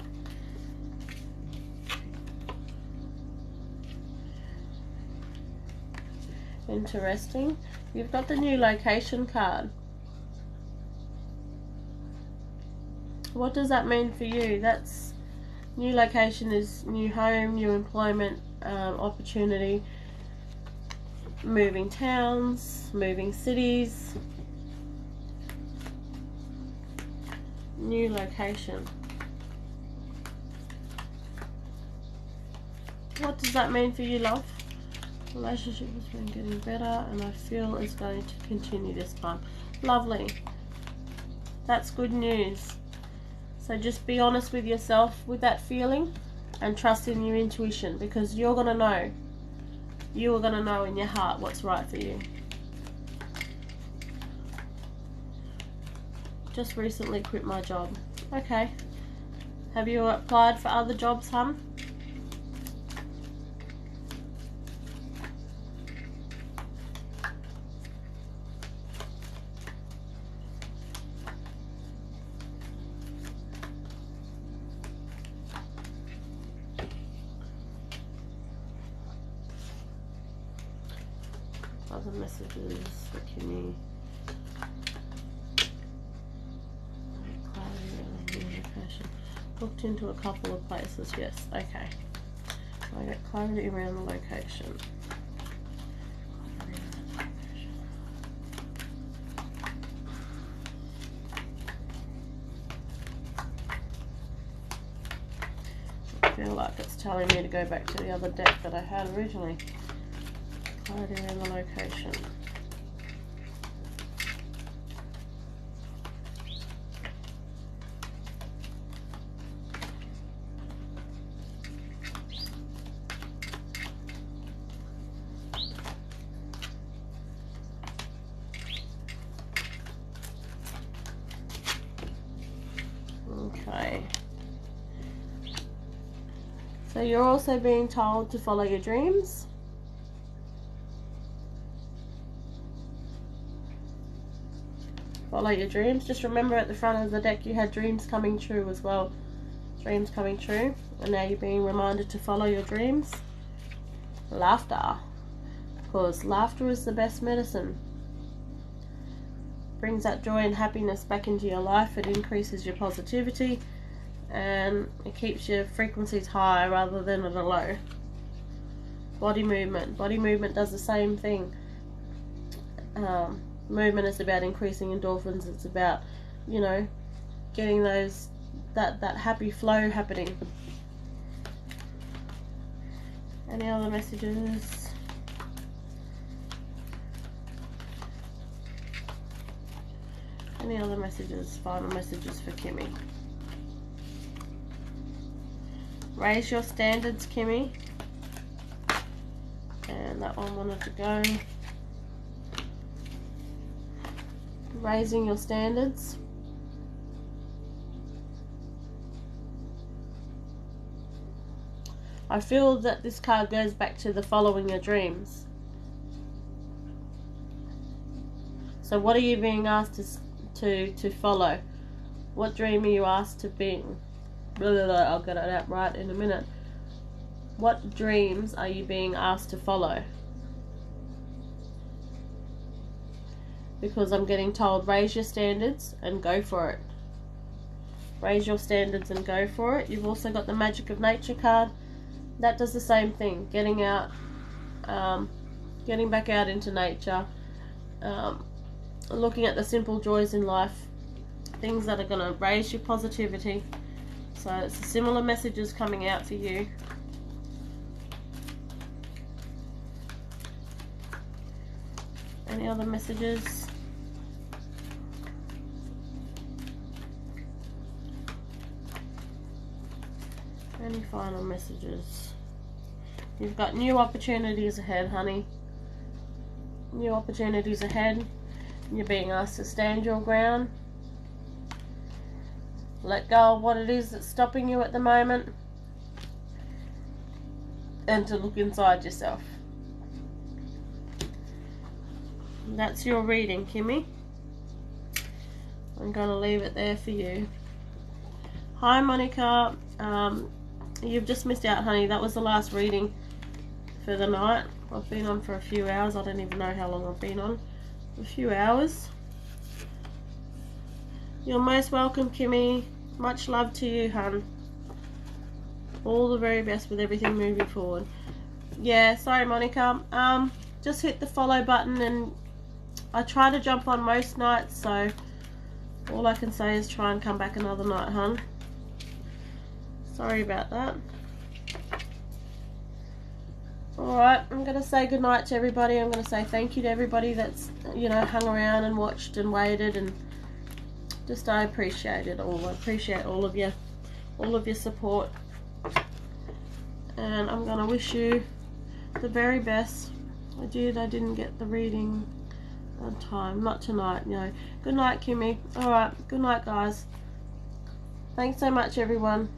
Interesting. You've got the new location card. What does that mean for you? That's new location is new home, new employment opportunity, moving towns, moving cities, new location. What does that mean for you, love? Relationship has been getting better and I feel it's going to continue this time. Lovely. That's good news. So just be honest with yourself with that feeling and trust in your intuition, because you're going to know. You are going to know in your heart what's right for you. Just recently quit my job. Okay. Have you applied for other jobs, hon? Other messages for Kimmy. location. Looked into a couple of places, yes, okay. So I get clarity around the location. I feel like it's telling me to go back to the other deck that I had originally. Clarity around the location. Okay. So you're also being told to follow your dreams. Follow your dreams. Just remember at the front of the deck you had dreams coming true as well. Dreams coming true. And now you're being reminded to follow your dreams. Laughter. Because laughter is the best medicine. Brings that joy and happiness back into your life. It increases your positivity. And it keeps your frequencies high rather than at a low. Body movement. Body movement does the same thing. Movement is about increasing endorphins. It's about, you know, getting those that happy flow happening. Any other messages? Any other messages? Final messages for Kimmy. Raise your standards, Kimmy. And that one wanted to go. Raising your standards. I feel that this card goes back to the following your dreams. So what are you being asked to follow? What dream are you asked to be? I'll get it out right in a minute. What dreams are you being asked to follow? Because I'm getting told raise your standards and go for it. Raise your standards and go for it. You've also got the Magic of Nature card. That does the same thing. Getting out, getting back out into nature, looking at the simple joys in life, things that are going to raise your positivity. So it's similar messages coming out for you. Any other messages? Any final messages? You've got new opportunities ahead, honey. New opportunities ahead. You're being asked to stand your ground. Let go of what it is that's stopping you at the moment. And to look inside yourself. That's your reading, Kimmy. I'm going to leave it there for you. Hi, Monica. You've just missed out, honey. That was the last reading for the night. I've been on for a few hours. I don't even know how long I've been on. A few hours. You're most welcome, Kimmy. Much love to you, hun. All the very best with everything moving forward. Yeah, sorry, Monica. Just hit the follow button, and I try to jump on most nights, so all I can say is try and come back another night, hun. Sorry about that. Alright, I'm going to say goodnight to everybody. I'm going to say thank you to everybody that's, you know, hung around and watched and waited, and just I appreciate it all. I appreciate all of your support. And I'm going to wish you the very best. I didn't get the reading on time. Not tonight, no. Good night, Kimmy. Alright, good night, guys. Thanks so much, everyone.